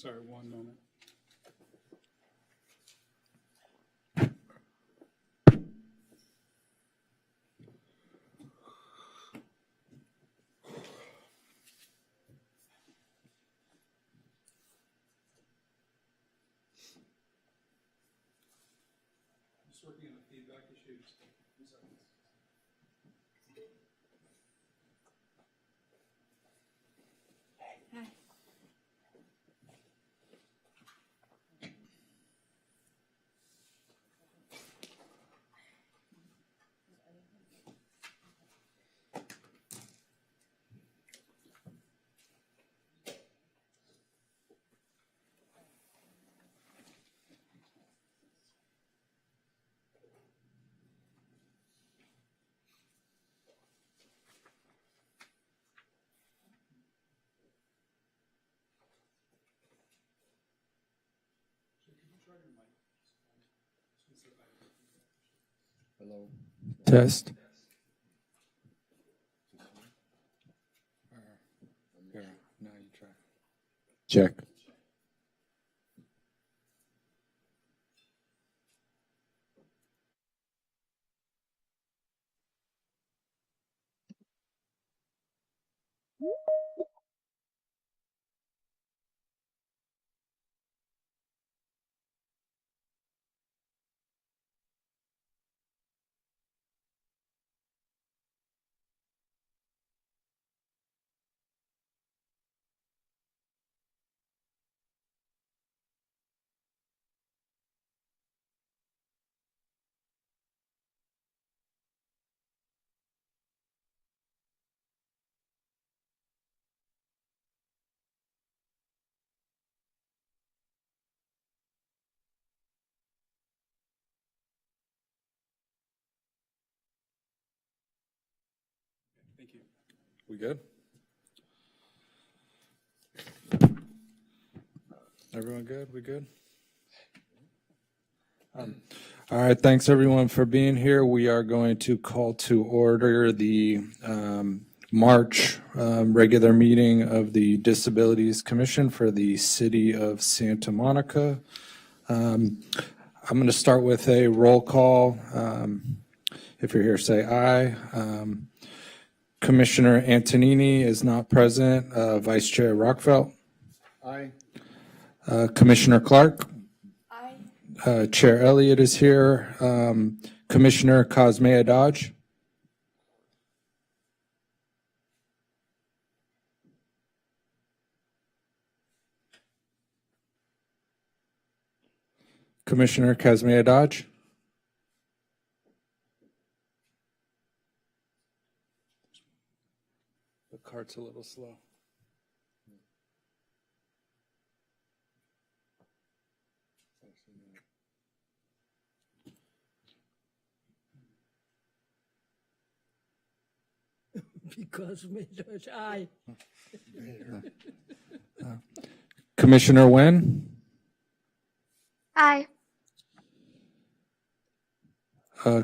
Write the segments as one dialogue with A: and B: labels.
A: Sorry, one moment. Just working on the feedback issues.
B: Hello.
A: Test.
B: Here, now you try.
A: Check. Thank you.
B: We good? Everyone good? We good? All right, thanks everyone for being here. We are going to call to order the March regular meeting of the Disabilities Commission for the City of Santa Monica. I'm going to start with a roll call. If you're here, say aye. Commissioner Antonini is not present. Vice Chair Rockfelt.
C: Aye.
B: Commissioner Clark. Aye. Chair Elliott is here. Commissioner Cosmea Dodge. Commissioner Cosmea Dodge. The cart's a little slow.
D: Because Major's aye.
B: Commissioner Nguyen.
E: Aye.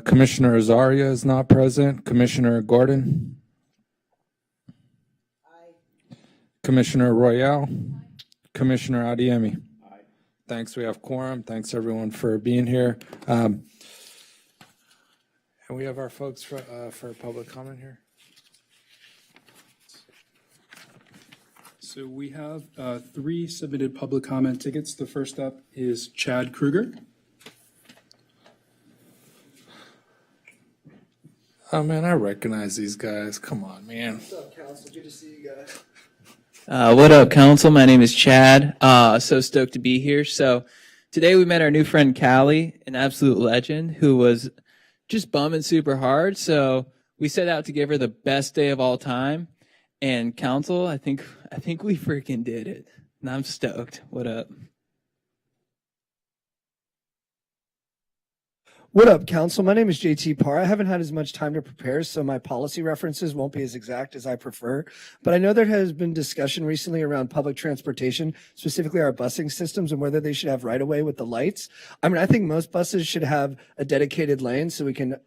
B: Commissioner Azaria is not present. Commissioner Gordon. Aye. Commissioner Royale. Aye. Commissioner Adiemi. Aye. Thanks. We have quorum. Thanks everyone for being here. And we have our folks for public comment here.
A: So we have 3 submitted public comment tickets. The first up is Chad Kruger.
B: Oh man, I recognize these guys. Come on, man.
C: What's up, Council? Good to see you guys.
F: What up, Council? My name is Chad. So stoked to be here. So today we met our new friend Callie, an absolute legend who was just bumming super hard. So we set out to give her the best day of all time. And Council, I think we freaking did it. And I'm stoked. What up?
C: What up, Council? My name is JT Parr. I haven't had as much time to prepare, so my policy references won't be as exact as I prefer. But I know there has been discussion recently around public transportation, specifically our busing systems and whether they should have right-of-way with the lights. I mean, I think most buses should have a dedicated lane so we can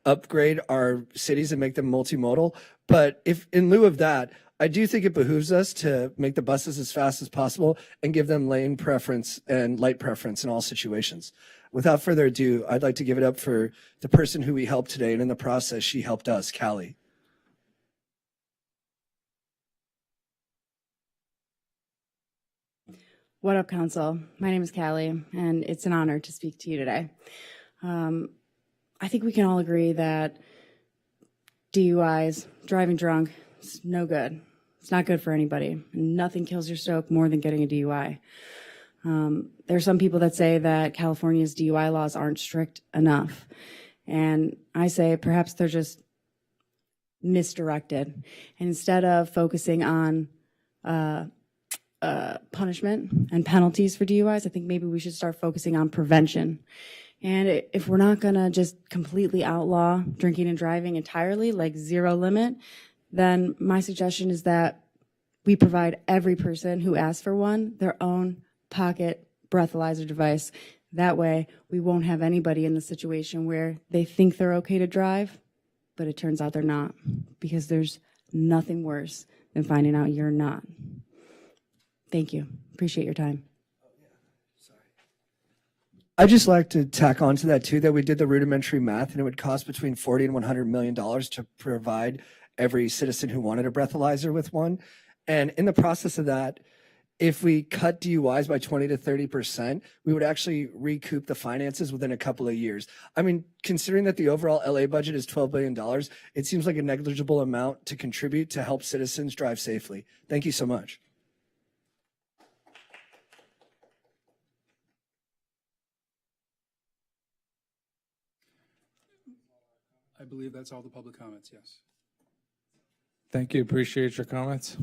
C: upgrade our cities and make them multimodal. But if in lieu of that, I do think it behooves us to make the buses as fast as possible and give them lane preference and light preference in all situations. Without further ado, I'd like to give it up for the person who we helped today, and in the process, she helped us, Callie.
G: What up, Council? My name is Callie, and it's an honor to speak to you today. I think we can all agree that DUIs, driving drunk, is no good. It's not good for anybody. Nothing kills your stoke more than getting a DUI. There are some people that say that California's DUI laws aren't strict enough. And I say perhaps they're just misdirected. And instead of focusing on punishment and penalties for DUIs, I think maybe we should start focusing on prevention. And if we're not going to just completely outlaw drinking and driving entirely, like zero limit, then my suggestion is that we provide every person who asks for one their own pocket breathalyzer device. That way, we won't have anybody in the situation where they think they're okay to drive, but it turns out they're not, because there's nothing worse than finding out you're not. Thank you. Appreciate your time.
C: I'd just like to tack on to that too, that we did the rudimentary math, and it would cost between $40 and $100 million to provide every citizen who wanted a breathalyzer with one. And in the process of that, if we cut DUIs by 20 to 30%, we would actually recoup the finances within a couple of years. I mean, considering that the overall LA budget is $12 billion, it seems like a negligible amount to contribute to help citizens drive safely. Thank you so much.
A: I believe that's all the public comments, yes.
B: Thank you. Appreciate your comments.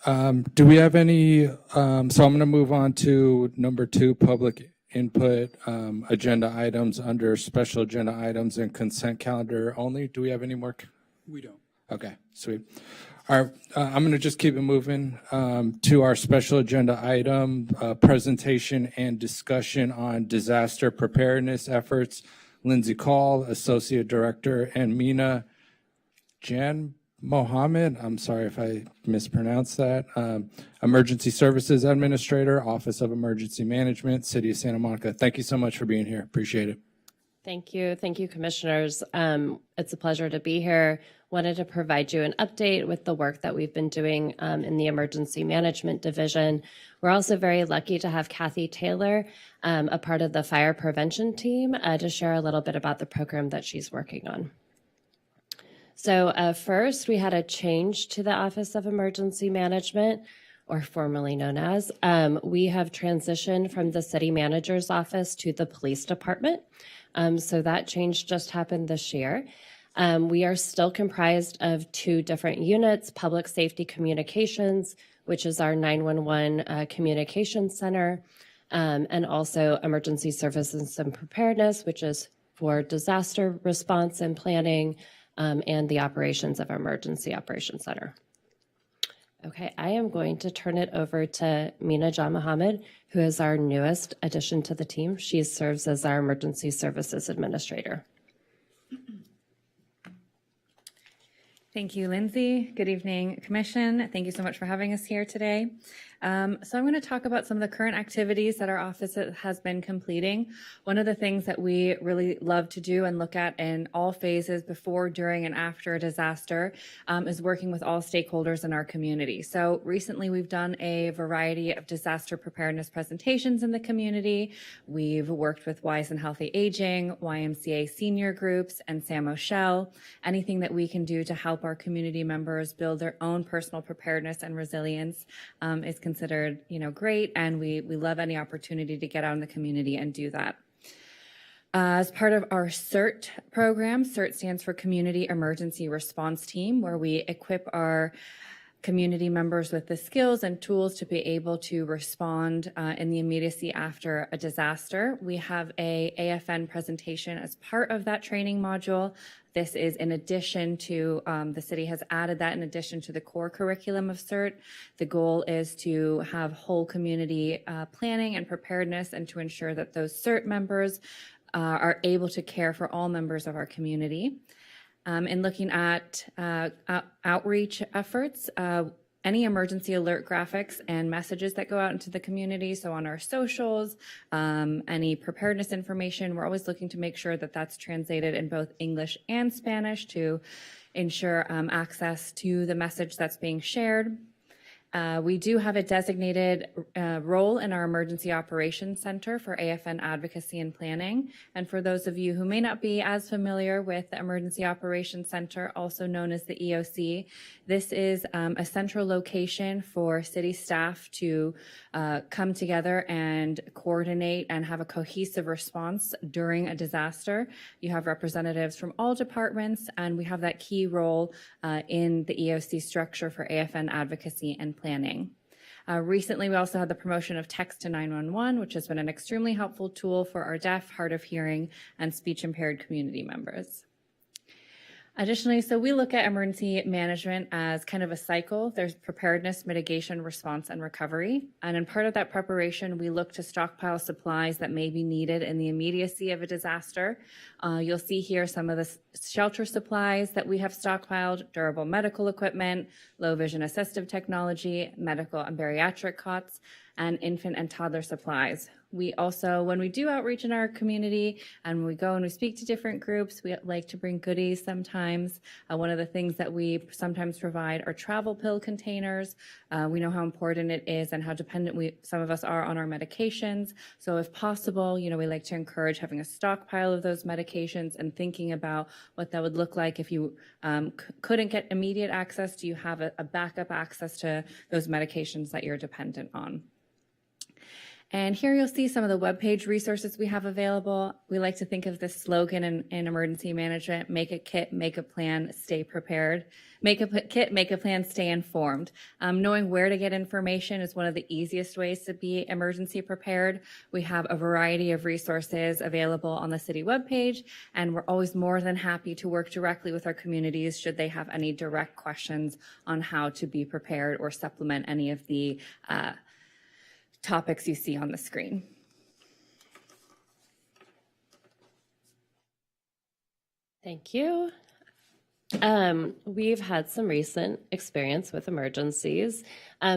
B: Do we have any, so I'm going to move on to number 2, public input, agenda items under special agenda items and consent calendar only. Do we have any more?
A: We don't.
B: Okay, sweet. All right, I'm going to just keep it moving to our special agenda item, presentation and discussion on disaster preparedness efforts. Lindsay Call, Associate Director, and Mina Jan Mohammed, I'm sorry if I mispronounced that, Emergency Services Administrator, Office of Emergency Management, City of Santa Monica. Thank you so much for being here. Appreciate it.
H: Thank you. Thank you, Commissioners. It's a pleasure to be here. Wanted to provide you an update with the work that we've been doing in the Emergency Management Division. We're also very lucky to have Kathy Taylor, a part of the fire prevention team, to share a little bit about the program that she's working on. So first, we had a change to the Office of Emergency Management, or formerly known as. We have transitioned from the City Manager's Office to the Police Department. So that change just happened this year. We are still comprised of 2 different units, Public Safety Communications, which is our 911 Communications Center, and also Emergency Services and Preparedness, which is for disaster response and planning, and the operations of our Emergency Operations Center. Okay, I am going to turn it over to Mina Jan Mohammed, who is our newest addition to the team. She serves as our Emergency Services Administrator.
I: Thank you, Lindsay. Good evening, Commission. Thank you so much for having us here today. So I'm going to talk about some of the current activities that our office has been completing. One of the things that we really love to do and look at in all phases before, during, and after a disaster is working with all stakeholders in our community. So recently we've done a variety of disaster preparedness presentations in the community. We've worked with Wise and Healthy Aging, YMCA senior groups, and Sam O'Shell. Anything that we can do to help our community members build their own personal preparedness and resilience is considered, great, and we love any opportunity to get out in the community and do that. As part of our CERT program, CERT stands for Community Emergency Response Team, where we equip our community members with the skills and tools to be able to respond in the immediacy after a disaster. We have a AFN presentation as part of that training module. This is in addition to, the city has added that in addition to the core curriculum of CERT. The goal is to have whole community planning and preparedness, and to ensure that those CERT members are able to care for all members of our community. In looking at outreach efforts, any emergency alert graphics and messages that go out into the community, so on our socials, any preparedness information, we're always looking to make sure that that's translated in both English and Spanish to ensure access to the message that's being shared. We do have a designated role in our Emergency Operations Center for AFN advocacy and planning. And for those of you who may not be as familiar with the Emergency Operations Center, also known as the EOC, this is a central location for city staff to come together and coordinate and have a cohesive response during a disaster. You have representatives from all departments, and we have that key role in the EOC structure for AFN advocacy and planning. Recently, we also had the promotion of text to 911, which has been an extremely helpful tool for our deaf, hard of hearing, and speech impaired community members. Additionally, so we look at emergency management as kind of a cycle. There's preparedness, mitigation, response, and recovery. And in part of that preparation, we look to stockpile supplies that may be needed in the immediacy of a disaster. You'll see here some of the shelter supplies that we have stockpiled: durable medical equipment, low vision assistive technology, medical and bariatric cots, and infant and toddler supplies. We also, when we do outreach in our community and we go and we speak to different groups, we like to bring goodies sometimes. One of the things that we sometimes provide are travel pill containers. We know how important it is and how dependent some of us are on our medications. So if possible, we like to encourage having a stockpile of those medications and thinking about what that would look like if you couldn't get immediate access. Do you have a backup access to those medications that you're dependent on? And here you'll see some of the webpage resources we have available. We like to think of this slogan in emergency management: make a kit, make a plan, stay prepared. Make a kit, make a plan, stay informed. Knowing where to get information is one of the easiest ways to be emergency prepared. We have a variety of resources available on the city webpage, and we're always more than happy to work directly with our communities should they have any direct questions on how to be prepared or supplement any of the topics you see on the screen.
H: Thank you. We've had some recent experience with emergencies.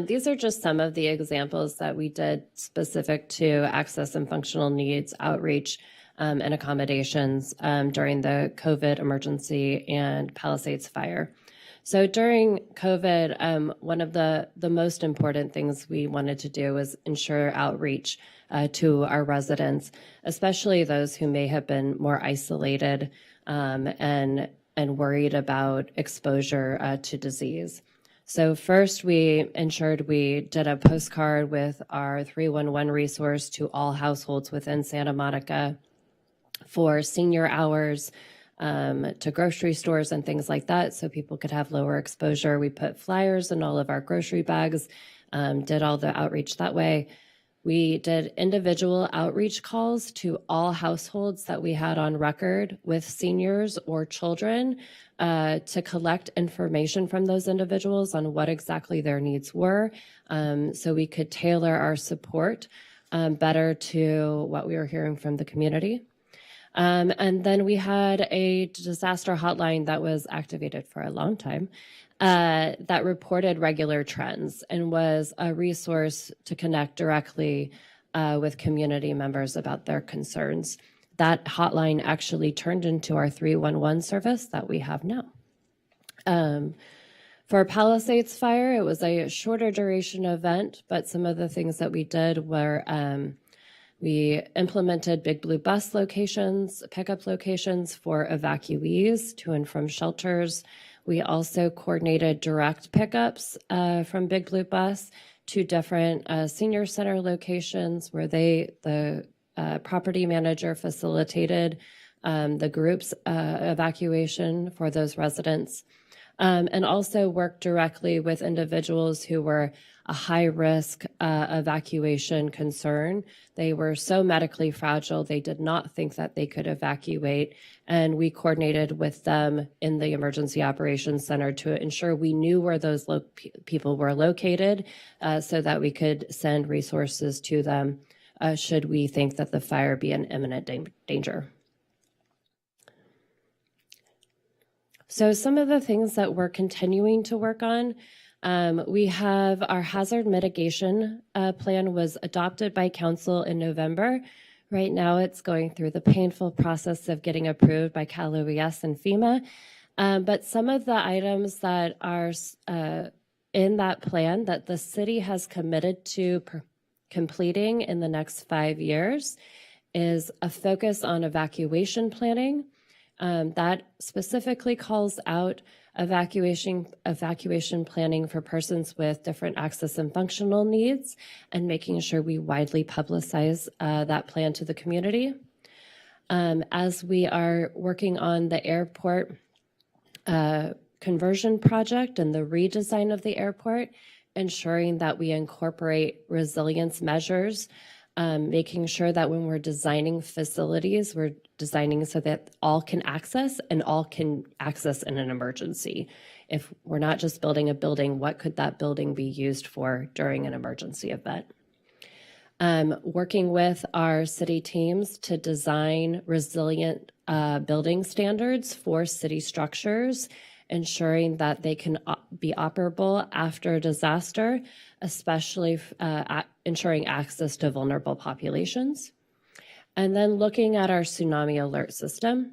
H: These are just some of the examples that we did specific to access and functional needs outreach and accommodations during the COVID emergency and Palisades fire. So during COVID, one of the most important things we wanted to do was ensure outreach to our residents, especially those who may have been more isolated and worried about exposure to disease. So first, we ensured we did a postcard with our 311 resource to all households within Santa Monica for senior hours, to grocery stores and things like that, so people could have lower exposure. We put flyers in all of our grocery bags, did all the outreach that way. We did individual outreach calls to all households that we had on record with seniors or children to collect information from those individuals on what exactly their needs were, so we could tailor our support better to what we were hearing from the community. And then we had a disaster hotline that was activated for a long time that reported regular trends and was a resource to connect directly with community members about their concerns. That hotline actually turned into our 311 service that we have now. For Palisades Fire, it was a shorter duration event, but some of the things that we did were we implemented Big Blue bus locations, pickup locations for evacuees to and from shelters. We also coordinated direct pickups from Big Blue bus to different senior center locations where the property manager facilitated the group's evacuation for those residents. and also work directly with individuals who were a high risk evacuation concern. They were so medically fragile, they did not think that they could evacuate. And we coordinated with them in the Emergency Operations Center to ensure we knew where those people were located so that we could send resources to them should we think that the fire be an imminent danger. So some of the things that we're continuing to work on, we have our hazard mitigation plan was adopted by council in November. Right now it's going through the painful process of getting approved by Cal OES and FEMA. But some of the items that are in that plan that the city has committed to completing in the next 5 years is a focus on evacuation planning. That specifically calls out evacuation planning for persons with different access and functional needs and making sure we widely publicize that plan to the community. As we are working on the airport conversion project and the redesign of the airport, ensuring that we incorporate resilience measures, making sure that when we're designing facilities, we're designing so that all can access and all can access in an emergency. If we're not just building a building, what could that building be used for during an emergency event? Working with our city teams to design resilient building standards for city structures, ensuring that they can be operable after a disaster, especially ensuring access to vulnerable populations. And then looking at our tsunami alert system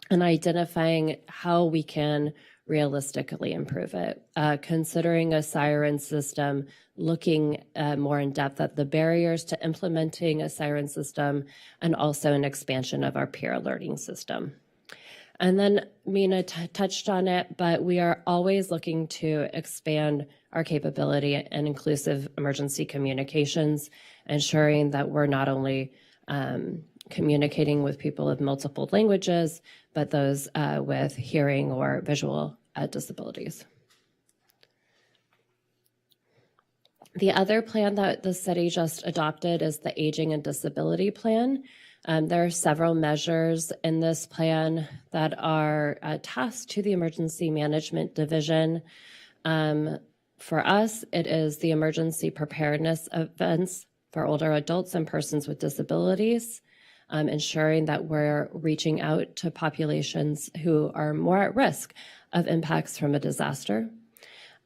H: and identifying how we can realistically improve it, considering a siren system, looking more in depth at the barriers to implementing a siren system, and also an expansion of our peer alerting system. And then Mina touched on it, but we are always looking to expand our capability and inclusive emergency communications, ensuring that we're not only communicating with people of multiple languages, but those with hearing or visual disabilities. The other plan that the city just adopted is the Aging and Disability Plan. There are several measures in this plan that are tasked to the Emergency Management Division. For us, it is the emergency preparedness events for older adults and persons with disabilities, ensuring that we're reaching out to populations who are more at risk of impacts from a disaster.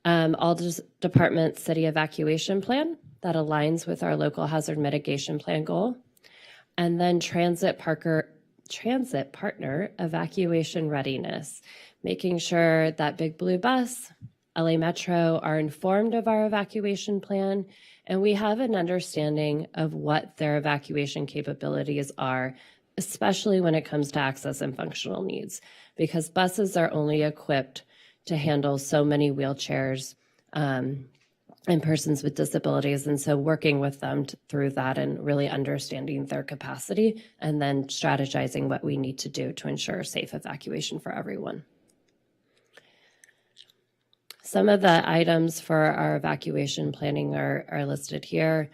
H: All department city evacuation plan that aligns with our local hazard mitigation plan goal. And then transit partner evacuation readiness, making sure that Big Blue Bus, LA Metro are informed of our evacuation plan, and we have an understanding of what their evacuation capabilities are, especially when it comes to access and functional needs, because buses are only equipped to handle so many wheelchairs and persons with disabilities. And so working with them through that and really understanding their capacity and then strategizing what we need to do to ensure safe evacuation for everyone. Some of the items for our evacuation planning are listed here.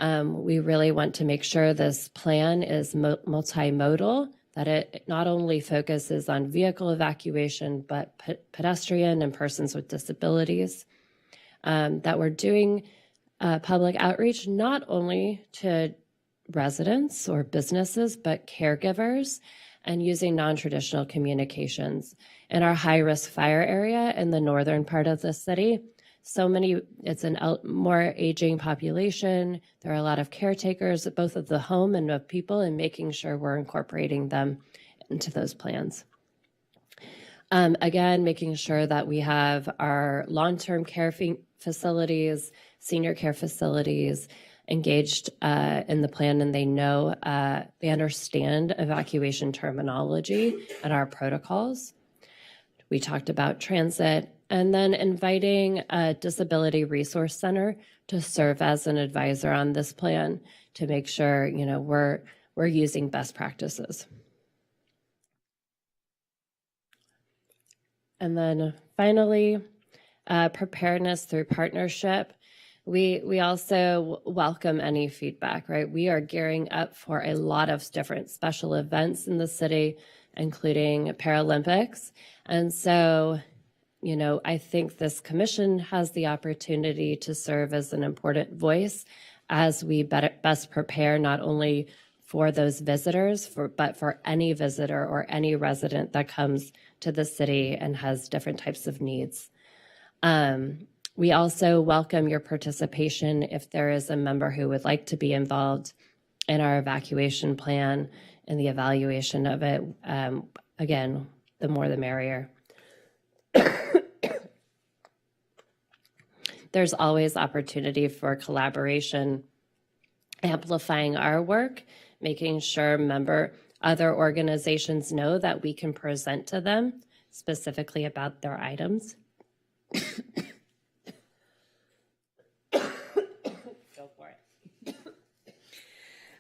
H: We really want to make sure this plan is multimodal, that it not only focuses on vehicle evacuation, but pedestrian and persons with disabilities. That we're doing public outreach not only to residents or businesses, but caregivers, and using non-traditional communications. In our high-risk fire area in the northern part of the city, it's a more aging population. There are a lot of caretakers, both of the home and of people, and making sure we're incorporating them into those plans. Again, making sure that we have our long-term care facilities, senior care facilities engaged in the plan, and they understand evacuation terminology and our protocols. We talked about transit, and then inviting a Disability Resource Center to serve as an advisor on this plan to make sure we're using best practices. And then finally, preparedness through partnership. We also welcome any feedback, right? We are gearing up for a lot of different special events in the city, including Paralympics. And so, you know, I think this commission has the opportunity to serve as an important voice as we best prepare not only for those visitors, but for any visitor or any resident that comes to the city and has different types of needs. We also welcome your participation if there is a member who would like to be involved in our evacuation plan and the evaluation of it. Again, the more the merrier. There's always opportunity for collaboration, amplifying our work, making sure other organizations know that we can present to them specifically about their items. Go for it.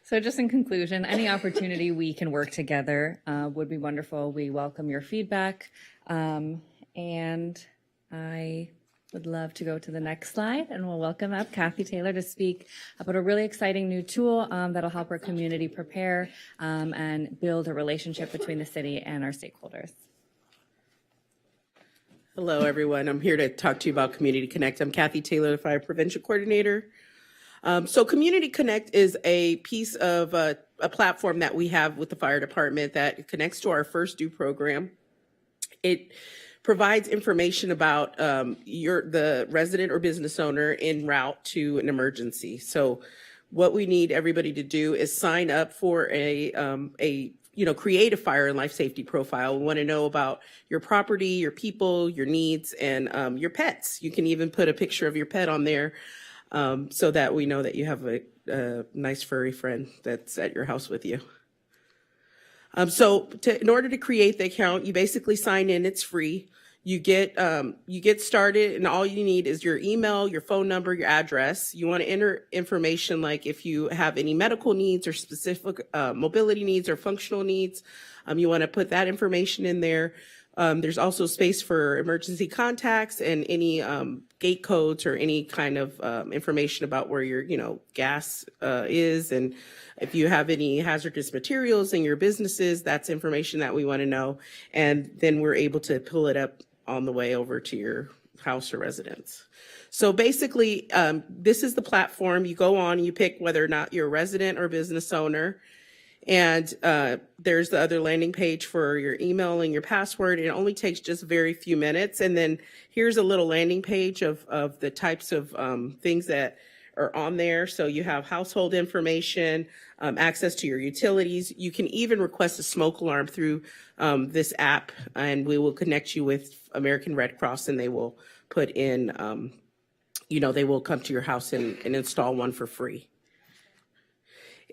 I: So just in conclusion, any opportunity we can work together would be wonderful. We welcome your feedback. And I would love to go to the next slide, and we'll welcome up Kathy Taylor to speak about a really exciting new tool that'll help our community prepare and build a relationship between the city and our stakeholders.
J: Hello, everyone. I'm here to talk to you about Community Connect. I'm Kathy Taylor, the Fire Prevention Coordinator. So Community Connect is a piece of a platform that we have with the fire department that connects to our First Due program. It provides information about the resident or business owner en route to an emergency. So what we need everybody to do is sign up for create a fire and life safety profile. We want to know about your property, your people, your needs, and your pets. You can even put a picture of your pet on there so that we know that you have a nice furry friend that's at your house with you. In order to create the account, you basically sign in. It's free. You get started, and all you need is your email, your phone number, your address. You want to enter information like if you have any medical needs or specific mobility needs or functional needs. You want to put that information in there. There's also space for emergency contacts and any gate codes or any kind of information about where your gas is, and if you have any hazardous materials in your businesses, that's information that we want to know. And then we're able to pull it up on the way over to your house or residence. So basically, this is the platform. You go on, you pick whether or not you're a resident or business owner. And there's the other landing page for your email and your password. It only takes just very few minutes. And then here's a little landing page of the types of things that are on there. So you have household information, access to your utilities. You can even request a smoke alarm through this app, and we will connect you with American Red Cross, and they will put in, they will come to your house and install one for free.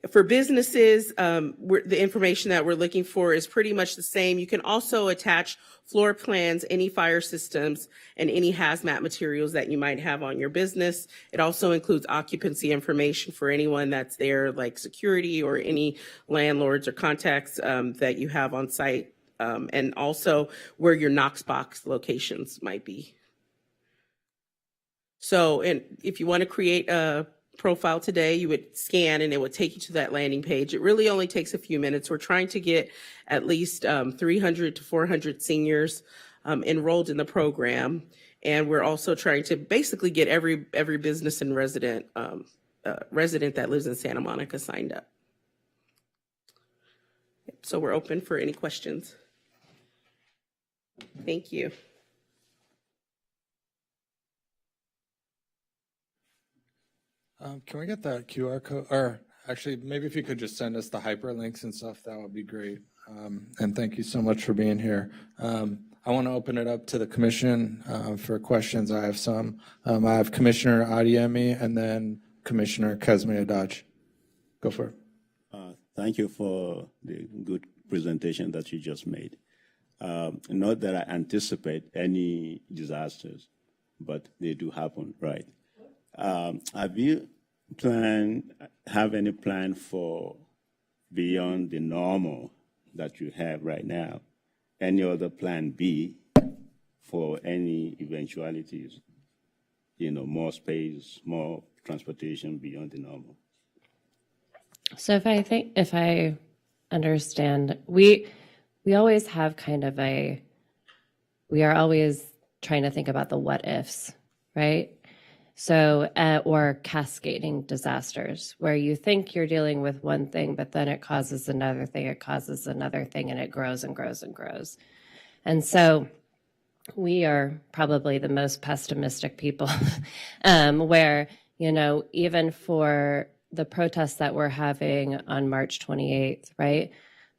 J: For businesses, the information that we're looking for is pretty much the same. You can also attach floor plans, any fire systems, and any hazmat materials that you might have on your business. It also includes occupancy information for anyone that's there, like security or any landlords or contacts that you have on site, and also where your Knox box locations might be. So, and if you want to create a profile today, you would scan and it would take you to that landing page. It really only takes a few minutes. We're trying to get at least 300 to 400 seniors enrolled in the program. And we're also trying to basically get every business and resident that lives in Santa Monica signed up. So we're open for any questions. Thank you.
B: Can we get that QR code? Or actually, maybe if you could just send us the hyperlinks and stuff, that would be great. And thank you so much for being here. I want to open it up to the commission for questions. I have some. I have Commissioner Adiemi and then Commissioner Kazmi Adaj. Go for it.
K: Thank you for the good presentation that you just made. Not that I anticipate any disasters, but they do happen, right? Have you have any plan for beyond the normal that you have right now? Any other plan B for any eventualities, more space, more transportation beyond the normal.
H: So if I understand, we always have kind of we are always trying to think about the what ifs, right? So, or cascading disasters where you think you're dealing with one thing, but then it causes another thing, and it grows and grows and grows. And so we are probably the most pessimistic people where, even for the protests that we're having on March 28th, right?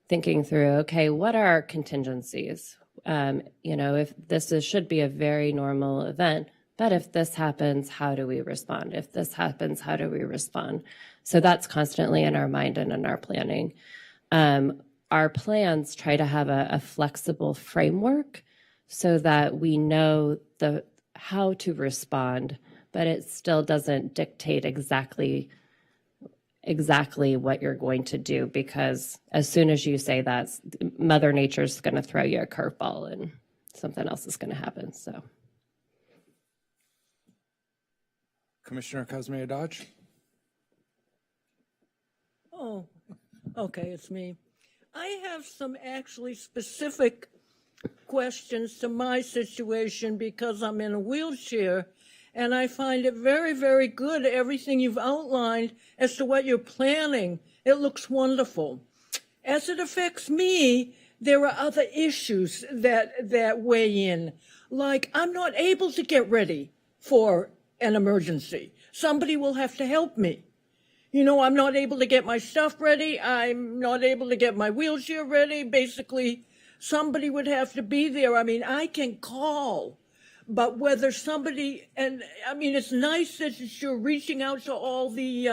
H: Thinking through, okay, what are our contingencies? If this should be a very normal event, but if this happens, how do we respond? If this happens, how do we respond? So that's constantly in our mind and in our planning. Our plans try to have a flexible framework so that we know how to respond, but it still doesn't dictate exactly what you're going to do, because as soon as you say that, Mother Nature's going to throw you a curveball and something else is going to happen. So,
B: Commissioner Cosmea Dodge.
D: Oh, okay, it's me. I have some actually specific questions to my situation because I'm in a wheelchair, and I find it very, very good, everything you've outlined as to what you're planning. It looks wonderful. As it affects me, there are other issues that weigh in. Like, I'm not able to get ready for an emergency. Somebody will have to help me. I'm not able to get my stuff ready. I'm not able to get my wheelchair ready. Basically, somebody would have to be there. I mean, I can call, but whether somebody, and I mean, it's nice that you're reaching out to all the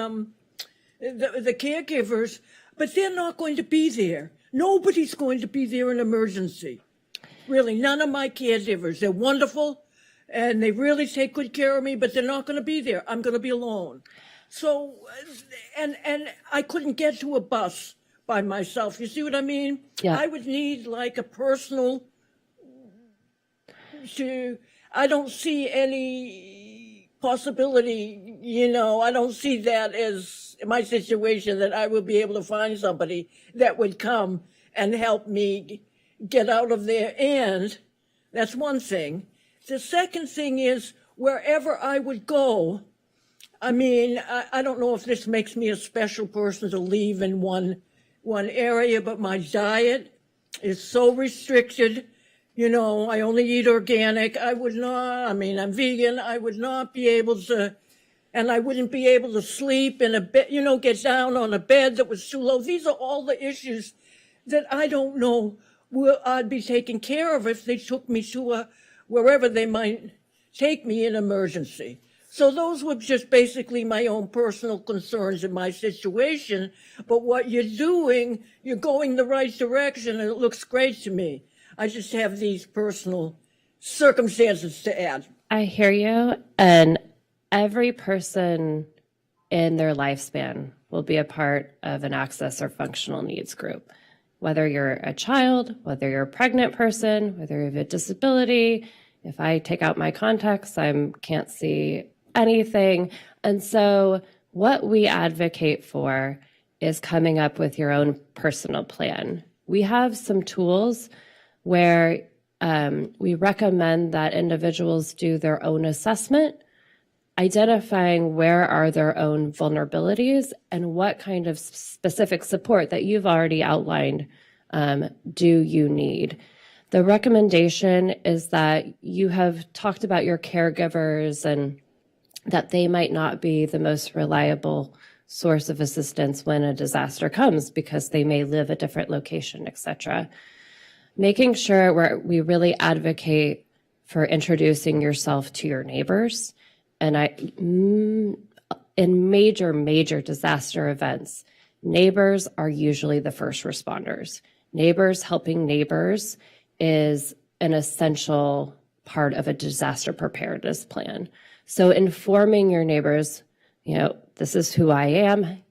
D: caregivers, but they're not going to be there. Nobody's going to be there in emergency. Really, none of my caregivers. They're wonderful, and they really take good care of me, but they're not going to be there. I'm going to be alone. So, and I couldn't get to a bus by myself. You see what I mean?
H: Yeah.
D: I would need like a personal I don't see any possibility, I don't see that as my situation, that I would be able to find somebody that would come and help me get out of there. And that's one thing. The second thing is, wherever I would go, I mean, I don't know if this makes me a special person to leave in one area, but my diet is so restricted. I only eat organic. I'm vegan. I would not be able to, and I wouldn't be able to sleep in a bed, get down on a bed that was too low. These are all the issues that I don't know I'd be taken care of if they took me to wherever they might take me in emergency. So those were just basically my own personal concerns in my situation. But what you're doing, you're going the right direction, and it looks great to me. I just have these personal circumstances to add.
H: I hear you. And every person in their lifespan will be a part of an access or functional needs group. Whether you're a child, whether you're a pregnant person, whether you have a disability. If I take out my contacts, I can't see anything. And so what we advocate for is coming up with your own personal plan. We have some tools where we recommend that individuals do their own assessment, identifying where are their own vulnerabilities and what kind of specific support that you've already outlined do you need. The recommendation is that you have talked about your caregivers and that they might not be the most reliable source of assistance when a disaster comes because they may live a different location, et cetera. Making sure we really advocate for introducing yourself to your neighbors. And in major disaster events, neighbors are usually the first responders. Neighbors helping neighbors is an essential part of a disaster preparedness plan. So informing your neighbors, this is who I am,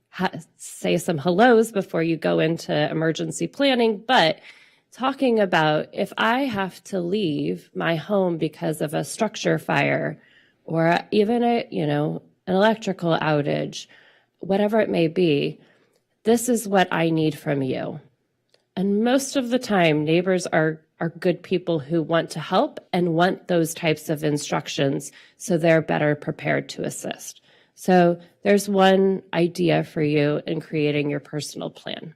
H: say some hellos before you go into emergency planning, but talking about if I have to leave my home because of a structure fire or even an electrical outage, whatever it may be, this is what I need from you. And most of the time, neighbors are good people who want to help and want those types of instructions so they're better prepared to assist. So there's one idea for you in creating your personal plan.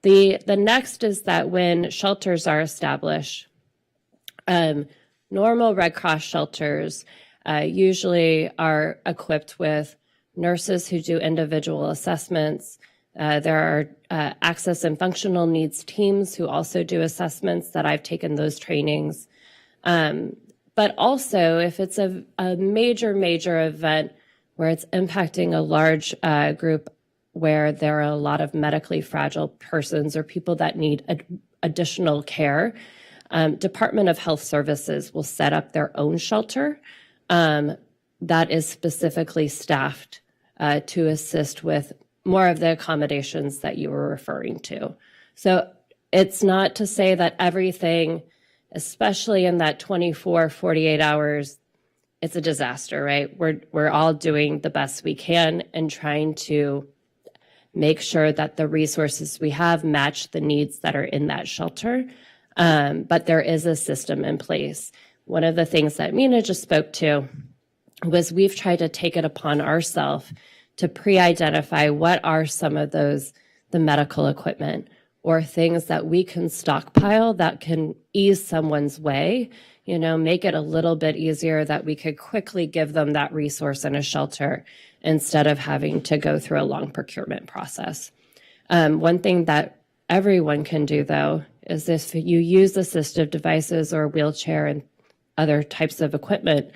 H: The next is that when shelters are established, normal Red Cross shelters usually are equipped with nurses who do individual assessments. There are access and functional needs teams who also do assessments that I've taken those trainings. But also, if it's a major event where it's impacting a large group where there are a lot of medically fragile persons or people that need additional care, Department of Health Services will set up their own shelter that is specifically staffed to assist with more of the accommodations that you were referring to. So it's not to say that everything, especially in that 24, 48 hours, it's a disaster, right? We're all doing the best we can and trying to make sure that the resources we have match the needs that are in that shelter. But there is a system in place. One of the things that Mina just spoke to was we've tried to take it upon ourselves to pre-identify what are some of the medical equipment or things that we can stockpile that can ease someone's way, make it a little bit easier that we could quickly give them that resource in a shelter instead of having to go through a long procurement process. One thing that everyone can do, though, is if you use assistive devices or a wheelchair and other types of equipment,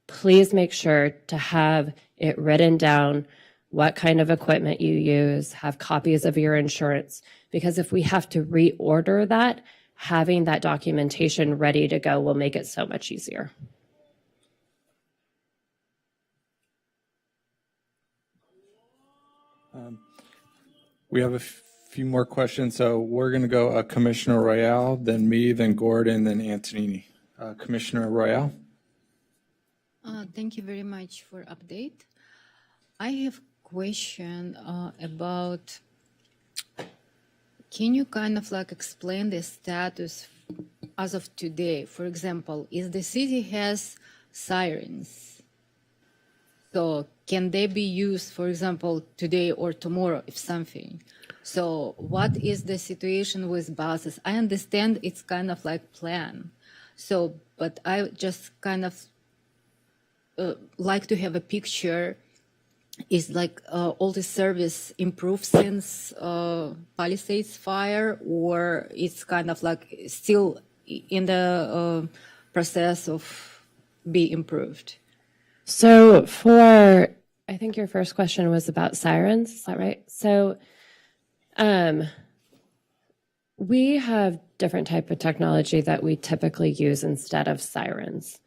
H: please make sure to have it written down what kind of equipment you use, have copies of your insurance, because if we have to reorder that, having that documentation ready to go will make it so much easier.
B: We have a few more questions, so we're going to go Commissioner Royale, then me, then Gordon, then Antonini. Commissioner Royale.
L: Thank you very much for update. I have question about, can you kind of like explain the status as of today? For example, if the city has sirens, so can they be used, for example, today or tomorrow if something? So what is the situation with buses? I understand it's kind of like plan. So, but I just kind of like to have a picture. Is like all the service improved since Palisades fire, or it's kind of like still in the process of be improved?
H: So I think your first question was about sirens, is that right? So we have different type of technology that we typically use instead of sirens.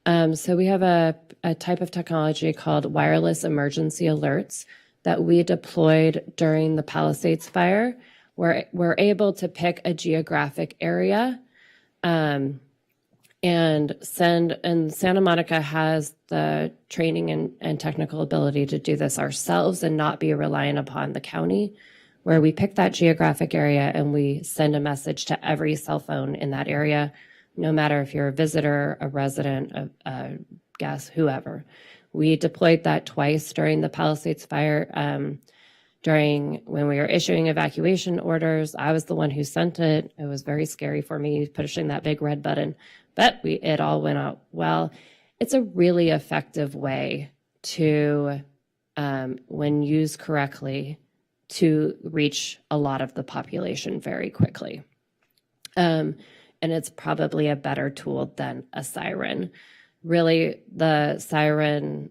H: So we have a type of technology called wireless emergency alerts that we deployed during the Palisades fire, where we're able to pick a geographic area and Santa Monica has the training and technical ability to do this ourselves and not be reliant upon the county, where we pick that geographic area and we send a message to every cell phone in that area, no matter if you're a visitor, a resident, a guest, whoever. We deployed that twice during the Palisades fire. During when we were issuing evacuation orders, I was the one who sent it. It was very scary for me pushing that big red button, but it all went out well. It's a really effective way to, when used correctly, to reach a lot of the population very quickly. And it's probably a better tool than a siren. Really, the siren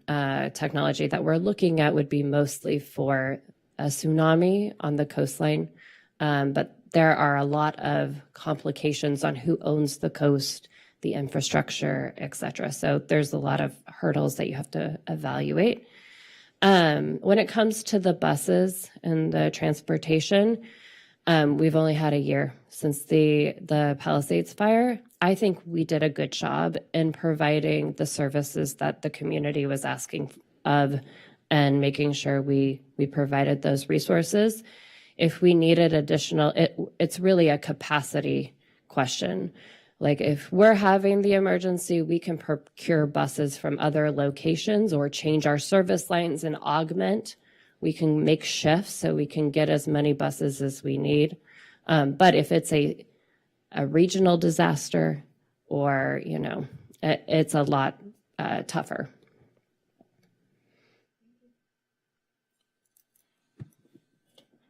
H: technology that we're looking at would be mostly for a tsunami on the coastline, but there are a lot of complications on who owns the coast, the infrastructure, et cetera. So there's a lot of hurdles that you have to evaluate. When it comes to the buses and the transportation, we've only had a year since the Palisades fire, I think we did a good job in providing the services that the community was asking of and making sure we provided those resources. If we needed additional, it's really a capacity question. Like if we're having the emergency, we can procure buses from other locations or change our service lines and augment. We can make shifts so we can get as many buses as we need. But if it's a regional disaster or, it's a lot tougher.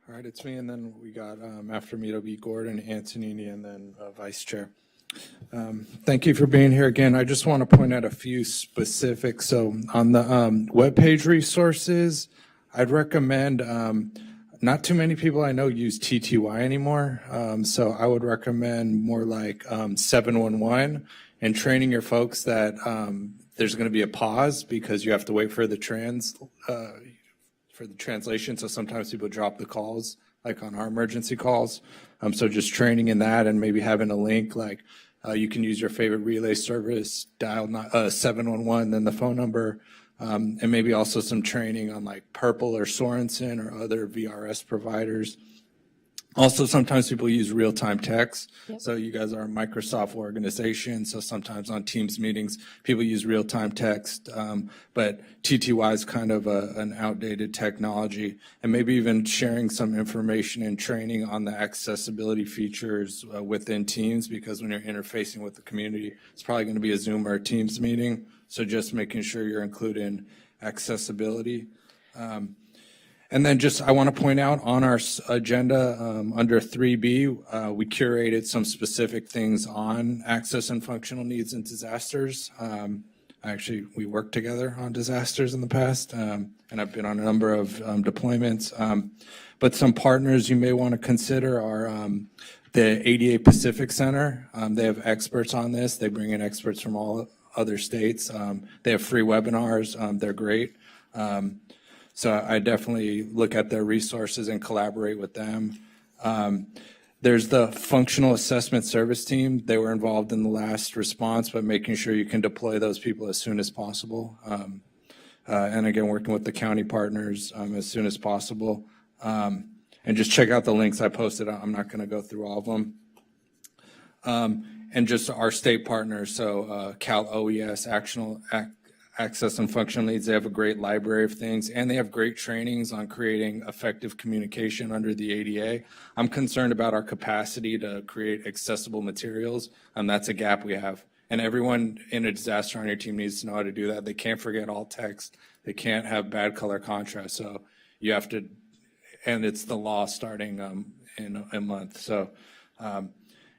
B: All right, it's me, and then we got, after me, it'll be Gordon, Antonini, and then Vice Chair. Thank you for being here again. I just want to point out a few specifics. So on the webpage resources, I'd recommend, not too many people I know use TTY anymore. So I would recommend more like 711 and training your folks that there's going to be a pause because you have to wait for the translation. So sometimes people drop the calls, like on our emergency calls. So just training in that and maybe having a link like you can use your favorite relay service, dial 711, then the phone number, and maybe also some training on like Purple or Sorensen or other VRS providers. Also, sometimes people use real-time text. Yep. So you guys are a Microsoft organization. So sometimes on Teams meetings, people use real-time text. But TTY is kind of an outdated technology. And maybe even sharing some information and training on the accessibility features within Teams, because when you're interfacing with the community, it's probably going to be a Zoom or a Teams meeting. So just making sure you're including accessibility. And then just, I want to point out on our agenda under 3B, we curated some specific things on access and functional needs in disasters. Actually, we worked together on disasters in the past, and I've been on a number of deployments. But some partners you may want to consider are the ADA Pacific Center. They have experts on this. They bring in experts from all other states. They have free webinars. They're great. So I definitely look at their resources and collaborate with them. There's the Functional Assessment Service Team. They were involved in the last response, but making sure you can deploy those people as soon as possible. And again, working with the county partners as soon as possible. And just check out the links I posted. I'm not going to go through all of them. And just our state partners, so Cal OES, Access and Functional Needs, they have a great library of things, and they have great trainings on creating effective communication under the ADA. I'm concerned about our capacity to create accessible materials, and that's a gap we have. And everyone in a disaster on your team needs to know how to do that. They can't forget alt text. They can't have bad color contrast. So you have to, and it's the law starting in a month. So,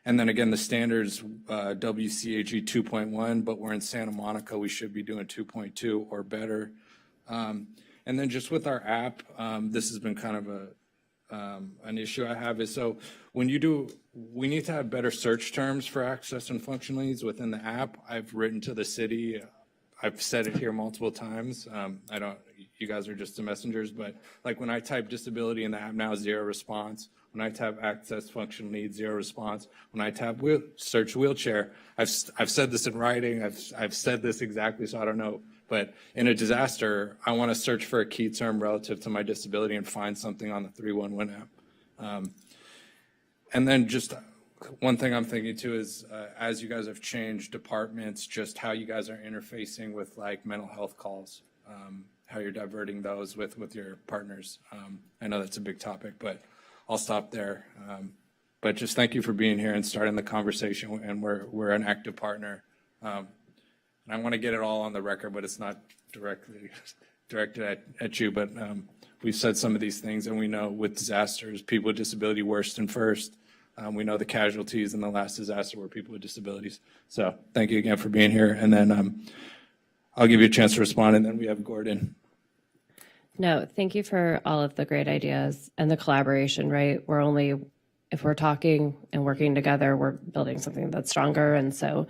B: and then again, the standards, WCAG 2.1, but we're in Santa Monica, we should be doing 2.2 or better. And then just with our app, this has been kind of an issue I have is, so when you do, we need to have better search terms for access and functional needs within the app. I've written to the city, I've said it here multiple times. You guys are just the messengers, but like when I type disability in the app now, 0 response. When I tap access functional needs, 0 response. When I tap search wheelchair, I've said this in writing. I've said this exactly, so I don't know. But in a disaster, I want to search for a key term relative to my disability and find something on the 311 app. And then just one thing I'm thinking too is as you guys have changed departments, just how you guys are interfacing with like mental health calls, how you're diverting those with your partners. I know that's a big topic, but I'll stop there. But just thank you for being here and starting the conversation, and we're an active partner. And I want to get it all on the record, but it's not directly directed at you, but we've said some of these things, and we know with disasters, people with disability worst and first. We know the casualties in the last disaster were people with disabilities. So thank you again for being here. And then I'll give you a chance to respond, and then we have Gordon.
H: No, thank you for all of the great ideas and the collaboration, right? If we're talking and working together, we're building something that's stronger. And so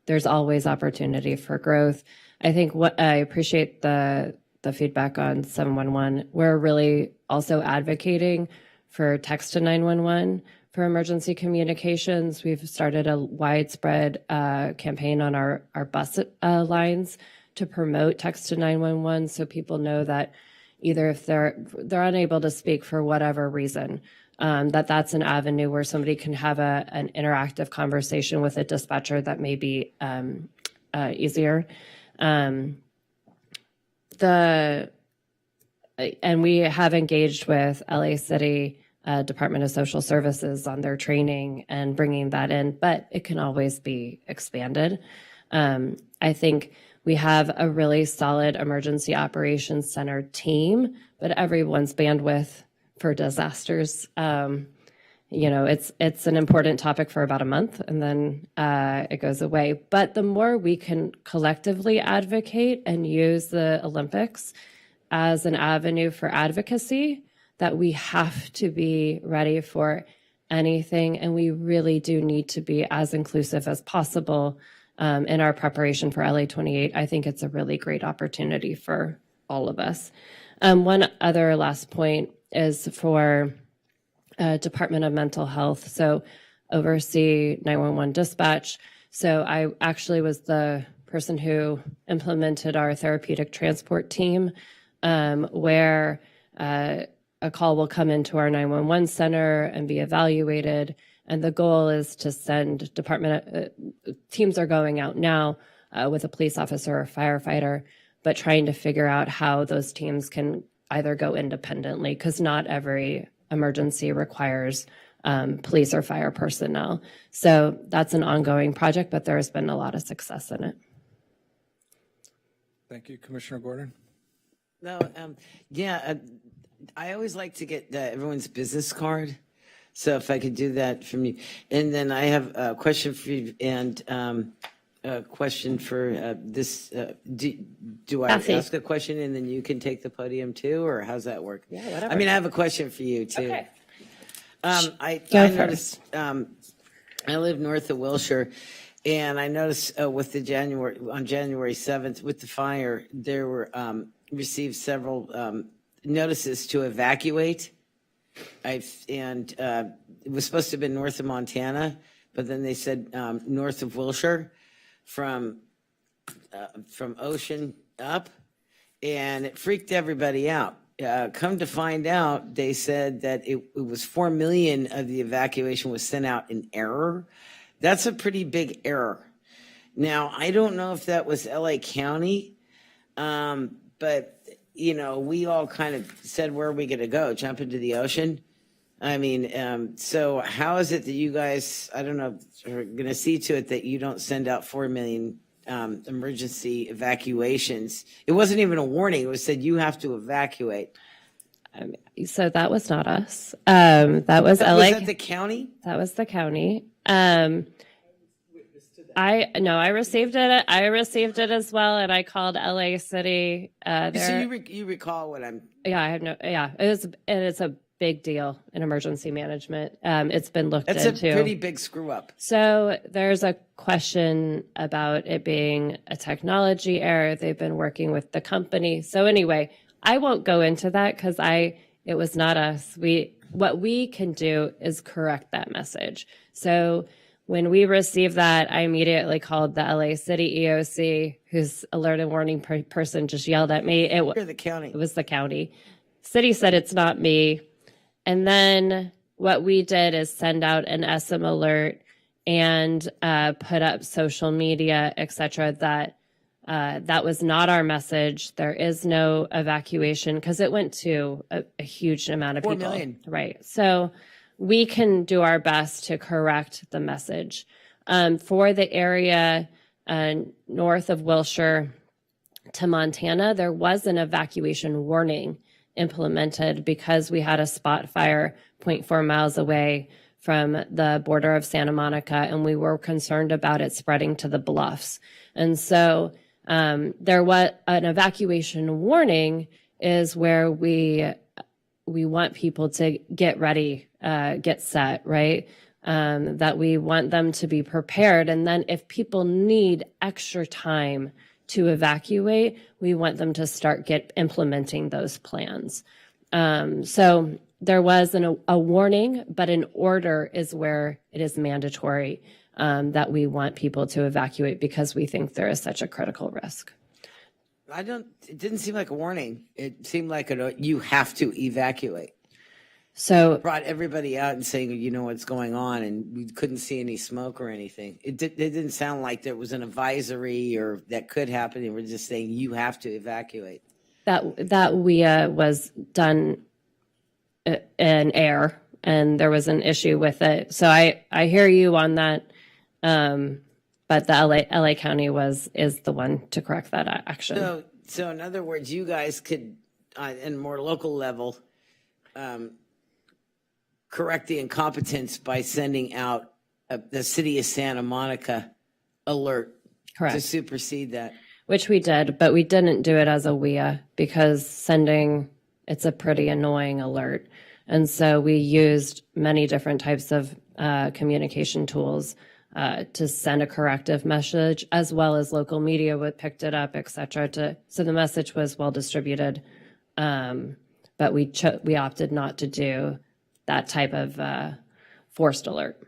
H: there's always opportunity for growth. I think what I appreciate the feedback on 711. We're really also advocating for text to 911, For emergency communications, we've started a widespread campaign on our bus lines to promote text to 911, so people know that either if they're unable to speak for whatever reason, that's an avenue where somebody can have an interactive conversation with a dispatcher that may be easier. And we have engaged with LA City Department of Social Services on their training and bringing that in, but it can always be expanded. I think we have a really solid emergency operations center team, but everyone's bandwidth for disasters, it's an important topic for about a month and then it goes away. But the more we can collectively advocate and use the Olympics as an avenue for advocacy, that we have to be ready for anything, and we really do need to be as inclusive as possible in our preparation for LA 28. I think it's a really great opportunity for all of us. One other last point is for Department of Mental Health, so oversee 911 dispatch. So I actually was the person who implemented our therapeutic transport team, where a call will come into our 911 center and be evaluated. And the goal is to send teams are going out now with a police officer or firefighter, but trying to figure out how those teams can either go independently, because not every emergency requires police or fire personnel. So that's an ongoing project, but there has been a lot of success in it.
B: Thank you, Commissioner Gordon.
M: No, I always like to get everyone's business card. So if I could do that from you. And then I have a question for you and a question for this. Do I ask a question and then you can take the podium too, or how's that work?
H: Yeah, whatever.
M: I mean, I have a question for you too.
H: Okay.
M: I noticed, I live north of Wilshire, and I noticed with the on January 7th with the fire, there were received several notices to evacuate. It was supposed to have been north of Montana, but then they said north of Wilshire from Ocean up, and it freaked everybody out. Come to find out, they said that it was 4 million of the evacuation was sent out in error. That's a pretty big error. Now, I don't know if that was LA County, but we all kind of said, where are we going to go? Jump into the ocean? I mean, so how is it that you guys, I don't know, are going to see to it that you don't send out 4 million emergency evacuations? It wasn't even a warning. It was said you have to evacuate.
H: So that was not us. That was LA.
M: Was that the county?
H: That was the county. I received it. I received it as well, and I called LA City.
M: So you recall what I'm?
H: Yeah, I have no. Yeah, it's a big deal in emergency management. It's been looked into.
M: That's a pretty big screw up.
H: So there's a question about it being a technology error. They've been working with the company. So anyway, I won't go into that because it was not us. What we can do is correct that message. So when we received that, I immediately called the LA City EOC, whose alert and warning person just yelled at me.
M: You're the county.
H: It was the county. City said it's not me. And then what we did is send out an SM alert and put up social media, et cetera, that was not our message. There is no evacuation because it went to a huge amount of
M: 4
H: people.
M: million.
H: Right. So we can do our best to correct the message. For the area north of Wilshire to Montana, there was an evacuation warning implemented because we had a spot fire 0.4 miles away from the border of Santa Monica, and we were concerned about it spreading to the bluffs. And so there was an evacuation warning is where we want people to get ready, get set, right? That we want them to be prepared. And then if people need extra time to evacuate, we want them to start implementing those plans. So there was a warning, but an order is where it is mandatory that we want people to evacuate because we think there is such a critical risk.
M: It didn't seem like a warning. It seemed like you have to evacuate.
H: So
M: Brought everybody out and saying, you know what's going on, and we couldn't see any smoke or anything. It didn't sound like there was an advisory or that could happen. They were just saying you have to evacuate.
H: that WIA was done in air, and there was an issue with it. So I hear you on that, but the LA County is the one to correct that action.
M: So in other words, you guys could, in more local level, correct the incompetence by sending out the city of Santa Monica alert to supersede that.
H: Which we did, but we didn't do it as a WIA because it's a pretty annoying alert. And so we used many different types of communication tools to send a corrective message, as well as local media picked it up, et cetera. So the message was well distributed, but we opted not to do that type of forced alert.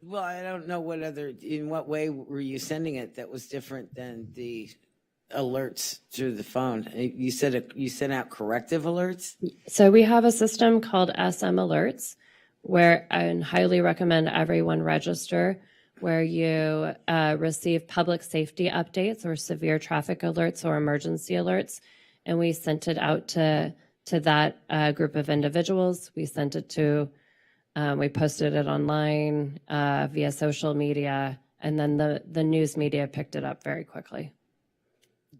M: Well, I don't know in what way were you sending it that was different than the alerts through the phone? You said you sent out corrective alerts?
H: So we have a system called SM Alerts, where I highly recommend everyone register, where you receive public safety updates or severe traffic alerts or emergency alerts. And we sent it out to that group of individuals. We sent it to, we posted it online via social media, and then the news media picked it up very quickly.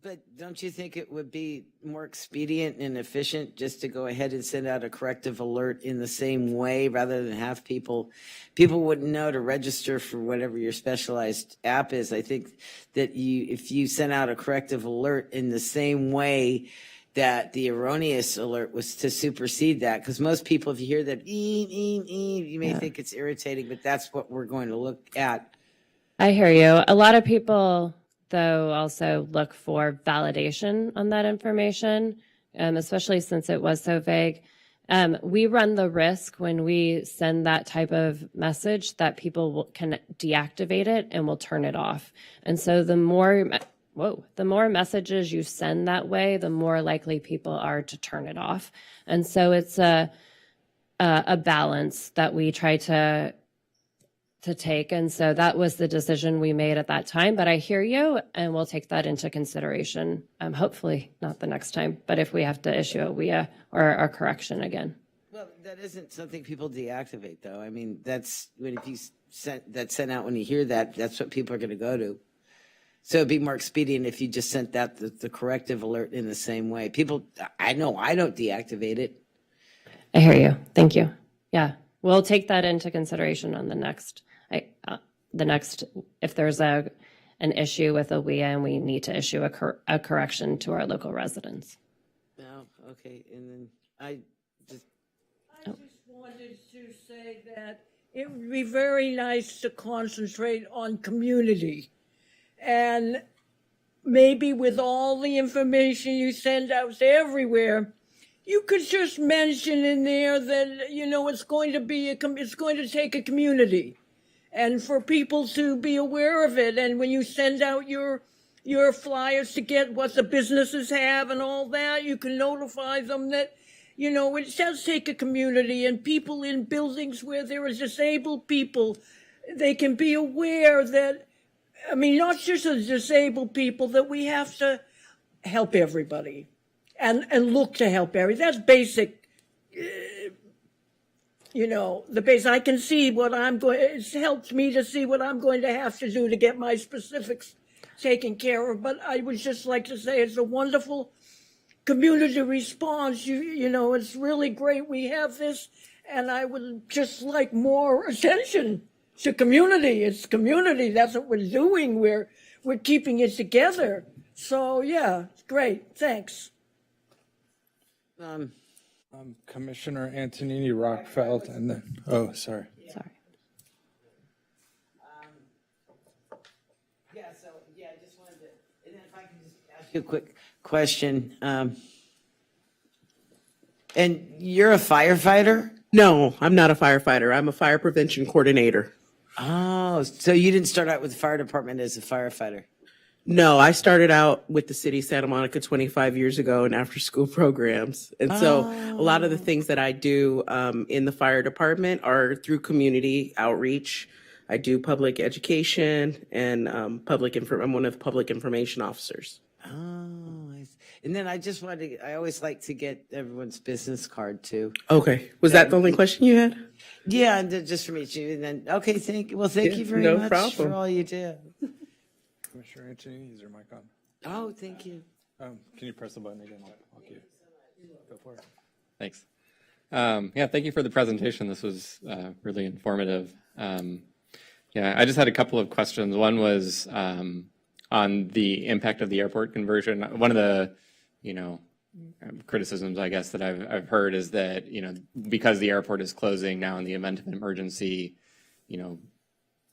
M: But don't you think it would be more expedient and efficient just to go ahead and send out a corrective alert in the same way rather than have people wouldn't know to register for whatever your specialized app is? I think that if you sent out a corrective alert in the same way that the erroneous alert was to supersede that, because most people, if you hear that, you may think it's irritating, but that's what we're going to look at.
H: I hear you. A lot of people, though, also look for validation on that information, especially since it was so vague. We run the risk when we send that type of message that people can deactivate it and will turn it off. And so the more messages you send that way, the more likely people are to turn it off. And so it's a balance that we try to take. And so that was the decision we made at that time. But I hear you, and we'll take that into consideration. Hopefully not the next time, but if we have to issue a WIA or a correction again.
M: Well, that isn't something people deactivate, though. I mean, if you sent out when you hear that, that's what people are going to go to. So it'd be more expedient if you just sent out the corrective alert in the same way. I know I don't deactivate it.
H: I hear you. Thank you. Yeah, we'll take that into consideration on the next, if there's an issue with a WIA and we need to issue a correction to our local residents.
M: No, okay, and then I just
D: wanted to say that it would be very nice to concentrate on community. And maybe with all the information you send out everywhere, you could just mention in there that, it's going to take a community, and for people to be aware of it. And when you send out your flyers to get what the businesses have and all that, you can notify them that, it does take a community, and people in buildings where there are disabled people, they can be aware that, not just the disabled people, that we have to help everybody and look to help everybody. That's basic, the base. I can see it helps me to see what I'm going to have to do to get my specifics taken care of. But I would just like to say it's a wonderful community response. It's really great we have this, and I would just like more attention to community. It's community. That's what we're doing. We're keeping it together. So yeah, great. Thanks.
B: Commissioner Antonini Rockfeld, and then sorry.
M: I just wanted to, and then if I can just ask you a quick question. And you're a firefighter?
J: No, I'm not a firefighter. I'm a fire prevention coordinator.
M: Oh, so you didn't start out with the fire department as a firefighter?
J: No, I started out with the city of Santa Monica 25 years ago in after school programs. And so a lot of the things that I do in the fire department are through community outreach. I do public education and I'm one of the public information officers.
M: Oh, and then I always like to get everyone's business card too.
J: Okay. Was that the only question you had?
M: Yeah, and then just from each you. And then, okay, thank you
J: Yeah,
M: very
J: no
M: much
J: problem.
M: for all you do.
B: Commissioner Anthony, is your mic on?
M: Oh, thank you.
B: Can you press the button again? I'll cue. Go for it.
N: Thanks. Yeah, thank you for the presentation. This was really informative. Yeah, I just had a couple of questions. One was on the impact of the airport conversion. One of the, criticisms, I guess, that I've heard is that, because the airport is closing now in the event of an emergency,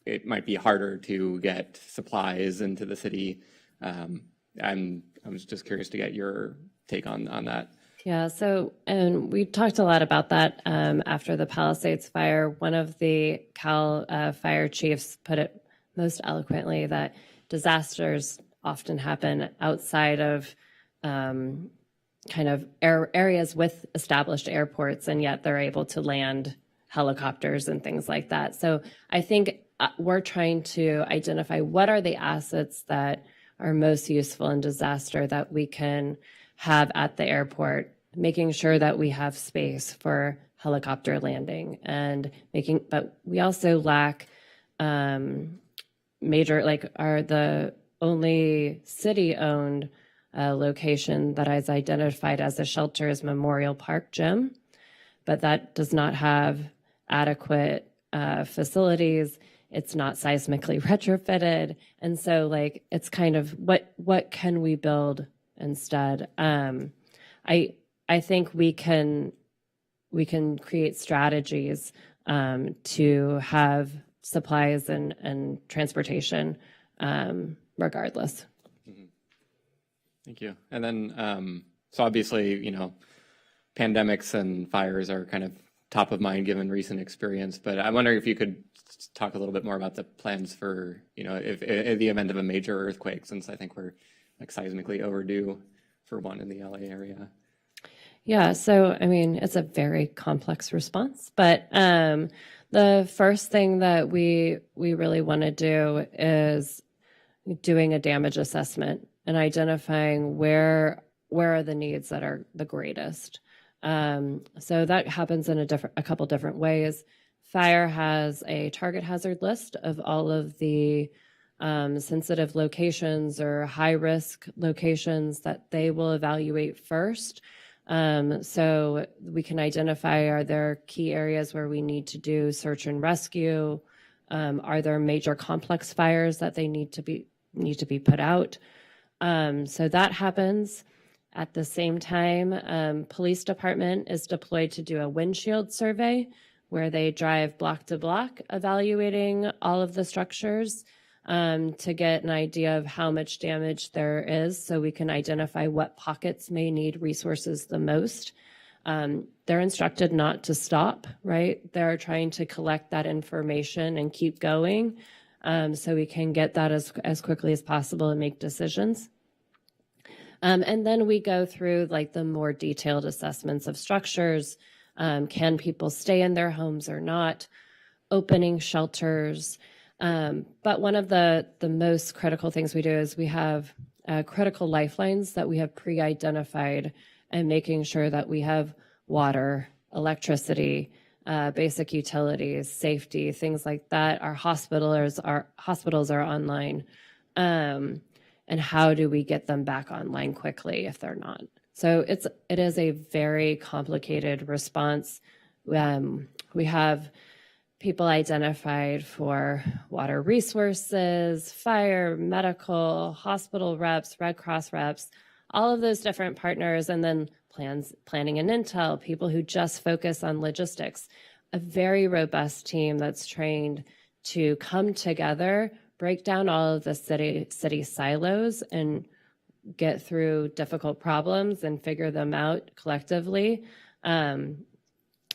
N: it might be harder to get supplies into the city. I was just curious to get your take on that.
H: Yeah, so, and we talked a lot about that after the Palisades fire. One of the Cal fire chiefs put it most eloquently that disasters often happen outside of kind of areas with established airports, and yet they're able to land helicopters and things like that. So I think we're trying to identify what are the assets that are most useful in disaster that we can have at the airport, making sure that we have space for helicopter landing but we also lack major, the only city-owned location that is identified as a shelter is Memorial Park Gym, but that does not have adequate facilities. It's not seismically retrofitted. And so it's kind of what can we build instead? I think we can create strategies to have supplies and transportation regardless.
N: Thank you. And then, so obviously, pandemics and fires are kind of top of mind given recent experience, but I'm wondering if you could talk a little bit more about the plans for, if in the event of a major earthquake, since I think we're seismically overdue for one in the LA area.
H: Yeah, so I mean, it's a very complex response, but the first thing that we really want to do is doing a damage assessment and identifying where are the needs that are the greatest. So that happens in a couple different ways. Fire has a target hazard list of all of the sensitive locations or high risk locations that they will evaluate first. So we can identify, are there key areas where we need to do search and rescue? Are there major complex fires that they need to be put out? So that happens. At the same time, police department is deployed to do a windshield survey where they drive block to block, evaluating all of the structures to get an idea of how much damage there is so we can identify what pockets may need resources the most. They're instructed not to stop, right? They're trying to collect that information and keep going so we can get that as quickly as possible and make decisions. And then we go through the more detailed assessments of structures. Can people stay in their homes or not? Opening shelters. But one of the most critical things we do is we have critical lifelines that we have pre-identified and making sure that we have water, electricity, basic utilities, safety, things like that. Our hospitals are online. And how do we get them back online quickly if they're not? So it is a very complicated response. We have people identified for water resources, fire, medical, hospital reps, Red Cross reps, all of those different partners, and then planning and intel, people who just focus on logistics. A very robust team that's trained to come together, break down all of the city silos and get through difficult problems and figure them out collectively.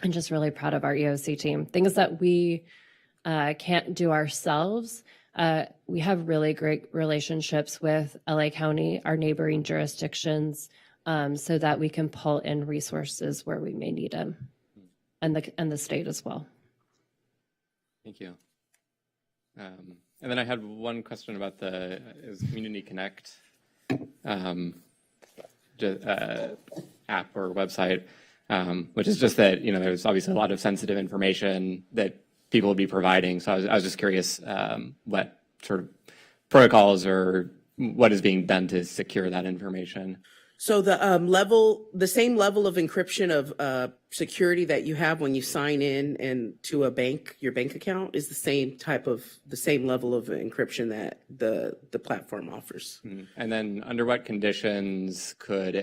H: and just really proud of our EOC team. Things that we can't do ourselves. We have really great relationships with LA County, our neighboring jurisdictions, so that we can pull in resources where we may need them, and the state as well.
N: Thank you. And then I had one question about the Community Connect app or website, which is just that, there's obviously a lot of sensitive information that people will be providing. So I was just curious what sort of protocols or what is being done to secure that information.
J: So the same level of encryption of security that you have when you sign in and to a bank, your bank account, is the same level of encryption that the platform offers.
N: Mm-hmm. And then under what conditions could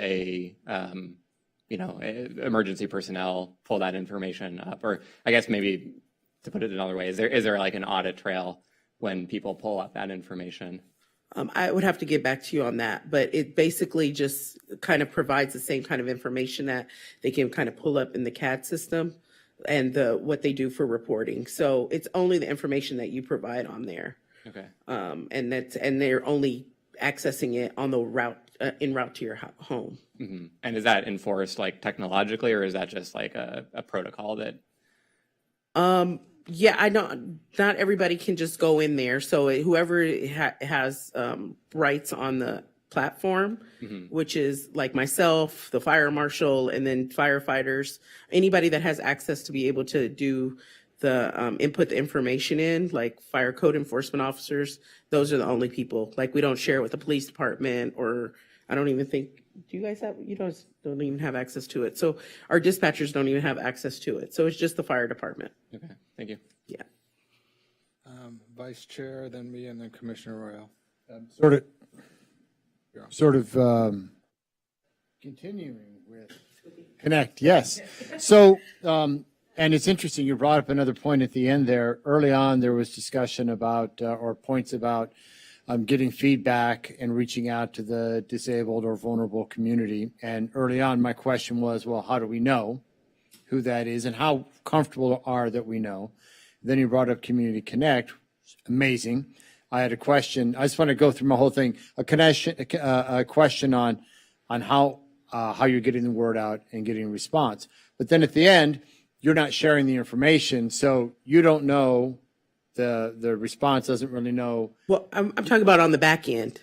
N: emergency personnel pull that information up? Or I guess maybe to put it another way, is there like an audit trail when people pull up that information?
J: I would have to get back to you on that, but it basically just kind of provides the same kind of information that they can kind of pull up in the CAD system and what they do for reporting. So it's only the information that you provide on there.
N: Okay.
J: And they're only accessing it on the route en route to your home.
N: Mm-hmm. And is that enforced like technologically, or is that just like a protocol that?
J: Yeah, I know not everybody can just go in there. So whoever has rights on the platform,
N: Mm-hmm.
J: which is like myself, the fire marshal, and then firefighters, anybody that has access to be able to do the input the information in, like fire code enforcement officers, those are the only people. Like we don't share it with the police department, or I don't even think, do you guys have, you guys don't even have access to it. So our dispatchers don't even have access to it. So it's just the fire department.
N: Okay, thank you.
J: Yeah.
B: Vice Chair, then me, and then Commissioner Royal.
O: Sort of continuing with Connect, yes. So, and it's interesting, you brought up another point at the end there. Early on, there was discussion about, or points about getting feedback and reaching out to the disabled or vulnerable community. And early on, my question was, well, how do we know who that is and how comfortable are that we know? Then you brought up Community Connect. Amazing. I had a question. I just want to go through my whole thing. A question on how you're getting the word out and getting a response. But then at the end, you're not sharing the information, so you don't know. The response doesn't really know.
J: Well, I'm talking about on the back end.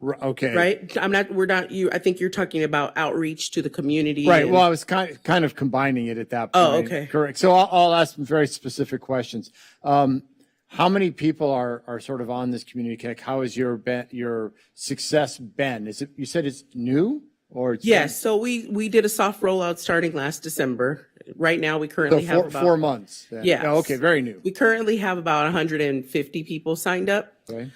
O: Okay.
J: Right. We're not you. I think you're talking about outreach to the community.
O: Right. Well, I was kind of combining it at that point.
J: Oh, okay.
O: Correct. So I'll ask some very specific questions. How many people are sort of on this Community Connect? How has your success been? Is it, you said it's new or it's
J: yes. So we did a soft rollout starting last December. Right now we currently have about
O: 4 months. Then.
J: Yeah.
O: Oh, okay. Very new.
J: We currently have about 150 people signed up.
O: Okay.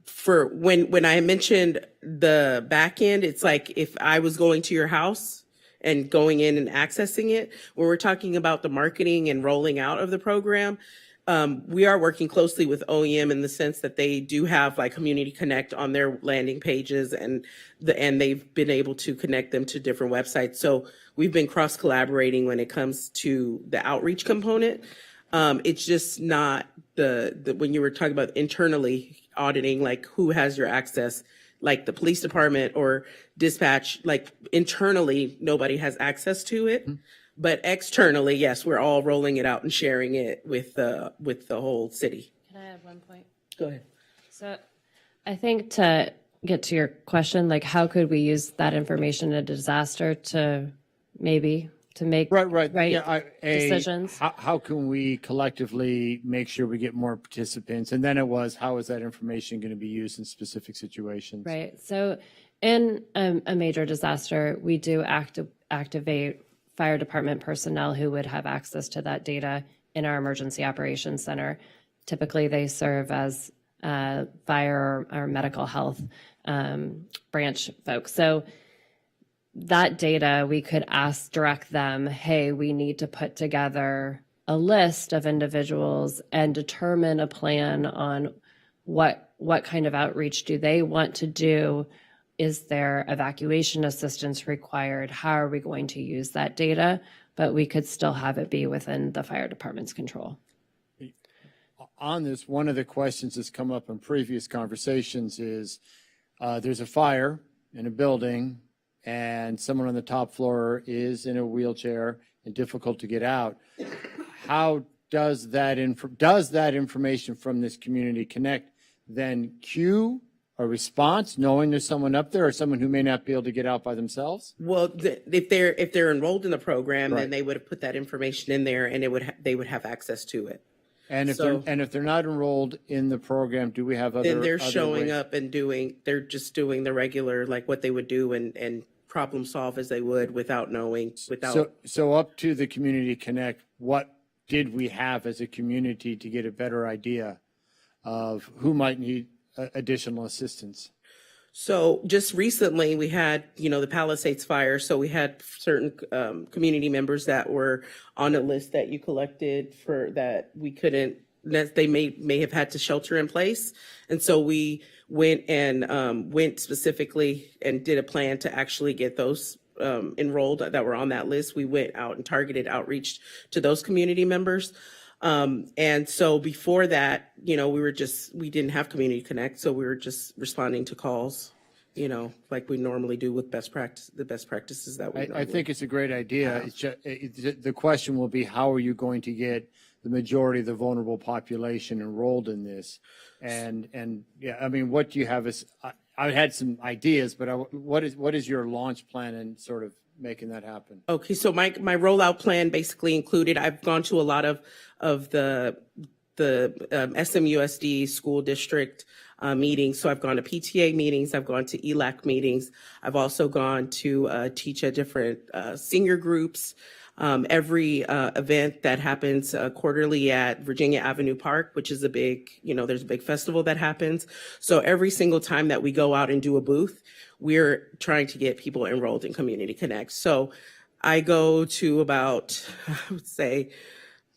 J: For when I mentioned the back end, it's like if I was going to your house and going in and accessing it, when we're talking about the marketing and rolling out of the program, we are working closely with OEM in the sense that they do have like Community Connect on their landing pages and they've been able to connect them to different websites. So we've been cross collaborating when it comes to the outreach component. It's just not when you were talking about internally auditing, like who has your access, like the police department or dispatch, like internally, nobody has access to it. Mm-hmm. But externally, yes, we're all rolling it out and sharing it with the whole city.
H: Can I add one point?
J: Go ahead.
H: So I think to get to your question, like how could we use that information in a disaster to make right
O: yeah,
H: decisions?
O: How can we collectively make sure we get more participants? And then it was, how is that information going to be used in specific situations?
H: Right. So in a major disaster, we do activate fire department personnel who would have access to that data in our emergency operations center. Typically, they serve as fire or medical health branch folks. So that data, we could direct them, hey, we need to put together a list of individuals and determine a plan on what kind of outreach do they want to do. Is there evacuation assistance required? How are we going to use that data? but we could still have it be within the fire department's control.
O: On this, one of the questions that's come up in previous conversations is there's a fire in a building and someone on the top floor is in a wheelchair and difficult to get out. How does that information from this Community Connect then cue a response, knowing there's someone up there or someone who may not be able to get out by themselves?
J: Well, if they're enrolled in the program,
O: Right.
J: then they would have put that information in there, and they would have access to it.
O: And if they're not enrolled in the program, do we have other?
J: Then they're
O: other
J: showing
O: ways?
J: up and they're just doing the regular, like what they would do and problem solve as they would without knowing,
O: So up to the Community Connect, what did we have as a community to get a better idea of who might need additional assistance?
J: So just recently we had, the Palisades fire. So we had certain community members that were on a list that you collected for that we couldn't, that they may have had to shelter in place. And so we went specifically and did a plan to actually get those enrolled that were on that list. We went out and targeted outreach to those community members. And so before that, we didn't have Community Connect. So we were just responding to calls, like we normally do with the best practices that we
O: I think it's a great idea. It's just, the question will be, how are you going to get the majority of the vulnerable population enrolled in this? And yeah, I mean, what do you have as, I had some ideas, but what is your launch plan and sort of making that happen?
J: Okay, so my rollout plan basically included, I've gone to a lot of the SMUSD school district meetings. So I've gone to PTA meetings, I've gone to ELAC meetings. I've also gone to teach at different senior groups. Every event that happens quarterly at Virginia Avenue Park, which is there's a big festival that happens. So every single time that we go out and do a booth, we're trying to get people enrolled in Community Connect. So I go to about, I would say,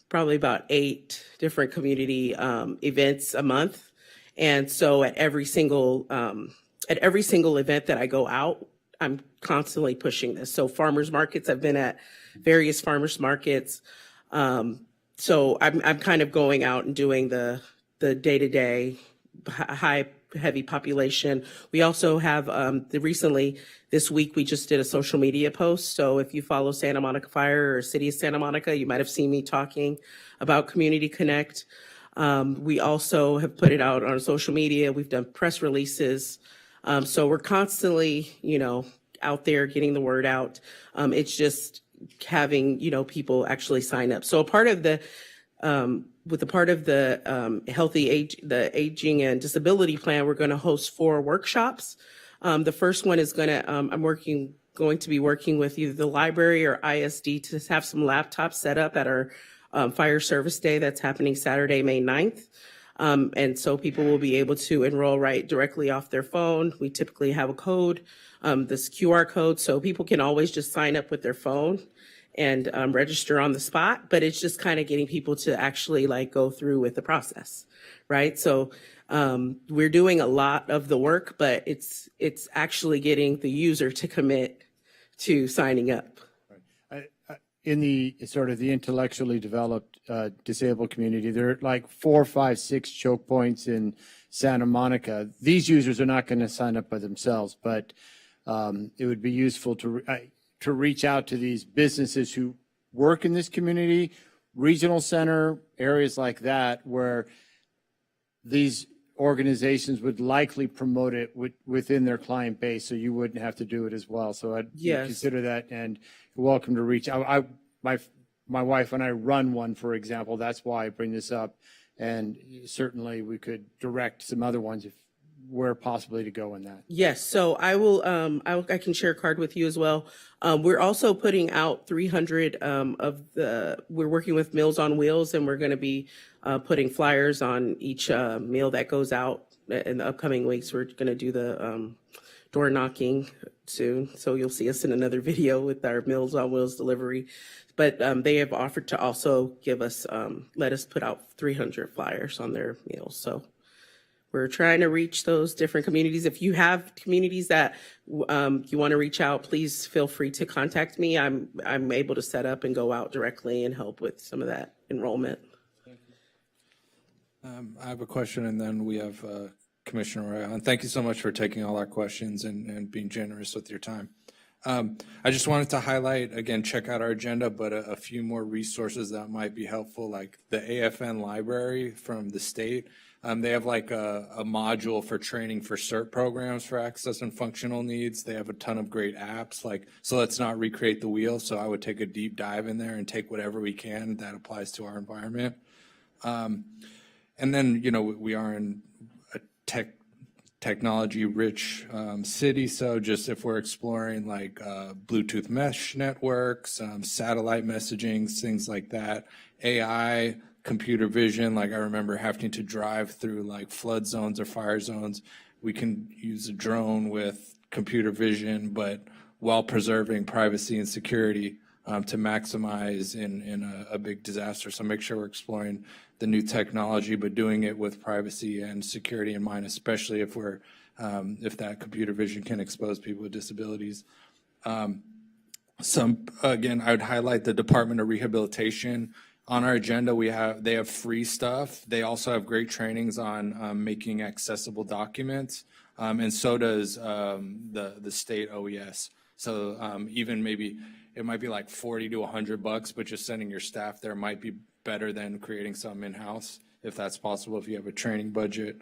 J: probably about 8 different community events a month. And so at every single event that I go out, I'm constantly pushing this. So farmers markets, I've been at various farmers markets. So I'm kind of going out and doing the day-to-day heavy population. We also have recently this week we just did a social media post. So if you follow Santa Monica Fire or City of Santa Monica, you might have seen me talking about Community Connect. We also have put it out on social media. We've done press releases. So we're constantly, out there getting the word out. It's just having, people actually sign up. So a part of the the aging and disability plan, we're going to host 4 workshops. The first one is going to, I'm going to be working with either the library or ISD to have some laptops set up at our fire service day that's happening Saturday, May 9th. And so people will be able to enroll right directly off their phone. We typically have a code, this QR code, so people can always just sign up with their phone and register on the spot, but it's just kind of getting people to actually go through with the process, right? So we're doing a lot of the work, but it's actually getting the user to commit to signing up.
O: In the sort of the intellectually developed disabled community, there are like 4, 5, 6 choke points in Santa Monica. These users are not going to sign up by themselves, but it would be useful to reach out to these businesses who work in this community, regional center, areas like that, where these organizations would likely promote it within their client base, so you wouldn't have to do it as well. So I'd consider that, and you're welcome to reach out. My wife and I run one, for example. That's why I bring this up, and certainly we could direct some other ones if where possibly to go in that.
J: Yes, so I will. I can share a card with you as well. We're also putting out 300 we're working with Meals on Wheels, and we're going to be putting flyers on each meal that goes out in the upcoming weeks. We're going to do the door knocking soon, so you'll see us in another video with our Meals on Wheels delivery. But they have offered to also give us let us put out 300 flyers on their meals. So We're trying to reach those different communities. If you have communities that you want to reach out, please feel free to contact me. I'm able to set up and go out directly and help with some of that enrollment.
B: I have a question, and then we have Commissioner Royale. And thank you so much for taking all our questions and being generous with your time. I just wanted to highlight, again, check out our agenda, but a few more resources that might be helpful, like the AFN library from the state. They have like a module for training for CERT programs for access and functional needs. They have a ton of great apps. So let's not recreate the wheel. So I would take a deep dive in there and take whatever we can that applies to our environment. And then, we are in a technology-rich city, so just if we're exploring like Bluetooth mesh networks, satellite messaging, things like that, AI, computer vision, like I remember having to drive through like flood zones or fire zones. We can use a drone with computer vision, but while preserving privacy and security to maximize in a big disaster. So make sure we're exploring the new technology, but doing it with privacy and security in mind, especially if if that computer vision can expose people with disabilities. Again, I would highlight the Department of Rehabilitation. On our agenda, they have free stuff. They also have great trainings on making accessible documents, and so does the state OES. So even maybe it might be like $40 to $100, but just sending your staff there might be better than creating some in-house, if that's possible, if you have a training budget.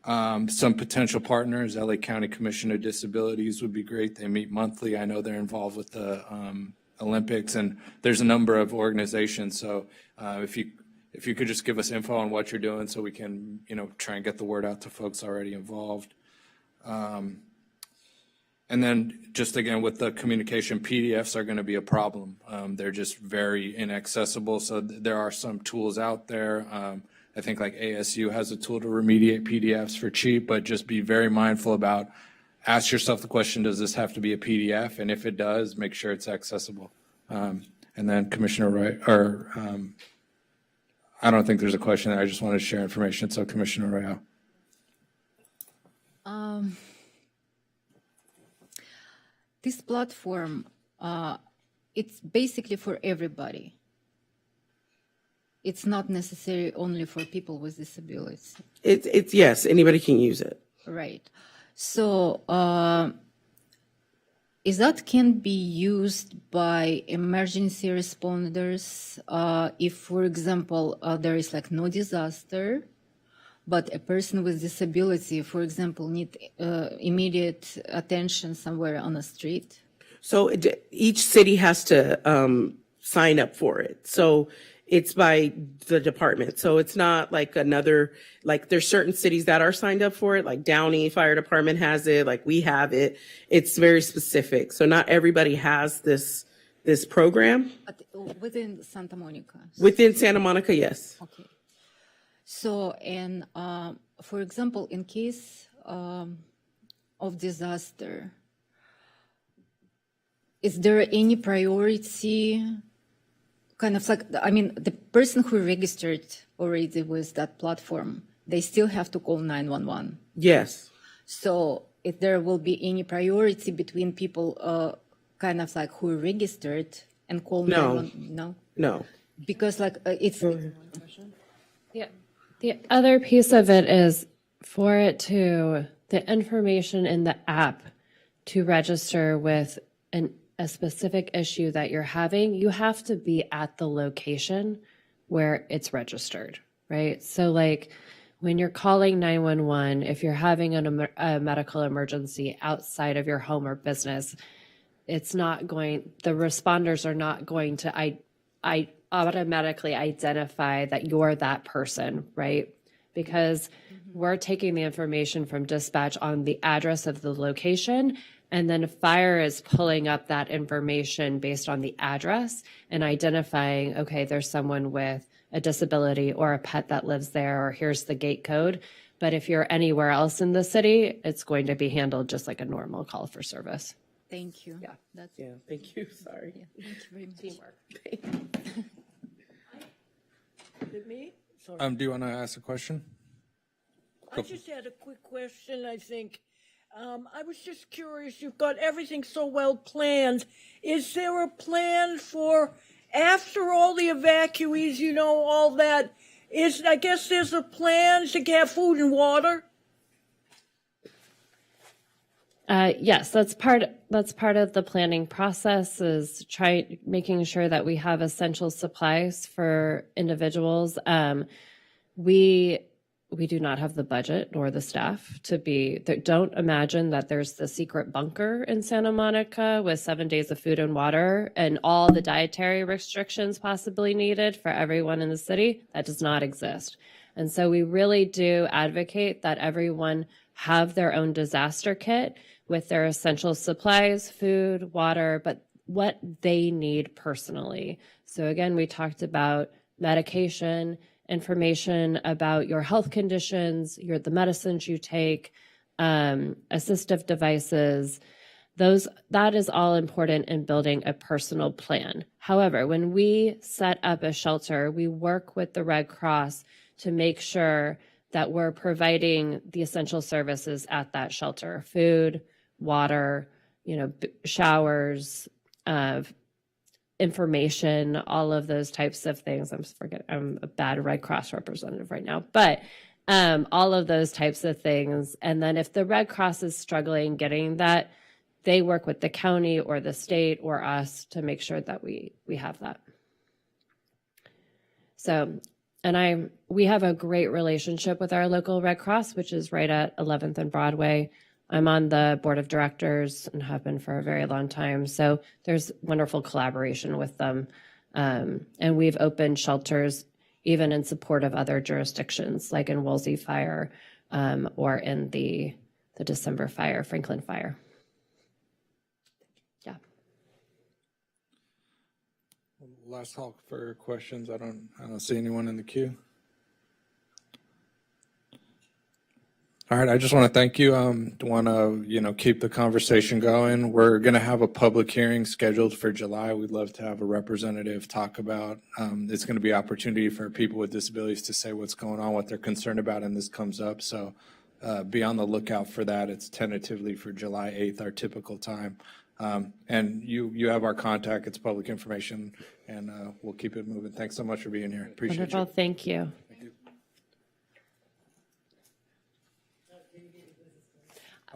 B: Some potential partners, LA County Commission of Disabilities would be great. They meet monthly. I know they're involved with the Olympics, and there's a number of organizations. So if you could just give us info on what you're doing so we can, try and get the word out to folks already involved. And then just again, with the communication, PDFs are going to be a problem. They're just very inaccessible. So there are some tools out there. I think like ASU has a tool to remediate PDFs for cheap, but just be very mindful about, ask yourself the question, does this have to be a PDF? And if it does, make sure it's accessible. And then Commissioner Wright, I don't think there's a question there. I just wanted to share information. So Commissioner Royale.
L: This platform, it's basically for everybody. It's not necessary only for people with disabilities.
J: It's yes, anybody can use it.
L: Right. So is that can be used by emergency responders if, for example, there is like no disaster, but a person with disability, for example, need immediate attention somewhere on the street?
J: So each city has to sign up for it. So it's by the department. So it's not like there's certain cities that are signed up for it, like Downey Fire Department has it, like we have it. It's very specific. So not everybody has this program.
L: But within Santa Monica?
J: Within Santa Monica, yes.
L: Okay. So, and for example, in case of disaster, is there any priority? Kind of like, I mean, the person who registered already with that platform, they still have to call 911.
J: Yes.
L: So if there will be any priority between people kind of like who registered and call 911? No?
J: No.
L: Because like it's...
H: Yeah. The other piece of it is for it to, the information in the app to register with a specific issue that you're having, you have to be at the location where it's registered, right? So like when you're calling 911, if you're having a medical emergency outside of your home or business, the responders are not going to I automatically identify that you're that person, right? Because we're taking the information from dispatch on the address of the location, and then fire is pulling up that information based on the address and identifying, okay, there's someone with a disability or a pet that lives there, or here's the gate code. But if you're anywhere else in the city, it's going to be handled just like a normal call for service.
L: Thank you.
H: Yeah.
J: Thank you. Sorry.
L: Yeah, thank you very much.
H: Teamwork.
D: Is it me? Sorry.
B: Do you want to ask a question?
D: I just had a quick question, I think. I was just curious, you've got everything so well planned. Is there a plan for after all the evacuees, you know, all that? I guess there's a plan to have food and water?
H: Yes, that's part of the planning process is making sure that we have essential supplies for individuals. We do not have the budget nor the staff don't imagine that there's the secret bunker in Santa Monica with 7 days of food and water and all the dietary restrictions possibly needed for everyone in the city. That does not exist. And so we really do advocate that everyone have their own disaster kit with their essential supplies, food, water, but what they need personally. So again, we talked about medication, information about your health conditions, the medicines you take, assistive devices. That is all important in building a personal plan. However, when we set up a shelter, we work with the Red Cross to make sure that we're providing the essential services at that shelter: food, water, showers, information, all of those types of things. I'm a bad Red Cross representative right now, but all of those types of things. And then if the Red Cross is struggling getting that, they work with the county or the state or us to make sure that we have that. So, we have a great relationship with our local Red Cross, which is right at 11th and Broadway. I'm on the board of directors and have been for a very long time. So there's wonderful collaboration with them. And we've opened shelters even in support of other jurisdictions, like in Woolsey Fire or in the December fire, Franklin Fire. Yeah.
B: Last call for questions. I don't see anyone in the queue. All right, I just want to thank you. Want to keep the conversation going. We're going to have a public hearing scheduled for July. We'd love to have a representative talk about. It's going to be an opportunity for people with disabilities to say what's going on, what they're concerned about, and this comes up. So be on the lookout for that. It's tentatively for July 8th, our typical time. And you have our contact. It's public information, and we'll keep it moving. Thanks so much for being here. Appreciate
H: Wonderful.
B: you.
H: Thank you.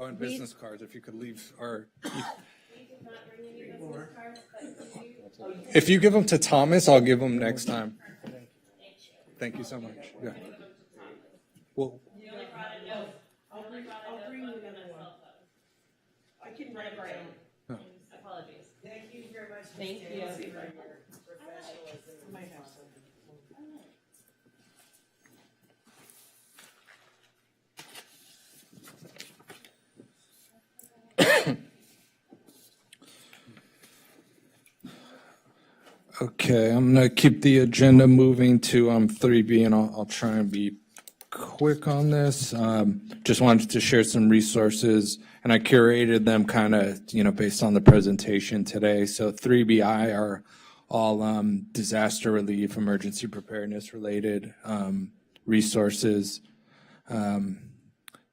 B: Oh, and business cards, if you could leave, or if you give them to Thomas, I'll give them next time. Thank you so much. Yeah. Well,
D: I'll bring you another cell phone. I can write it down.
H: Apologies.
D: Thank you very much.
H: Thank you.
B: okay, I'm going to keep the agenda moving to 3B, and I'll try and be quick on this. Just wanted to share some resources, and I curated them kind of, based on the presentation today. So 3BI are all disaster relief, emergency preparedness related resources. And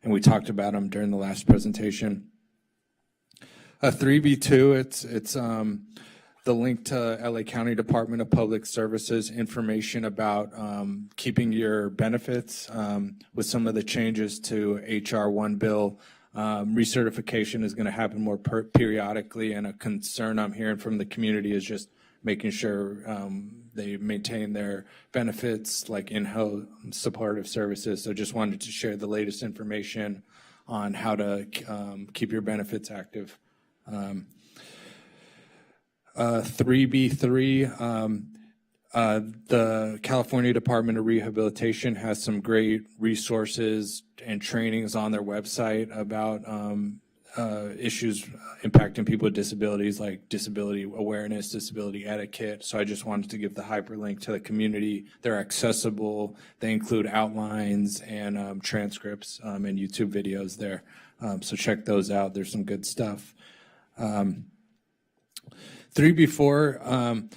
B: we talked about them during the last presentation. 3B2, it's the link to LA County Department of Public Services information about keeping your benefits with some of the changes to HR 1 bill. Recertification is going to happen more periodically, and a concern I'm hearing from the community is just making sure they maintain their benefits like in-home supportive services. So just wanted to share the latest information on how to keep your benefits active. 3B3, the California Department of Rehabilitation has some great resources and trainings on their website about issues impacting people with disabilities, like disability awareness, disability etiquette. So I just wanted to give the hyperlink to the community. They're accessible. They include outlines and transcripts and YouTube videos there. So check those out. There's some good stuff. 3B4,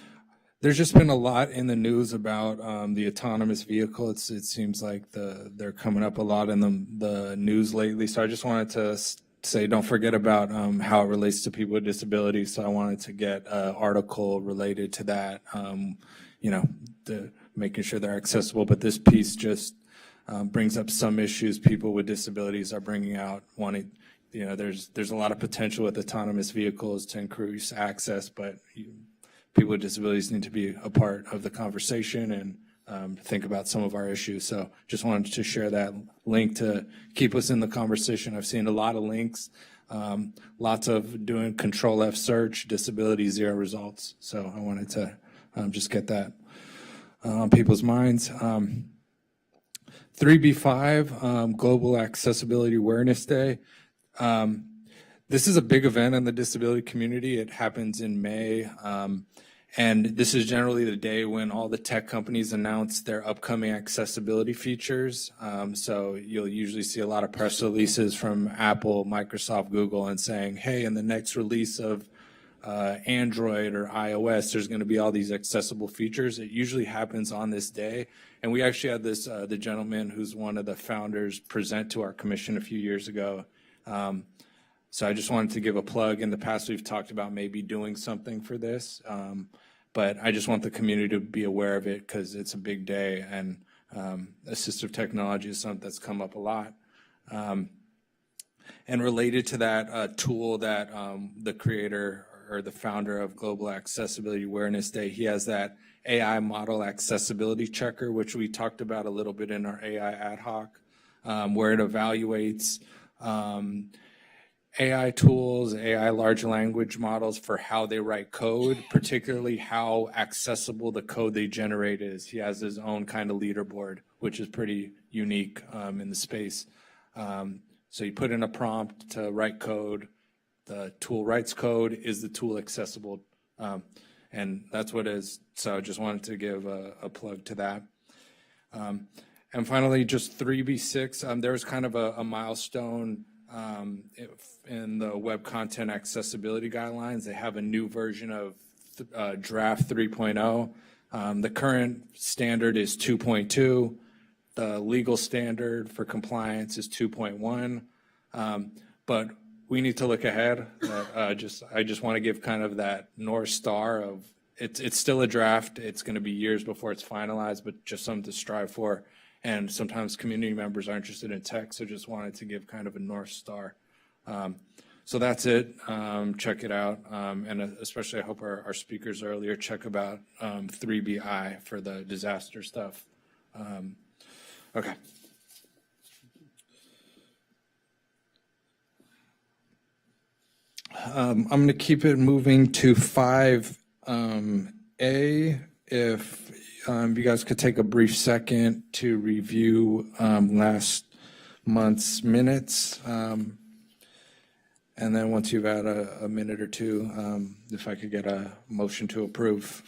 B: There's just been a lot in the news about the autonomous vehicle. It seems like they're coming up a lot in the news lately. So I just wanted to say, don't forget about how it relates to people with disabilities. So I wanted to get an article related to that, making sure they're accessible. But this piece just brings up some issues people with disabilities are bringing out, wanting, there's a lot of potential with autonomous vehicles to increase access, but people with disabilities need to be a part of the conversation and think about some of our issues. So just wanted to share that link to keep us in the conversation. I've seen a lot of links, lots of doing Control F search, disability, 0 results. So I wanted to just get that on people's minds. 3B5, Global Accessibility Awareness Day. This is a big event in the disability community. It happens in May. And this is generally the day when all the tech companies announce their upcoming accessibility features. So you'll usually see a lot of press releases from Apple, Microsoft, Google, and saying, hey, in the next release of Android or iOS, there's going to be all these accessible features. It usually happens on this day. And we actually had this, the gentleman who's one of the founders present to our commission a few years ago. So I just wanted to give a plug. In the past, we've talked about maybe doing something for this, but I just want the community to be aware of it because it's a big day, and assistive technology is something that's come up a lot. And related to that, tool that the creator or the founder of Global Accessibility Awareness Day, he has that AI model accessibility checker, which we talked about a little bit in our AI ad hoc, where it evaluates AI tools, AI large language models for how they write code, particularly how accessible the code they generate is. He has his own kind of leaderboard, which is pretty unique in the space. So you put in a prompt to write code, the tool writes code, is the tool accessible? And that's what it is. So I just wanted to give a plug to that. And finally, just 3B6, there was kind of a milestone in the web content accessibility guidelines. They have a new version of draft 3.0. The current standard is 2.2. The legal standard for compliance is 2.1. But we need to look ahead. I just want to give kind of that North Star of it's still a draft. It's going to be years before it's finalized, but just something to strive for. And sometimes community members are interested in tech, so just wanted to give kind of a North Star. So that's it. Check it out. And especially I hope our speakers earlier check about 3BI for the disaster stuff. Okay. I'm going to keep it moving to 5A. If you guys could take a brief second to review last month's minutes. And then once you've had a minute or two, if I could get a motion to approve.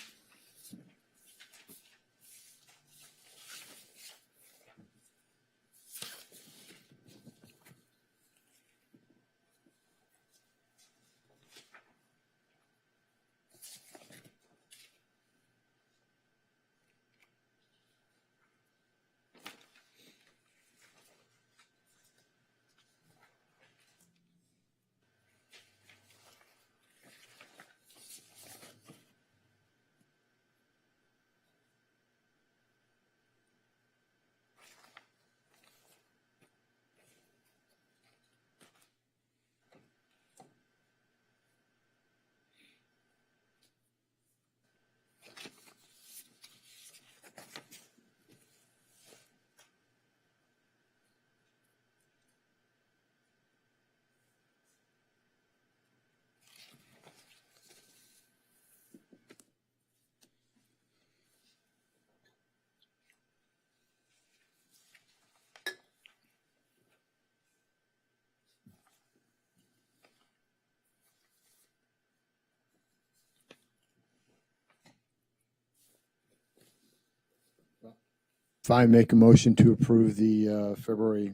O: If I make a motion to approve the February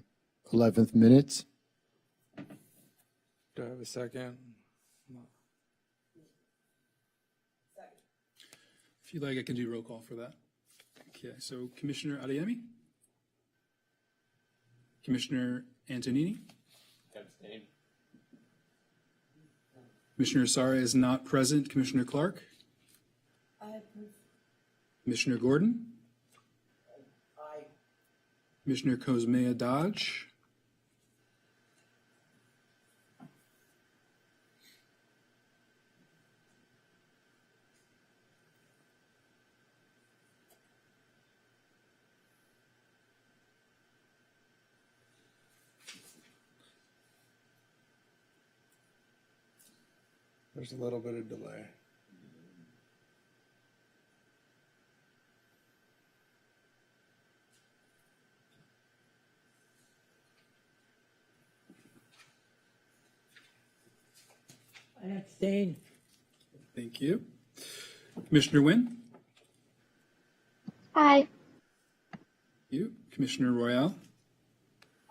O: 11th minutes.
B: Do I have a second?
A: If you'd like, I can do roll call for that. Okay, so Commissioner Adeyemi? Commissioner Antonini?
N: Abstain.
A: Commissioner Sara is not present. Commissioner Clark? Commissioner Gordon? Commissioner Cosmea Dodge?
B: There's a little bit of delay.
D: I abstain.
A: Thank you. Commissioner Wynn?
E: Aye.
A: Thank you. Commissioner Royale?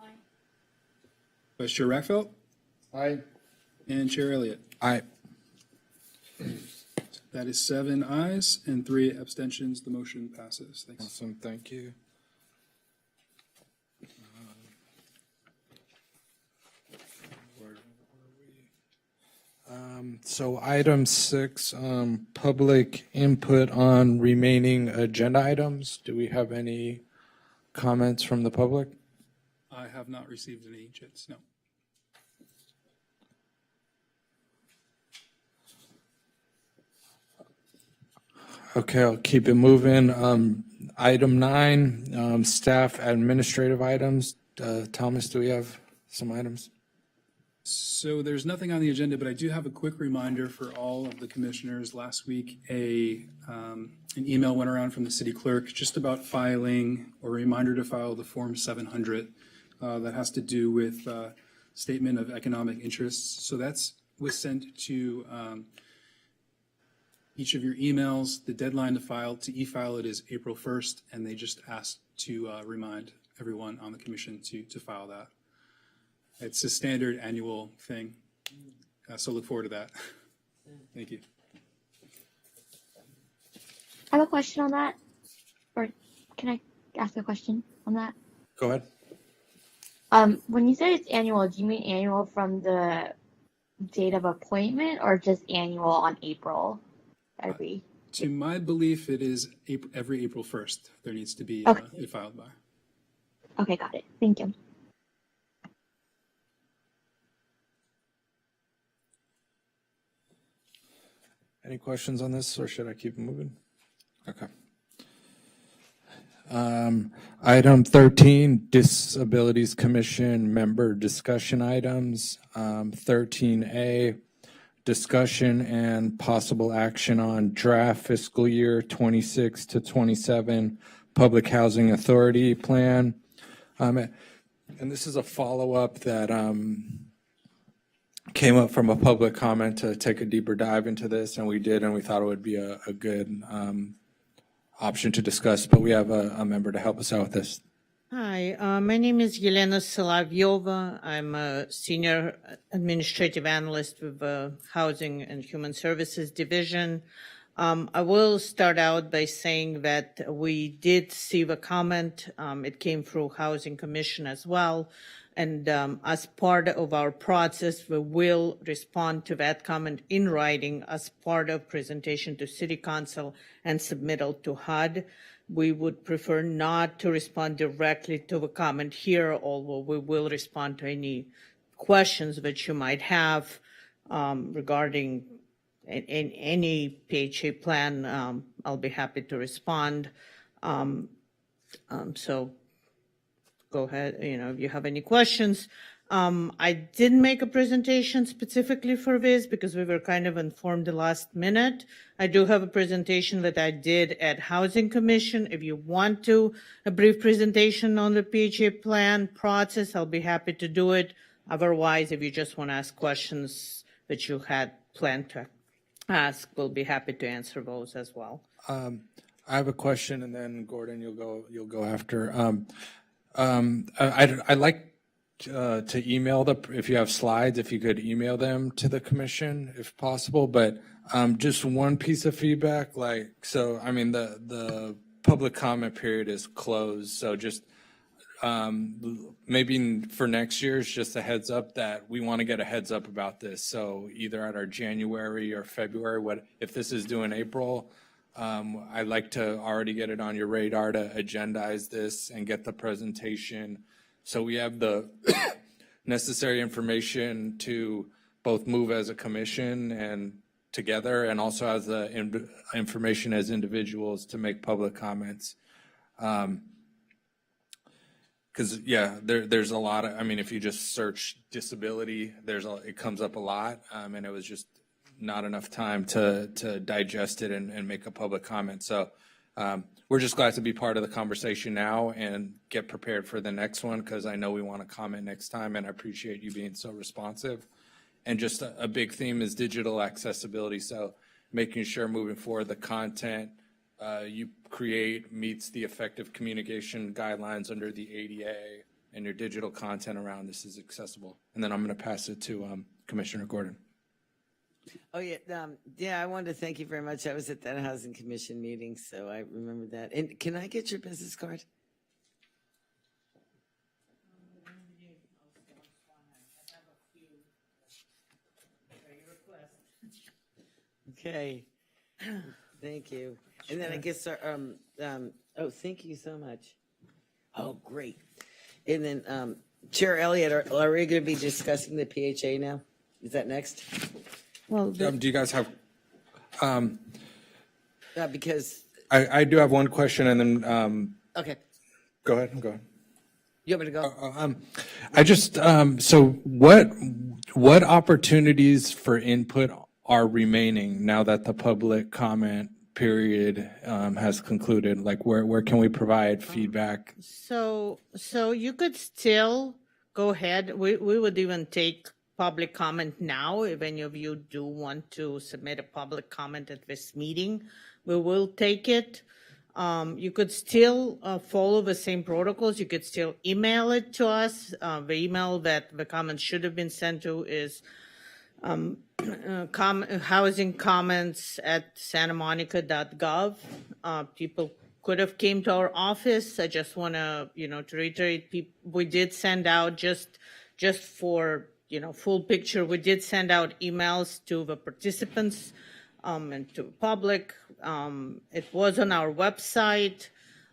A: Aye. Vice Chair Rackfelt?
O: Aye.
A: And Chair Elliott?
B: Aye.
A: That is 7 ayes and 3 abstentions. The motion passes. Thanks.
B: Awesome, thank you. Where were we? So item 6, public input on remaining agenda items. Do we have any comments from the public?
A: I have not received any chits, no.
B: Okay, I'll keep it moving. Item 9, staff administrative items. Thomas, do we have some items?
A: So there's nothing on the agenda, but I do have a quick reminder for all of the commissioners. Last week, an email went around from the city clerk just about filing, or a reminder to file the Form 700 that has to do with statement of economic interests. So was sent to each of your emails. The deadline to e-file it is April 1st, and they just asked to remind everyone on the commission to file that. It's a standard annual thing, so look forward to that. Thank you.
E: I have a question on that. Or can I ask a question on that?
B: Go ahead.
E: When you say it's annual, do you mean annual from the date of appointment or just annual on April?
A: To my belief, it is every April 1st. There needs to be it filed by.
E: Okay, got it. Thank you.
B: Any questions on this, or should I keep moving? Okay. Item 13, Disabilities Commission member discussion items. 13A, discussion and possible action on draft fiscal year 26 to 27 Public Housing Authority Plan. And this is a follow-up that came up from a public comment to take a deeper dive into this, and we did, and we thought it would be a good option to discuss, but we have a member to help us out with this.
P: Hi, my name is Yelena Solovyova. I'm a senior administrative analyst with the Housing and Human Services Division. I will start out by saying that we did receive a comment. It came through Housing Commission as well. And as part of our process, we will respond to that comment in writing as part of presentation to City Council and submittal to HUD. We would prefer not to respond directly to the comment here, although we will respond to any questions that you might have regarding in any PHA plan. I'll be happy to respond. So go ahead, if you have any questions. I didn't make a presentation specifically for this because we were kind of informed the last minute. I do have a presentation that I did at Housing Commission. If you want a brief presentation on the PHA plan process, I'll be happy to do it. Otherwise, if you just want to ask questions that you had planned to ask, we'll be happy to answer those as well.
B: I have a question, and then Gordon, you'll go after. I like to email if you have slides, if you could email them to the commission if possible. But just one piece of feedback, I mean, the public comment period is closed. So just maybe for next year, it's just a heads up that we want to get a heads up about this. So either at our January or February, if this is due in April, I'd like to already get it on your radar to agendize this and get the presentation. So we have the necessary information to both move as a commission and together, and also as the information as individuals to make public comments. Because there's a lot of, I mean, if you just search disability, it comes up a lot, and it was just not enough time to digest it and make a public comment. So we're just glad to be part of the conversation now and get prepared for the next one, because I know we want to comment next time, and I appreciate you being so responsive. And just a big theme is digital accessibility. So making sure moving forward the content you create meets the effective communication guidelines under the ADA, and your digital content around this is accessible. And then I'm going to pass it to Commissioner Gordon.
M: Oh, yeah. I wanted to thank you very much. I was at that Housing Commission meeting, so I remember that. And can I get your business card? Okay. Thank you. And then I guess thank you so much. Oh, great. And then Chair Elliott, are we going to be discussing the PHA now? Is that next?
J: Well,
B: do you guys have?
M: Because
B: I do have one question, and then
M: okay.
B: Go ahead.
M: You want me to go?
B: I just so what opportunities for input are remaining now that the public comment period has concluded? Like where can we provide feedback?
P: So you could still go ahead. We would even take public comment now. If any of you do want to submit a public comment at this meeting, we will take it. You could still follow the same protocols. You could still email it to us. The email that the comments should have been sent to is housingcomments@santamonica.gov. People could have came to our office. I just want to, to reiterate, we did send out just for, full picture, we did send out emails to the participants and to the public. It was on our website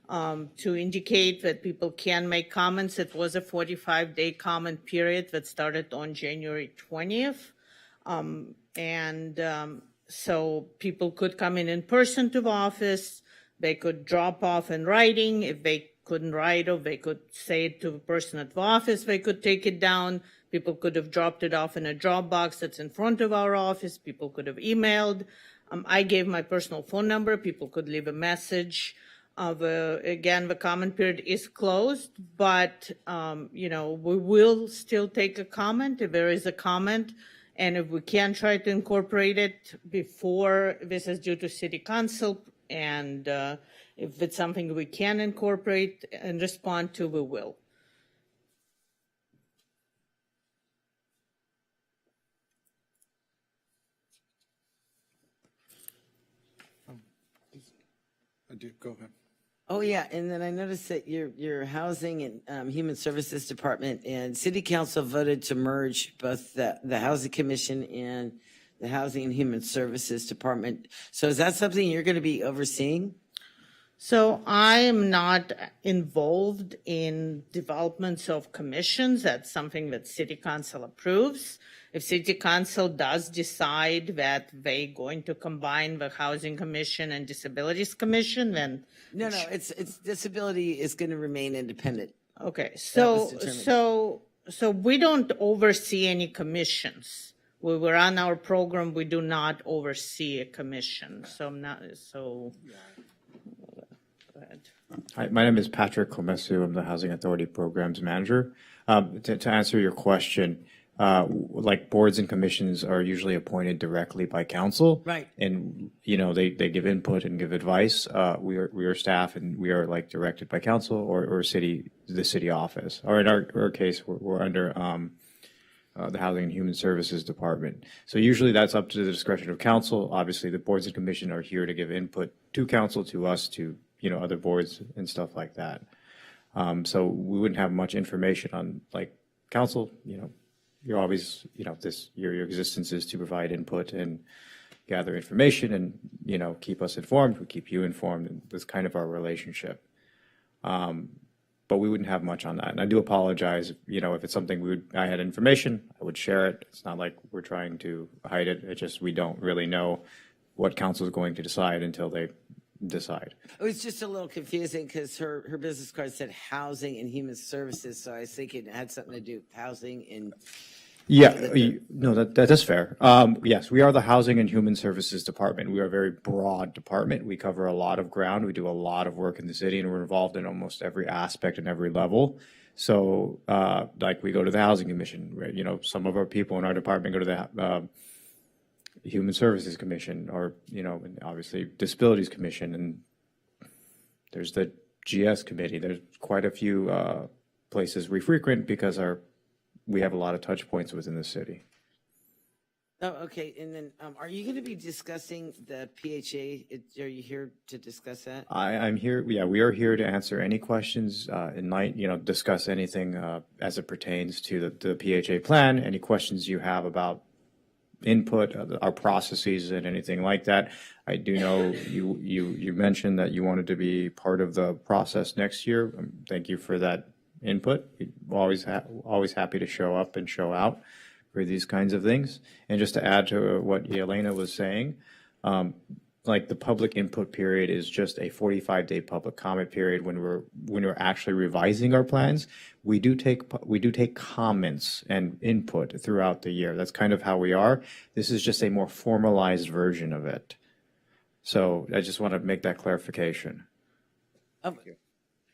P: to indicate that people can make comments. It was a 45-day comment period that started on January 20th. So people could come in person to the office. They could drop off in writing. If they couldn't write, or they could say it to the person at the office, they could take it down. People could have dropped it off in a drop box that's in front of our office. People could have emailed. I gave my personal phone number. People could leave a message. Again, the comment period is closed, but, we will still take a comment if there is a comment. And if we can try to incorporate it before this is due to City Council, and if it's something we can incorporate and respond to, we will.
B: I do. Go ahead.
M: Oh, yeah, and then I noticed that your Housing and Human Services Department and City Council voted to merge both the Housing Commission and the Housing and Human Services Department. So is that something you're going to be overseeing?
P: So I am not involved in developments of commissions. That's something that City Council approves. If City Council does decide that they're going to combine the Housing Commission and Disabilities Commission, then
M: No, it's disability is going to remain independent.
P: okay. So we don't oversee any commissions. We were on our program. We do not oversee a commission. So I'm not. So go ahead.
Q: Hi, my name is Patrick Komesu. I'm the Housing Authority Programs Manager. To answer your question, like boards and commissions are usually appointed directly by council.
M: Right.
Q: And, they give input and give advice. We are staff and we are like directed by council or the city office. Or in our case, we're under the Housing and Human Services Department. So usually that's up to the discretion of council. Obviously, the boards and commission are here to give input to council, to us, to, other boards and stuff like that. So we wouldn't have much information on like council, you're always, your existence is to provide input and gather information and, keep us informed, we keep you informed, and that's kind of our relationship. But we wouldn't have much on that. And I do apologize, if it's something I had information, I would share it. It's not like we're trying to hide it. It's just we don't really know what council is going to decide until they decide.
M: It was just a little confusing because her business card said Housing and Human Services, so I was thinking it had something to do with housing and.
Q: Yeah, no, that's fair. Yes, we are the Housing and Human Services Department. We are a very broad department. We cover a lot of ground. We do a lot of work in the city, and we're involved in almost every aspect and every level. So, like we go to the Housing Commission, right? Some of our people in our department go to the Human Services Commission, or and obviously Disabilities Commission, and there's the GS Committee. There's quite a few places we frequent because we have a lot of touch points within the city.
M: Oh, okay. And then, are you going to be discussing the PHA? Are you here to discuss that?
Q: I'm here. Yeah, we are here to answer any questions discuss anything as it pertains to the PHA plan. Any questions you have about input, our processes, and anything like that. I do know you mentioned that you wanted to be part of the process next year. Thank you for that input. We're always happy to show up and show out for these kinds of things. And just to add to what Elena was saying, like the public input period is just a 45-day public comment period when we're actually revising our plans. We do take comments and input throughout the year. That's kind of how we are. This is just a more formalized version of it. So I just want to make that clarification.
M: Thank
Q: you.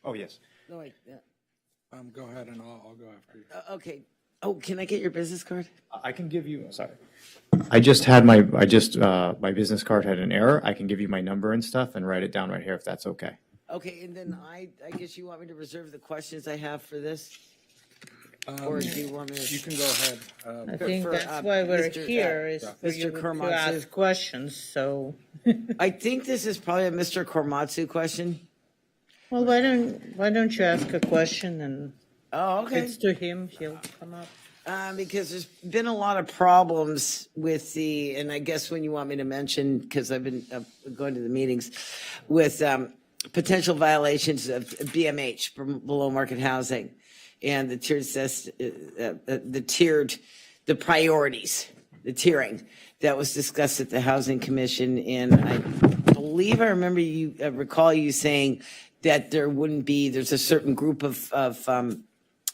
Q: Oh, yes.
M: No, wait.
B: Go ahead and I'll go after you.
M: Okay. Oh, can I get your business card?
Q: I can give you, sorry. I just had my business card had an error. I can give you my number and stuff and write it down right here if that's okay.
M: Okay, and then I guess you want me to reserve the questions I have for this? Or do you want me to?
O: You can go ahead.
P: I think that's why we're here, is for you to ask questions, so.
M: I think this is probably a Mr. Korematsu question.
P: Well, why don't you ask a question and it's to him, he'll come up.
M: Because there's been a lot of problems with and I guess when you want me to mention, because I've been going to the meetings, with potential violations of BMH, below market housing, and the priorities, the tiering that was discussed at the Housing Commission. And I believe I remember recall you saying that there's a certain group of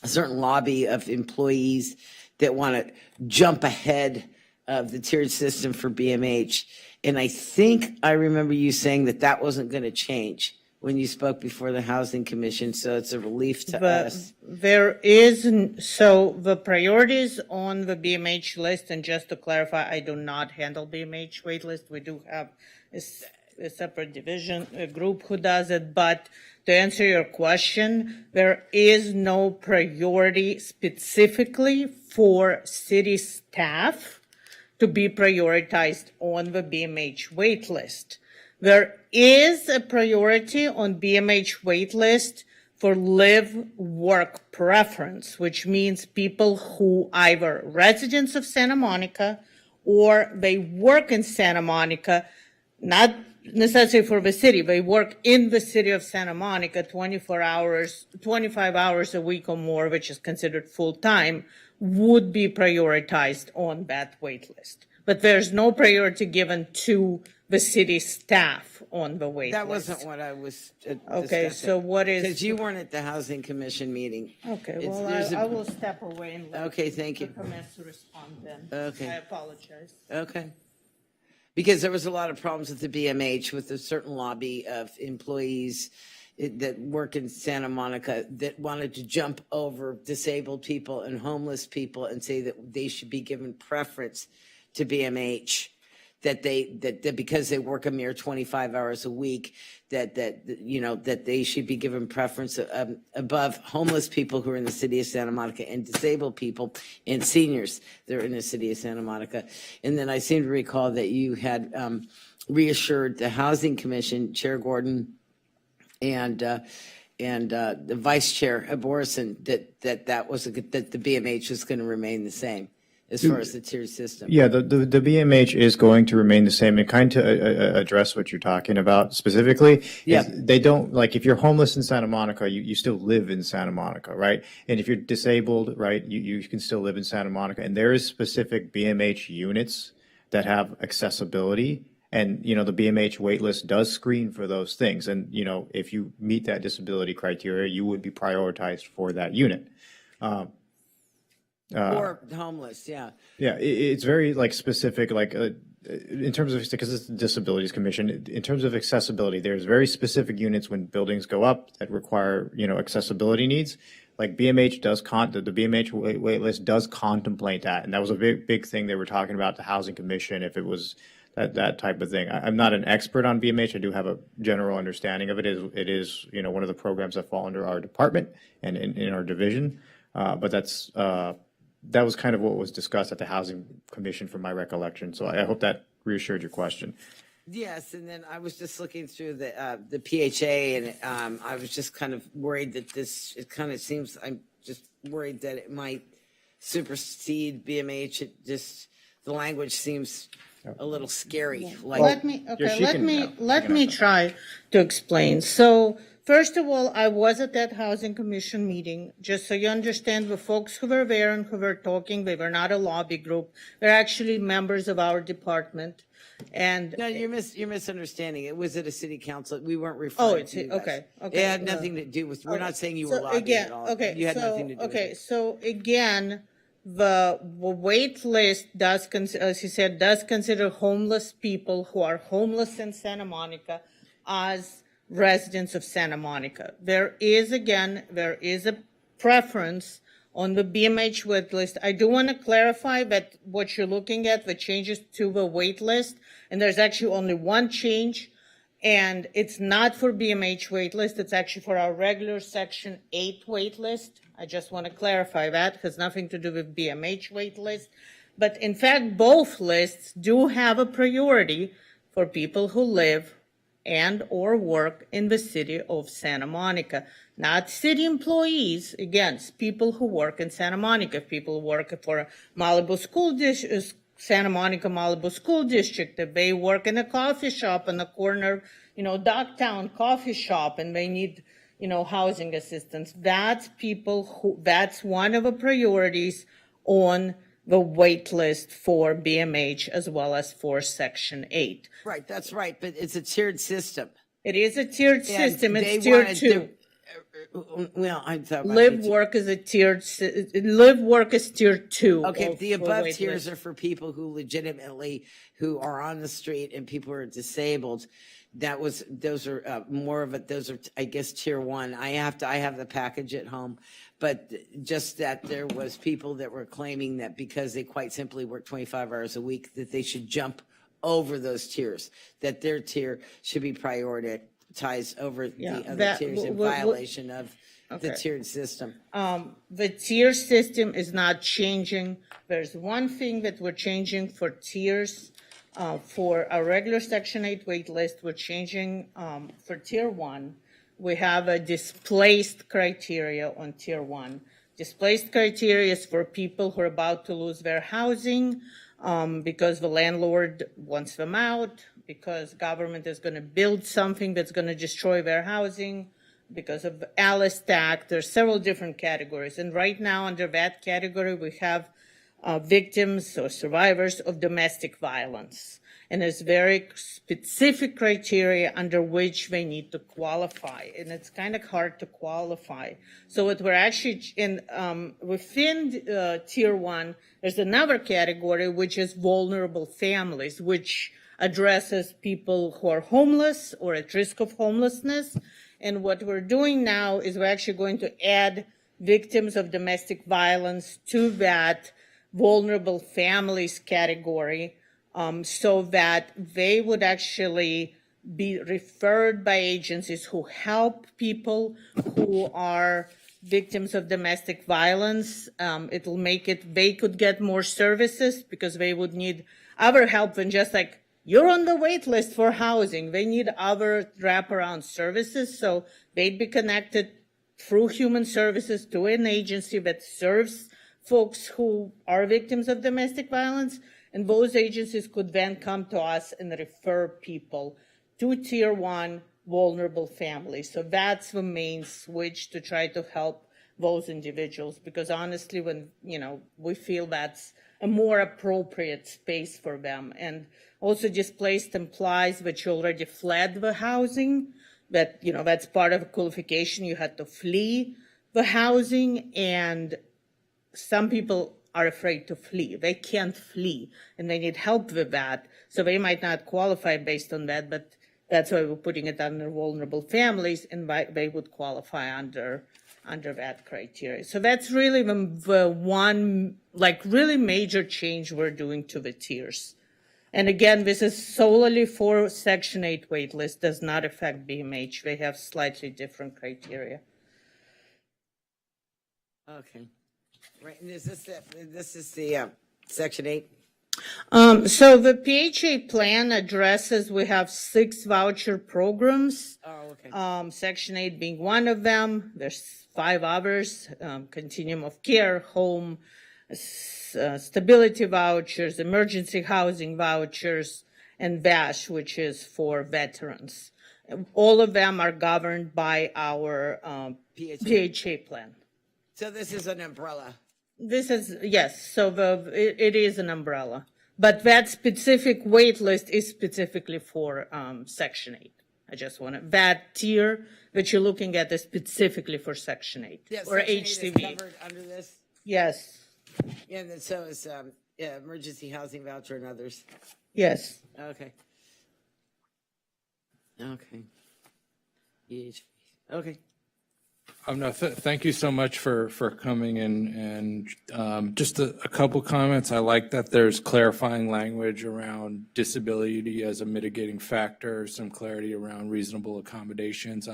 M: a certain lobby of employees that want to jump ahead of the tiered system for BMH. And I think I remember you saying that wasn't going to change when you spoke before the Housing Commission. So it's a relief to us.
P: So the priorities on the BMH list, and just to clarify, I do not handle BMH waitlist. We do have a separate division, a group who does it. But to answer your question, there is no priority specifically for city staff to be prioritized on the BMH waitlist. There is a priority on BMH waitlist for live-work preference, which means people who either residents of Santa Monica or they work in Santa Monica, not necessarily for the city, they work in the city of Santa Monica 24 hours, 25 hours a week or more, which is considered full-time, would be prioritized on that wait list. But there's no priority given to the city staff on the wait list.
M: That wasn't what I was
P: Okay,
M: discussing.
P: so what is?
M: Because you weren't at the Housing Commission meeting.
P: Okay,
M: It's-
P: well,
M: there's
P: I will step away and let
M: Okay, thank you.
P: the comments to respond then.
M: Okay.
P: I apologize.
M: Okay. Because there was a lot of problems with the BMH, with a certain lobby of employees that work in Santa Monica that wanted to jump over disabled people and homeless people and say that they should be given preference to BMH, that because they work a mere 25 hours a week, that they should be given preference above homeless people who are in the city of Santa Monica and disabled people and seniors that are in the city of Santa Monica. And then I seem to recall that you had reassured the Housing Commission, Chair Gordon, and the Vice Chair Borison that the BMH was going to remain the same as far as the tiered system.
Q: Yeah, the BMH is going to remain the same, and kind to address what you're talking about specifically.
M: Yeah.
Q: They don't, like, if you're homeless in Santa Monica, you still live in Santa Monica, right? And if you're disabled, right, you can still live in Santa Monica. And there is specific BMH units that have accessibility. And, the BMH waitlist does screen for those things. And, if you meet that disability criteria, you would be prioritized for that unit.
M: Or homeless, yeah.
Q: Yeah, it's very specific, in terms of, because it's the Disabilities Commission, in terms of accessibility, there's very specific units when buildings go up that require, accessibility needs. Like BMH does the BMH wait list does contemplate that. And that was a big thing they were talking about, the Housing Commission, if it was that type of thing. I'm not an expert on BMH. I do have a general understanding of it. It is one of the programs that fall under our department and in our division. But that was kind of what was discussed at the Housing Commission from my recollection. So I hope that reassured your question.
M: Yes, and then I was just looking through the PHA, and I was just kind of worried that I'm just worried that it might supersede BMH. The language seems a little scary.
P: Let me try to explain. So first of all, I was at that Housing Commission meeting. Just so you understand, the folks who were there and who were talking, they were not a lobby group. They're actually members of our department. And
M: no, you're misunderstanding. It was at a city council. We weren't referring to you guys.
P: Okay.
M: It had nothing to do with. We're not saying you were lobbying at all.
P: Okay.
M: You had nothing to do with it.
P: So again, the wait list does, as he said, does consider homeless people who are homeless in Santa Monica as residents of Santa Monica. There is a preference on the BMH wait list. I do want to clarify that what you're looking at, the changes to the wait list, and there's actually only one change, and it's not for BMH wait list, it's actually for our regular Section 8 wait list. I just want to clarify that. It has nothing to do with BMH wait list. But in fact, both lists do have a priority for people who live and or work in the city of Santa Monica. Not city employees, again, it's people who work in Santa Monica. If people work for Malibu School District, Santa Monica Malibu School District, if they work in a coffee shop on the corner, Dogtown coffee shop, and they need, housing assistance, that's that's one of the priorities on the wait list for BMH as well as for Section 8.
M: Right, that's right, but it's a tiered system.
P: It is a tiered system.
M: They
P: It's tier
M: wanted
P: 2.
M: Well, I thought
P: Live work is tier 2.
M: Okay, the
P: of
M: above
P: wait
M: tiers
P: list.
M: are for people who are on the street and people who are disabled. Those are more of I guess tier 1. I have the package at home, but just that there was people that were claiming that because they quite simply work 25 hours a week, that they should jump over those tiers, that their tier should be prioritized over the other tiers in violation of the tiered system.
P: The tier system is not changing. There's one thing that we're changing for tiers. For a regular Section 8 wait list, we're changing for Tier 1. We have a displaced criteria on Tier 1. Displaced criteria is for people who are about to lose their housing because the landlord wants them out, because government is going to build something that's going to destroy their housing, because of Alice Act. There's several different categories. And right now under that category, we have victims or survivors of domestic violence. And there's very specific criteria under which they need to qualify. And it's kind of hard to qualify. So what we're actually within Tier 1, there's another category, which is vulnerable families, which addresses people who are homeless or at risk of homelessness. And what we're doing now is we're actually going to add victims of domestic violence to that vulnerable families category, so that they would actually be referred by agencies who help people who are victims of domestic violence. It'll make it, they could get more services because they would need other help than just like, you're on the wait list for housing. They need other wraparound services. So they'd be connected through human services to an agency that serves folks who are victims of domestic violence. And those agencies could then come to us and refer people to tier 1 vulnerable families. So that's the main switch to try to help those individuals, because honestly, when, we feel that's a more appropriate space for them. And also displaced implies that you already fled the housing, that, that's part of a qualification. You had to flee the housing, and some people are afraid to flee. They can't flee, and they need help with that. So they might not qualify based on that, but that's why we're putting it under vulnerable families, and they would qualify under that criteria. So that's really the one, really major change we're doing to the tiers. And again, this is solely for Section 8 waitlist, does not affect BMH. They have slightly different criteria.
M: Okay. Right, and this is the Section 8?
P: So the PHA plan addresses, we have 6 voucher programs.
M: Oh, okay.
P: Section 8 being one of them. There's 5 others, continuum of care, home, stability vouchers, emergency housing vouchers, and VASH, which is for veterans. All of them are governed by our PHA plan.
M: So this is an umbrella.
P: This is, yes, so it is an umbrella. But that specific wait list is specifically for Section 8. I just want to, that tier that you're looking at is specifically for Section 8
M: Yeah,
P: or
M: Section 8
P: HCV.
M: is covered under this?
P: Yes,
M: Yeah, and then so is emergency housing voucher and others.
P: yes.
M: Okay. Okay. EHV. Okay.
B: No, thank you so much for coming in, and just a couple comments. I like that there's clarifying language around disability as a mitigating factor, some clarity around reasonable accommodations.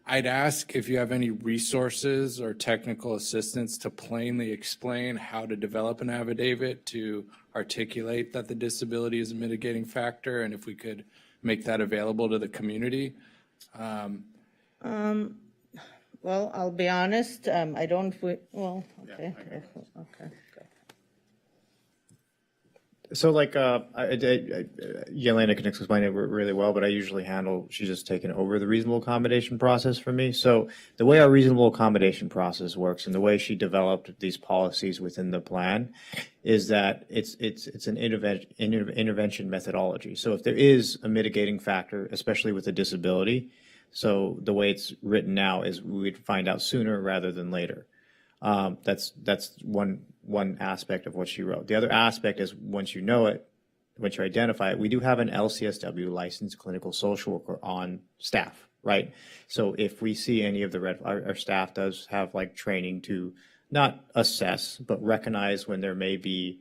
B: I'd ask if you have any resources or technical assistance to plainly explain how to develop an affidavit to articulate that the disability is a mitigating factor, and if we could make that available to the community.
P: Well, I'll be honest, I don't, well, okay. Okay.
Q: So Yelena can explain it really well, but I usually she's just taken over the reasonable accommodation process for me. So the way our reasonable accommodation process works and the way she developed these policies within the plan is that it's an intervention methodology. So if there is a mitigating factor, especially with a disability, so the way it's written now is we'd find out sooner rather than later. That's one aspect of what she wrote. The other aspect is once you know it, once you identify it, we do have an LCSW licensed clinical social worker on staff, right? So if we see any of our staff does have training to not assess, but recognize when there may be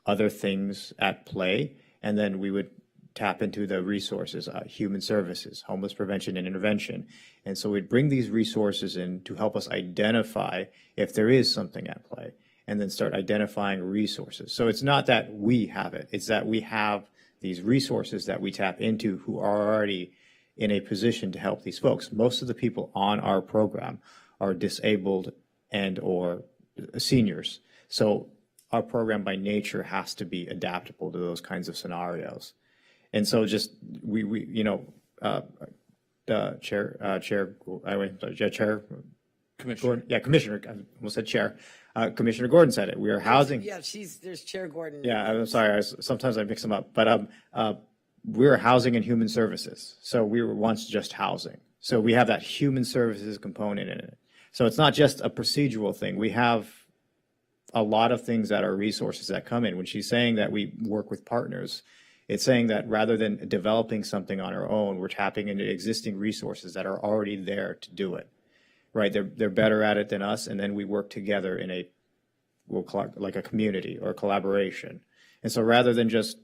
Q: other things at play, and then we would tap into the resources, human services, homeless prevention and intervention. And so we'd bring these resources in to help us identify if there is something at play and then start identifying resources. So it's not that we have it, it's that we have these resources that we tap into who are already in a position to help these folks. Most of the people on our program are disabled and or seniors. So our program by nature has to be adaptable to those kinds of scenarios. And so just Chair
B: Commissioner.
Q: Commissioner, I almost said Chair. Commissioner Gordon said it. We are housing.
M: Yeah, there's Chair Gordon.
Q: Yeah, I'm sorry. Sometimes I mix them up. But we're housing and human services. So we were once just housing. So we have that human services component in it. So it's not just a procedural thing. We have a lot of things that are resources that come in. When she's saying that we work with partners, It's saying that rather than developing something on our own, we're tapping into existing resources that are already there to do it, right? They're better at it than us, and then we work together in like a community or a collaboration. And so rather than just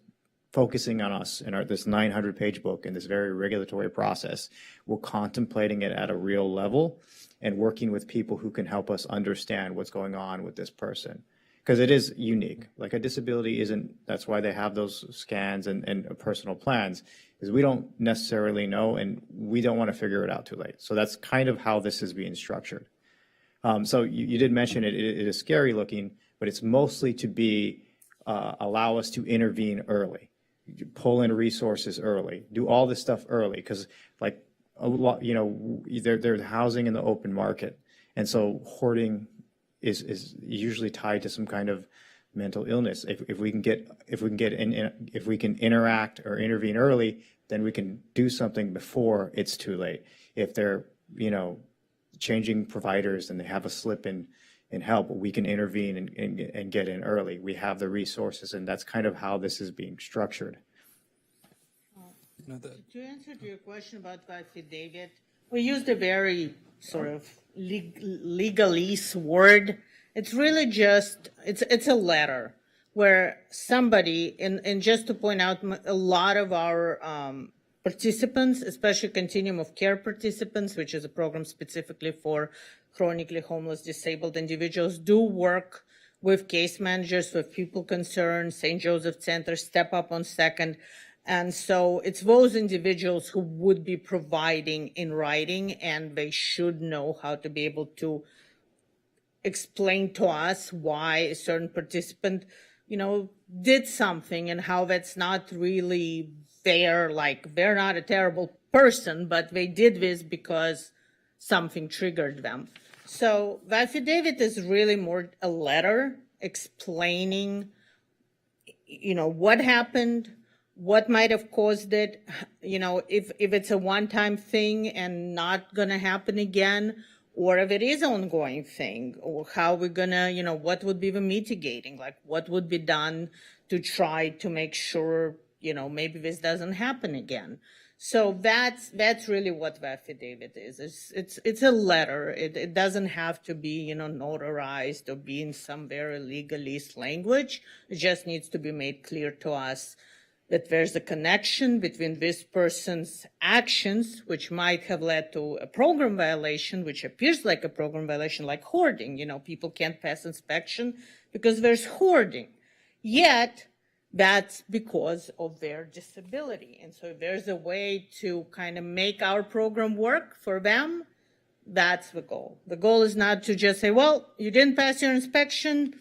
Q: focusing on us in this 900-page book and this very regulatory process, we're contemplating it at a real level and working with people who can help us understand what's going on with this person. Because it is unique. Like a disability isn't, that's why they have those scans and personal plans, is we don't necessarily know and we don't want to figure it out too late. So that's kind of how this is being structured. So you did mention it is scary looking, but it's mostly to allow us to intervene early, pull in resources early, do all this stuff early, because like a lot, they're housing in the open market. And so hoarding is usually tied to some kind of mental illness. If we can interact or intervene early, then we can do something before it's too late. If they're changing providers and they have a slip in help, we can intervene and get in early. We have the resources, and that's kind of how this is being structured.
P: To answer to your question about the affidavit, we used a very sort of legalese word. It's really just, it's a letter where somebody, and just to point out, a lot of our participants, especially Continuum of Care participants, which is a program specifically for chronically homeless disabled individuals, do work with case managers, with people concerned, St. Joseph Center, Step Up on Second. And so it's those individuals who would be providing in writing, and they should know how to be able to explain to us why a certain participant, did something and how that's not really fair. Like they're not a terrible person, but they did this because something triggered them. So the affidavit is really more a letter explaining, what happened, what might have caused it, if it's a one-time thing and not going to happen again, or if it is an ongoing thing, or how we're going to, what would be the mitigating, like what would be done to try to make sure, maybe this doesn't happen again. So that's really what the affidavit is. It's a letter. It doesn't have to be, notarized or be in some very legalese language. It just needs to be made clear to us that there's a connection between this person's actions, which might have led to a program violation, which appears like a program violation, like hoarding. People can't pass inspection because there's hoarding. Yet, that's because of their disability. And so if there's a way to kind of make our program work for them, that's the goal. The goal is not to just say, well, you didn't pass your inspection,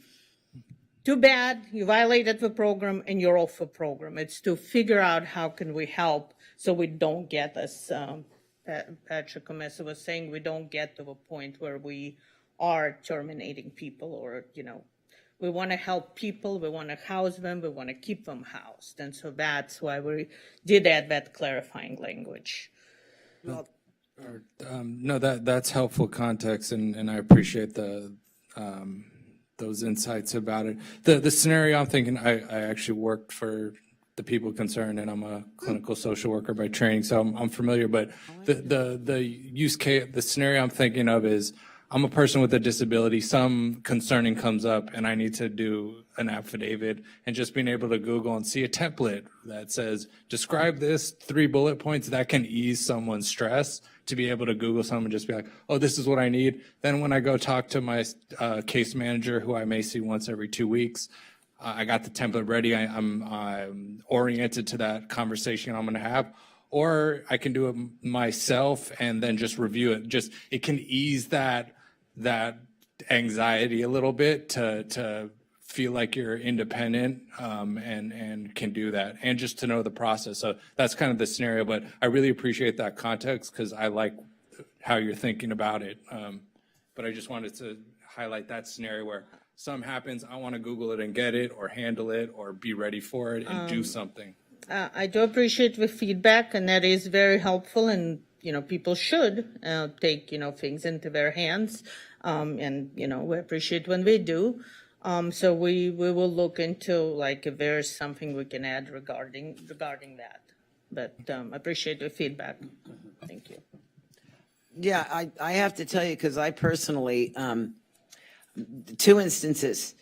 P: too bad, you violated the program and you're off the program. It's to figure out how can we help so we don't get, as Patrick Comessa was saying, we don't get to the point where we are terminating people or, we want to help people, we want to house them, we want to keep them housed. And so that's why we did add that clarifying language.
B: No, that's helpful context, and I appreciate those insights about it. The scenario I'm thinking, I actually worked for the people concerned, and I'm a clinical social worker by training, so I'm familiar. But the use case, the scenario I'm thinking of is, I'm a person with a disability, some concerning comes up and I need to do an affidavit, and just being able to Google and see a template that says, describe this, 3 bullet points, that can ease someone's stress to be able to Google something and just be like, oh, this is what I need. Then when I go talk to my case manager, who I may see once every 2 weeks, I got the template ready. I'm oriented to that conversation I'm going to have. Or I can do it myself and then just review it. It can ease that anxiety a little bit to feel like you're independent and can do that, and just to know the process. So that's kind of the scenario, but I really appreciate that context because I like how you're thinking about it. But I just wanted to highlight that scenario where something happens, I want to Google it and get it or handle it or be ready for it and do something.
P: I do appreciate the feedback, and that is very helpful, and people should take things into their hands, and we appreciate when they do. So we will look into like if there's something we can add regarding that. But I appreciate the feedback. Thank you.
M: Yeah, I have to tell you, because I personally, two instances.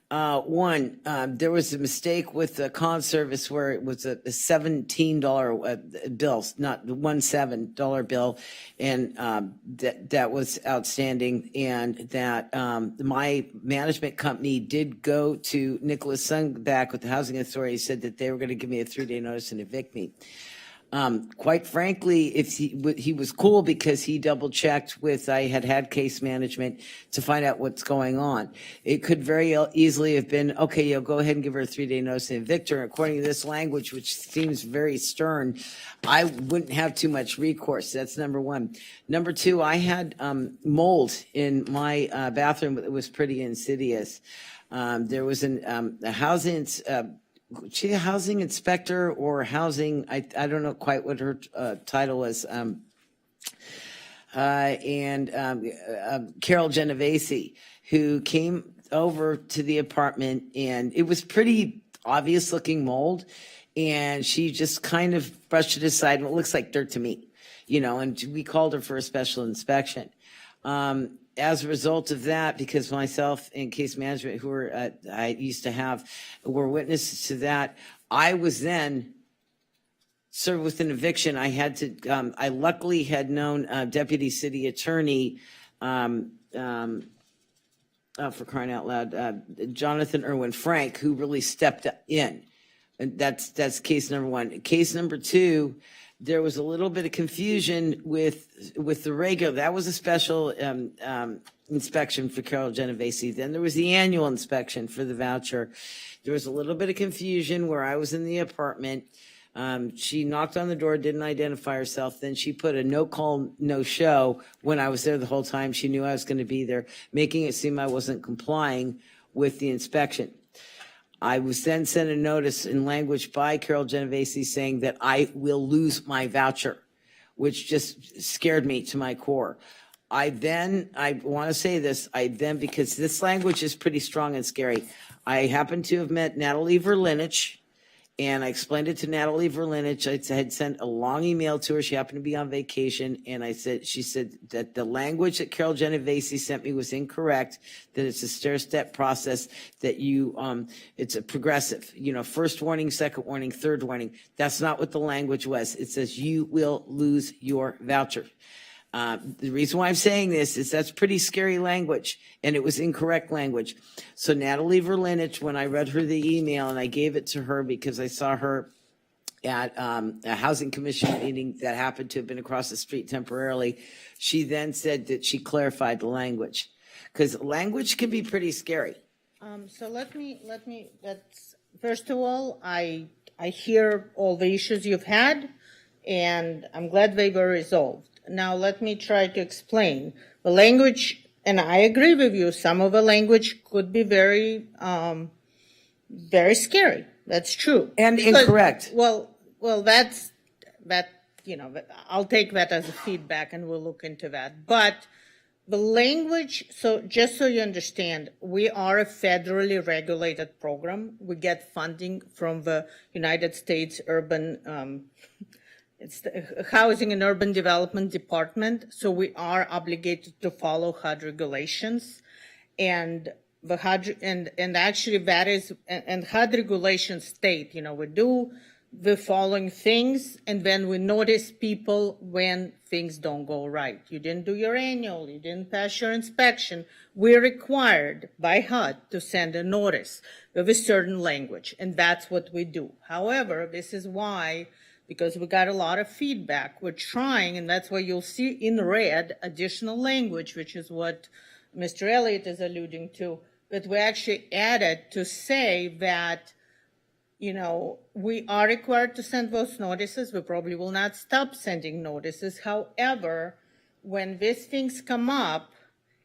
M: One, there was a mistake with the con service where it was a $17 bill, not $17 bill, and that was outstanding. And that my management company did go to Nicholas Sundback with the Housing Authority, said that they were going to give me a 3-day notice and evict me. Quite frankly, if he was cool because he double checked with, I had case management to find out what's going on. It could very easily have been, okay, you'll go ahead and give her a 3-day notice and evict her. According to this language, which seems very stern, I wouldn't have too much recourse. That's number one. Number two, I had mold in my bathroom that was pretty insidious. There was a housing inspector or housing, I don't know quite what her title was, Carol Genovese, who came over to the apartment, and it was pretty obvious looking mold, and she just kind of brushed it aside, and it looks like dirt to me, and we called her for a special inspection. As a result of that, because myself and case management, who I used to have, were witnesses to that, I was then served with an eviction. I had to. I luckily had known Deputy City Attorney, for crying out loud, Jonathan Irwin Frank, who really stepped in, and that's case number one. Case number two. There was a little bit of confusion with the regular. That was a special inspection for Carol Genovese. Then there was the annual inspection for the voucher. There was a little bit of confusion where I was in the apartment. She knocked on the door, didn't identify herself. Then she put a no call, no show when I was there the whole time. She knew I was going to be there, making it seem I wasn't complying with the inspection. I was then sent a notice in language by Carol Genovese saying that I will lose my voucher, which just scared me to my core. I want to say this, because this language is pretty strong and scary. I happened to have met Natalie Verlinich, and I explained it to Natalie Verlinich. I had sent a long email to her. She happened to be on vacation, and she said that the language that Carol Genovese sent me was incorrect, that it's a stair-step process, that it's a progressive, first warning, second warning, third warning. That's not what the language was. It says you will lose your voucher. The reason why I'm saying this is that's pretty scary language, and it was incorrect language. So Natalie Verlinich, when I read her the email, and I gave it to her because I saw her at a housing commission meeting that happened to have been across the street temporarily, she then said that she clarified the language, because language can be pretty scary.
P: So let me. First of all, I hear all the issues you've had, and I'm glad they were resolved. Now, let me try to explain. The language, and I agree with you, some of the language could be very, very scary. That's true.
M: And incorrect.
P: Well, I'll take that as a feedback and we'll look into that. But the language, so just so you understand, we are a federally regulated program. We get funding from the United States Urban it's the Housing and Urban Development Department, so we are obligated to follow HUD regulations, and the HUD and actually that is and HUD regulations state, we do the following things, and then we notice people when things don't go right. You didn't do your annual, you didn't pass your inspection. We're required by HUD to send a notice with a certain language, and that's what we do. However, this is why. Because we got a lot of feedback. We're trying, and that's why you'll see in red additional language, which is what Mr. Elliott is alluding to, that we actually added to say that, we are required to send those notices. We probably will not stop sending notices. However, when these things come up,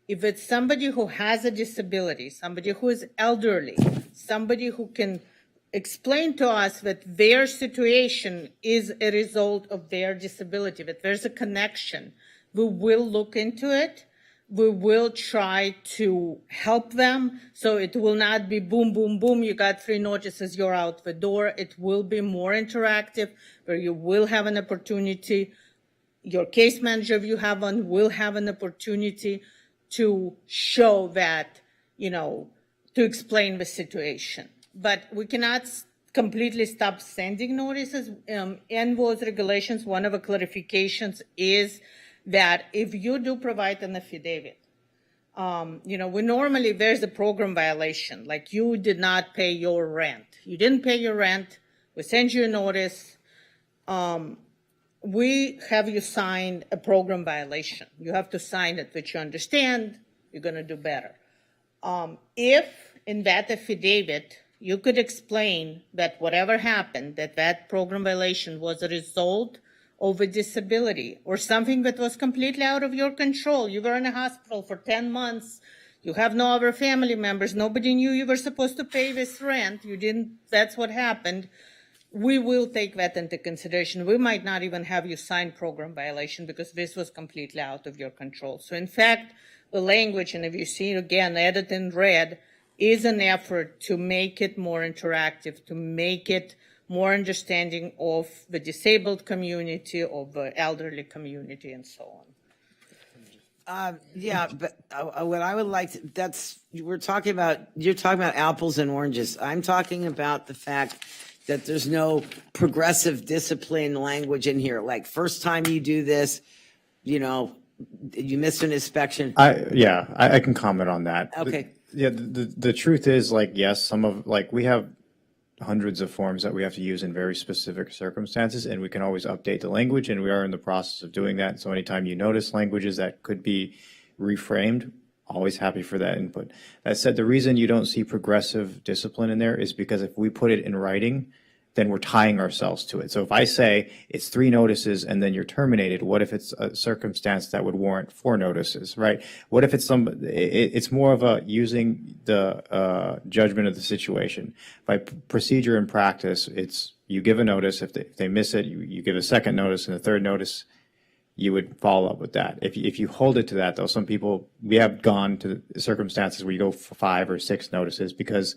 P: if it's somebody who has a disability, somebody who is elderly, somebody who can explain to us that their situation is a result of their disability, that there's a connection, we will look into it. we will try to help them. So it will not be boom, boom, boom. You got 3 notices, you're out the door. It will be more interactive where you will have an opportunity. Your case manager, if you have one, will have an opportunity to show that, to explain the situation. But we cannot completely stop sending notices. In those regulations, one of the clarifications is that if you do provide an affidavit, we normally, there's a program violation, like you did not pay your rent. You didn't pay your rent, we send you a notice, we have you sign a program violation. You have to sign it, which you understand, you're gonna do better. If in that affidavit, you could explain that whatever happened, that program violation was a result of a disability or something that was completely out of your control. You were in a hospital for 10 months. You have no other family members. Nobody knew you were supposed to pay this rent. You didn't, that's what happened. We will take that into consideration. We might not even have you sign program violation because this was completely out of your control. So in fact, the language, and if you see it again, edit in red, is an effort to make it more interactive, to make it more understanding of the disabled community, of the elderly community, and so on.
M: Yeah, but what I would like to, you're talking about apples and oranges. I'm talking about the fact that there's no progressive discipline language in here. Like first time you do this, you missed an inspection.
Q: I can comment on that.
M: Okay.
Q: The truth is, yes, we have hundreds of forms that we have to use in very specific circumstances, and we can always update the language, and we are in the process of doing that. So anytime you notice languages that could be reframed, always happy for that input. That said, the reason you don't see progressive discipline in there is because if we put it in writing, then we're tying ourselves to it. So if I say it's 3 notices and then you're terminated, what if it's a circumstance that would warrant 4 notices, right? What if it's more of a using the judgment of the situation. By procedure and practice, it's you give a notice. If they miss it, you give a second notice, and a third notice, you would follow up with that. If you hold it to that, though, some people, we have gone to circumstances where you go for 5 or 6 notices because,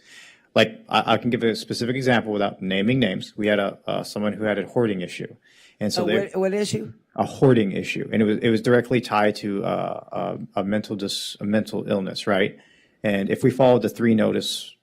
Q: I can give a specific example without naming names. We had someone who had a hoarding issue, and so
M: what issue?
Q: A hoarding issue, and it was directly tied to a mental illness, right? And if we followed the 3 notice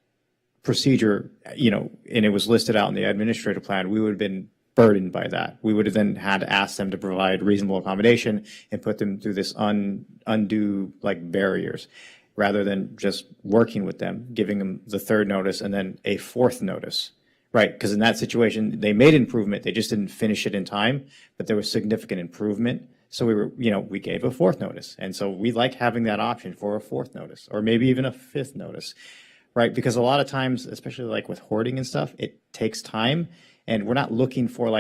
Q: procedure, and it was listed out in the administrative plan, we would have been burdened by that. We would have then had to ask them to provide reasonable accommodation and put them through this undue barriers, rather than just working with them, giving them the 3rd notice and then a 4th notice, right? Because in that situation, they made improvement. They just didn't finish it in time, but there was significant improvement. So we gave a 4th notice. And so we like having that option for a 4th notice or maybe even a 5th notice, right? Because a lot of times, especially with hoarding and stuff, it takes time, and we're not looking for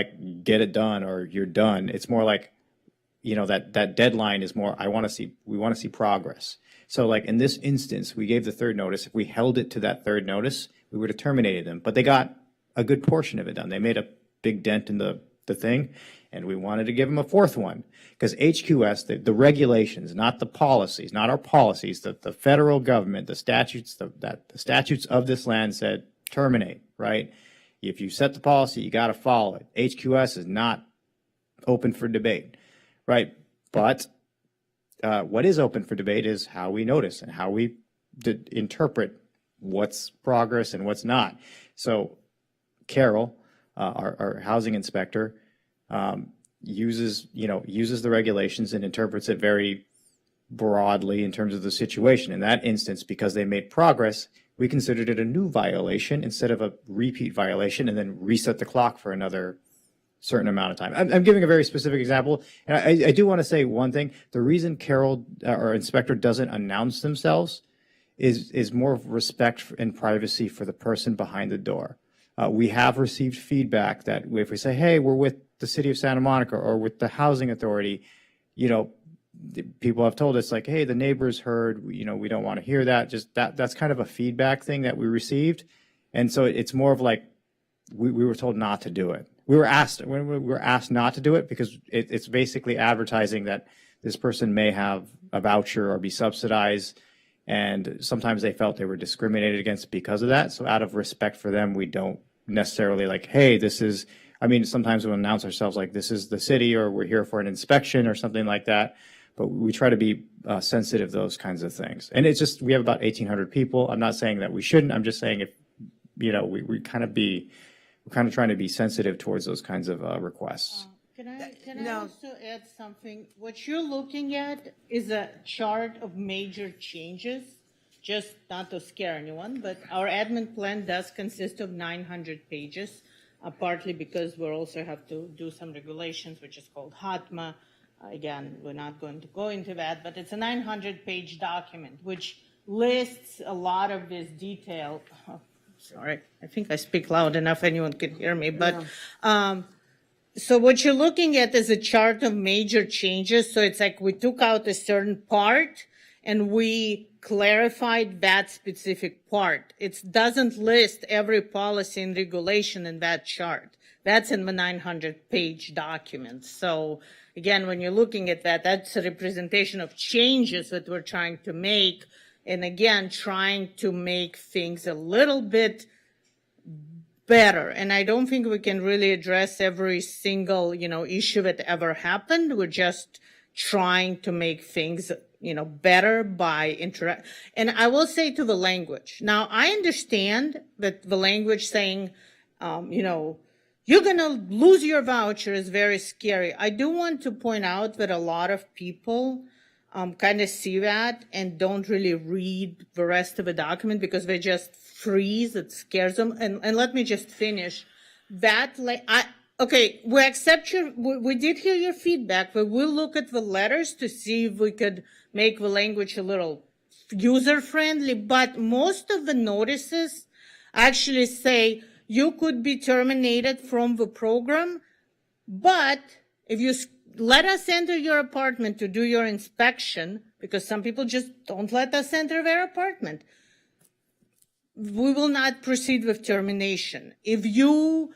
Q: get it done or you're done. It's more that deadline is more, we want to see progress. So in this instance, we gave the 3rd notice. If we held it to that 3rd notice, we would have terminated them. But they got a good portion of it done. They made a big dent in the thing, and we wanted to give them a 4th one. Because HQS, the regulations, not the policies, not our policies, the federal government, the statutes, the statutes of this land said terminate, right? If you set the policy, you got to follow it. HQS is not open for debate, right? But what is open for debate is how we notice and how we interpret what's progress and what's not. So Carol, our housing inspector, uses the regulations and interprets it very broadly in terms of the situation. In that instance, because they made progress, we considered it a new violation instead of a repeat violation, and then reset the clock for another certain amount of time. I'm giving a very specific example, and I do want to say one thing. The reason Carol, our inspector, doesn't announce themselves is more of respect and privacy for the person behind the door. We have received feedback that if we say, hey, we're with the city of Santa Monica or with the housing authority, people have told us hey, the neighbors heard, we don't want to hear that. Just that's kind of a feedback thing that we received. And so it's more of we were told not to do it. We were asked not to do it because it's basically advertising that this person may have a voucher or be subsidized, and sometimes they felt they were discriminated against because of that. So out of respect for them, we don't necessarily like, hey, this is, I mean, sometimes we'll announce ourselves like this is the city or we're here for an inspection or something like that. But we try to be sensitive to those kinds of things. And it's just, we have about 1,800 people. I'm not saying that we shouldn't. I'm just saying if, you know, we're kind of trying to be sensitive towards those kinds of requests.
P: Can I also add something? What you're looking at is a chart of major changes, just not to scare anyone, but our admin plan does consist of 900 pages, partly because we also have to do some regulations, which is called HATMA. Again, we're not going to go into that, but it's a 900-page document, which lists a lot of this detail. Oh, sorry, I think I speak loud enough, anyone can hear me, but so what you're looking at is a chart of major changes. So it's like we took out a certain part and we clarified that specific part. It doesn't list every policy and regulation in that chart. That's in the 900-page document. So again, when you're looking at that, that's a representation of changes that we're trying to make. And again, trying to make things a little bit better. And I don't think we can really address every single, issue that ever happened. We're just trying to make things, better by interact. And I will say to the language. Now, I understand that the language saying, you're going to lose your voucher is very scary. I do want to point out that a lot of people kind of see that and don't really read the rest of the document because they just freeze. It scares them. And let me just finish. Okay, we accept we did hear your feedback, but we'll look at the letters to see if we could make the language a little user-friendly. But most of the notices actually say you could be terminated from the program, but if you let us enter your apartment to do your inspection, because some people just don't let us enter their apartment, we will not proceed with termination. If you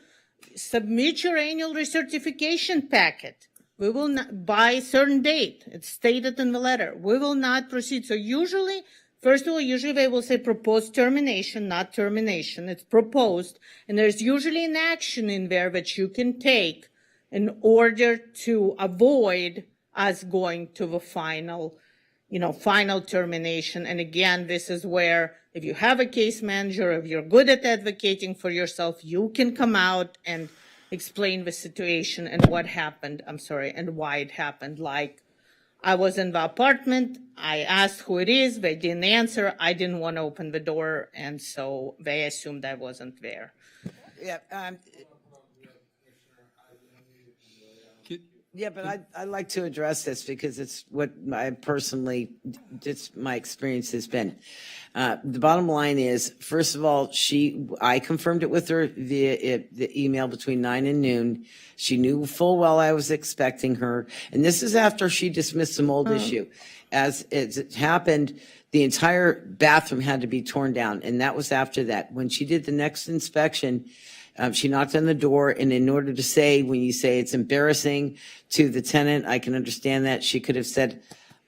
P: submit your annual recertification packet, we will not, by a certain date, it's stated in the letter, we will not proceed. So usually, first of all, they will say proposed termination, not termination. It's proposed. And there's usually an action in there that you can take in order to avoid us going to the final termination. And again, this is where if you have a case manager, if you're good at advocating for yourself, you can come out and explain the situation and what happened, and why it happened. Like, I was in the apartment, I asked who it is, they didn't answer, I didn't want to open the door, and so they assumed I wasn't there.
M: Yeah, yeah, but I'd like to address this because it's what my experience has been. The bottom line is, first of all, I confirmed it with her via the email between 9 and noon. She knew full well I was expecting her. And this is after she dismissed some old issue. As it happened, the entire bathroom had to be torn down. And that was after that. When she did the next inspection, she knocked on the door, and in order to say, when you say it's embarrassing to the tenant, I can understand that. She could have said,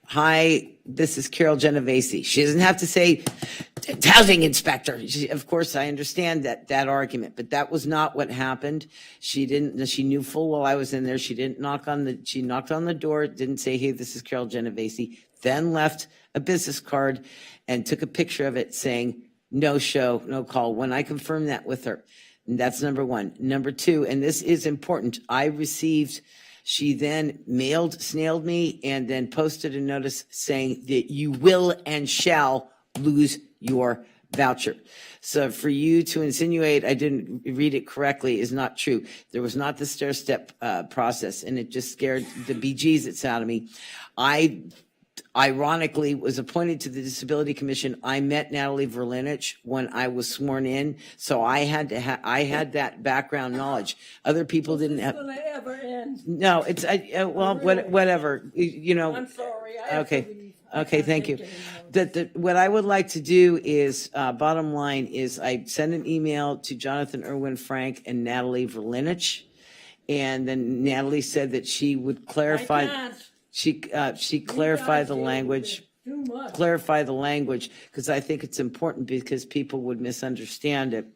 M: hi, this is Carol Genovese. She doesn't have to say housing inspector. Of course, I understand that argument, but that was not what happened. She knew full well I was in there. She knocked on the door, didn't say, hey, this is Carol Genovese, then left a business card and took a picture of it saying, no show, no call. When I confirmed that with her, and that's number one. Number two, and this is important, she then snailed me and then posted a notice saying that you will and shall lose your voucher. So for you to insinuate I didn't read it correctly is not true. There was not the stair-step process, and it just scared the bejesus out of me. I ironically was appointed to the Disability Commission. I met Natalie Verlinich when I was sworn in, so I had that background knowledge. Other people didn't have.
D: It's gonna ever end.
M: No, it's whatever.
D: I'm sorry.
M: Okay, thank you. What I would like to do is, bottom line is, I sent an email to Jonathan Irwin Frank and Natalie Verlinich, and then Natalie said that she would clarify. She clarified the language.
D: Too much.
M: Clarify the language, because I think it's important because people would misunderstand it.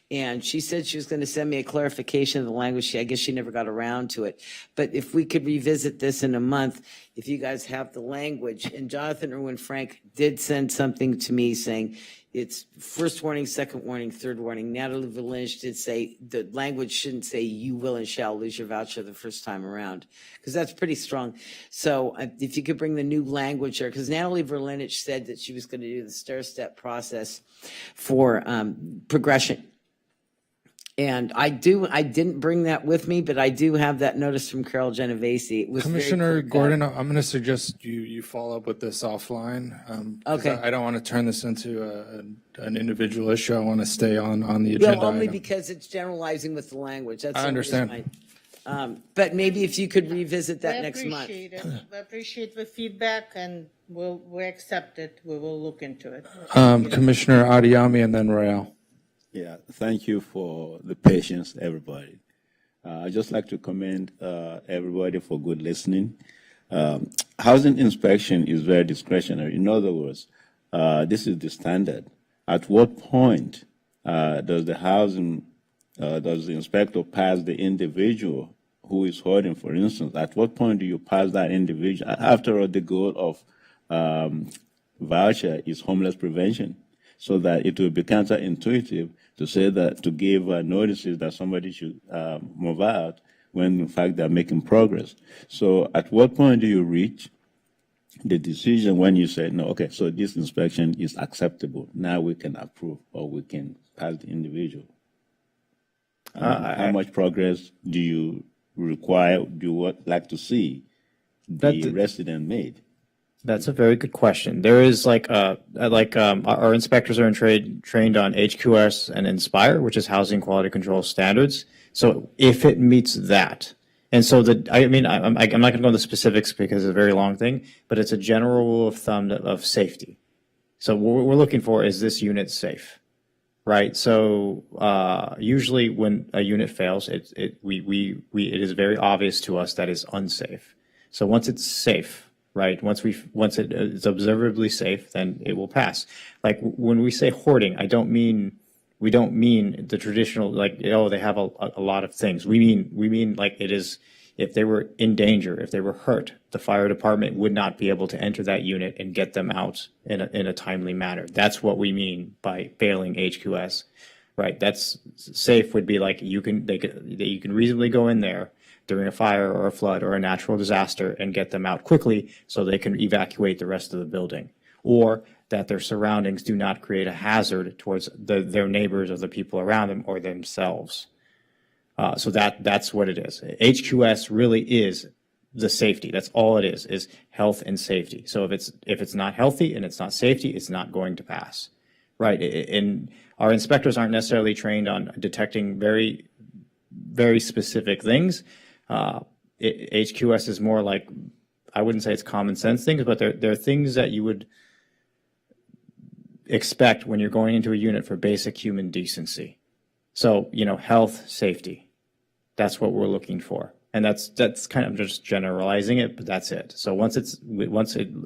M: And she said she was going to send me a clarification of the language. I guess she never got around to it. But if we could revisit this in a month, if you guys have the language. And Jonathan Irwin Frank did send something to me saying it's first warning, second warning, third warning. Natalie Valinch did say the language shouldn't say you will and shall lose your voucher the first time around, because that's pretty strong. So if you could bring the new language there, because Natalie Verlinich said that she was going to do the stair-step process for progression. And I didn't bring that with me, but I do have that notice from Carol Genovese. It was
B: Commissioner Gordon, I'm going to suggest you follow up with this offline. 'Cause
M: Okay.
B: I don't want to turn this into an individual issue. I want to stay on the agenda.
M: Well, only
B: item.
M: because it's generalizing with the language. That's
B: I
M: the reason
B: understand.
M: but maybe if you could revisit that next month.
P: We appreciate the feedback, and we accept it. We will look into it.
B: Commissioner Adiyami and then Royale.
K: Yeah, thank you for the patience, everybody. I'd just like to commend everybody for good listening. Housing inspection is very discretionary. In other words, this is the standard. At what point does the inspector pass the individual who is hoarding, for instance? At what point do you pass that individual? After all, the goal of voucher is homeless prevention, so that it will be counterintuitive to say that, to give notices that somebody should move out when in fact they're making progress. So at what point do you reach the decision when you say, no, okay, so this inspection is acceptable, now we can approve or we can pass the individual? How much progress do you require, do you like to see the resident made?
Q: That's a very good question. There is our inspectors are trained on HQS and Inspire, which is Housing Quality Control Standards. So if it meets that, and so I'm not going to go into specifics because it's a very long thing, but it's a general rule of thumb of safety. So what we're looking for is this unit safe, right? So usually when a unit fails, it is very obvious to us that it's unsafe. So once it's safe, right? Once it's observably safe, then it will pass. Like when we say hoarding, we don't mean the traditional, like, oh, they have a lot of things. We mean like it is, if they were in danger, if they were hurt, the fire department would not be able to enter that unit and get them out in a timely manner. That's what we mean by failing HQS, right? That's safe would be like you can reasonably go in there during a fire or a flood or a natural disaster and get them out quickly so they can evacuate the rest of the building, or that their surroundings do not create a hazard towards their neighbors or the people around them or themselves. So that's what it is. HQS really is the safety. That's all it is health and safety. So if it's not healthy and it's not safety, it's not going to pass, right? And our inspectors aren't necessarily trained on detecting very, very specific things. HQS is more like, I wouldn't say it's common sense things, but they're things that you would expect when you're going into a unit for basic human decency. So, health, safety, that's what we're looking for. And that's kind of just generalizing it, but that's it. So once it's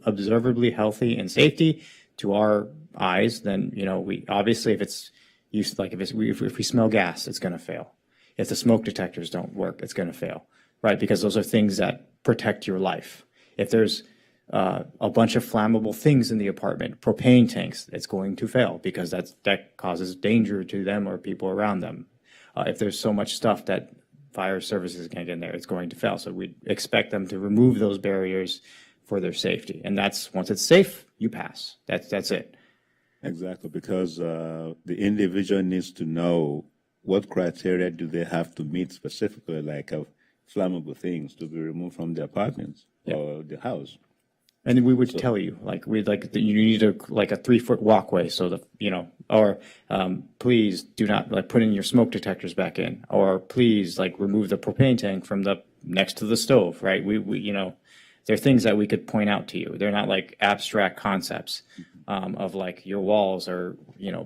Q: observably healthy and safety to our eyes, then, we obviously, if it's used, like if we smell gas, it's going to fail. If the smoke detectors don't work, it's going to fail, right? Because those are things that protect your life. If there's a bunch of flammable things in the apartment, propane tanks, it's going to fail because that causes danger to them or people around them. If there's so much stuff that fire services can't get in there, it's going to fail. So we expect them to remove those barriers for their safety. And that's, once it's safe, you pass. That's it.
K: Exactly, because the individual needs to know what criteria do they have to meet specifically, like flammable things to be removed from the apartments or the house.
Q: And we would tell you, you need a 3-foot walkway, so please do not put in your smoke detectors back in, or please remove the propane tank from the next to the stove, right? They're things that we could point out to you. They're not abstract concepts of your walls are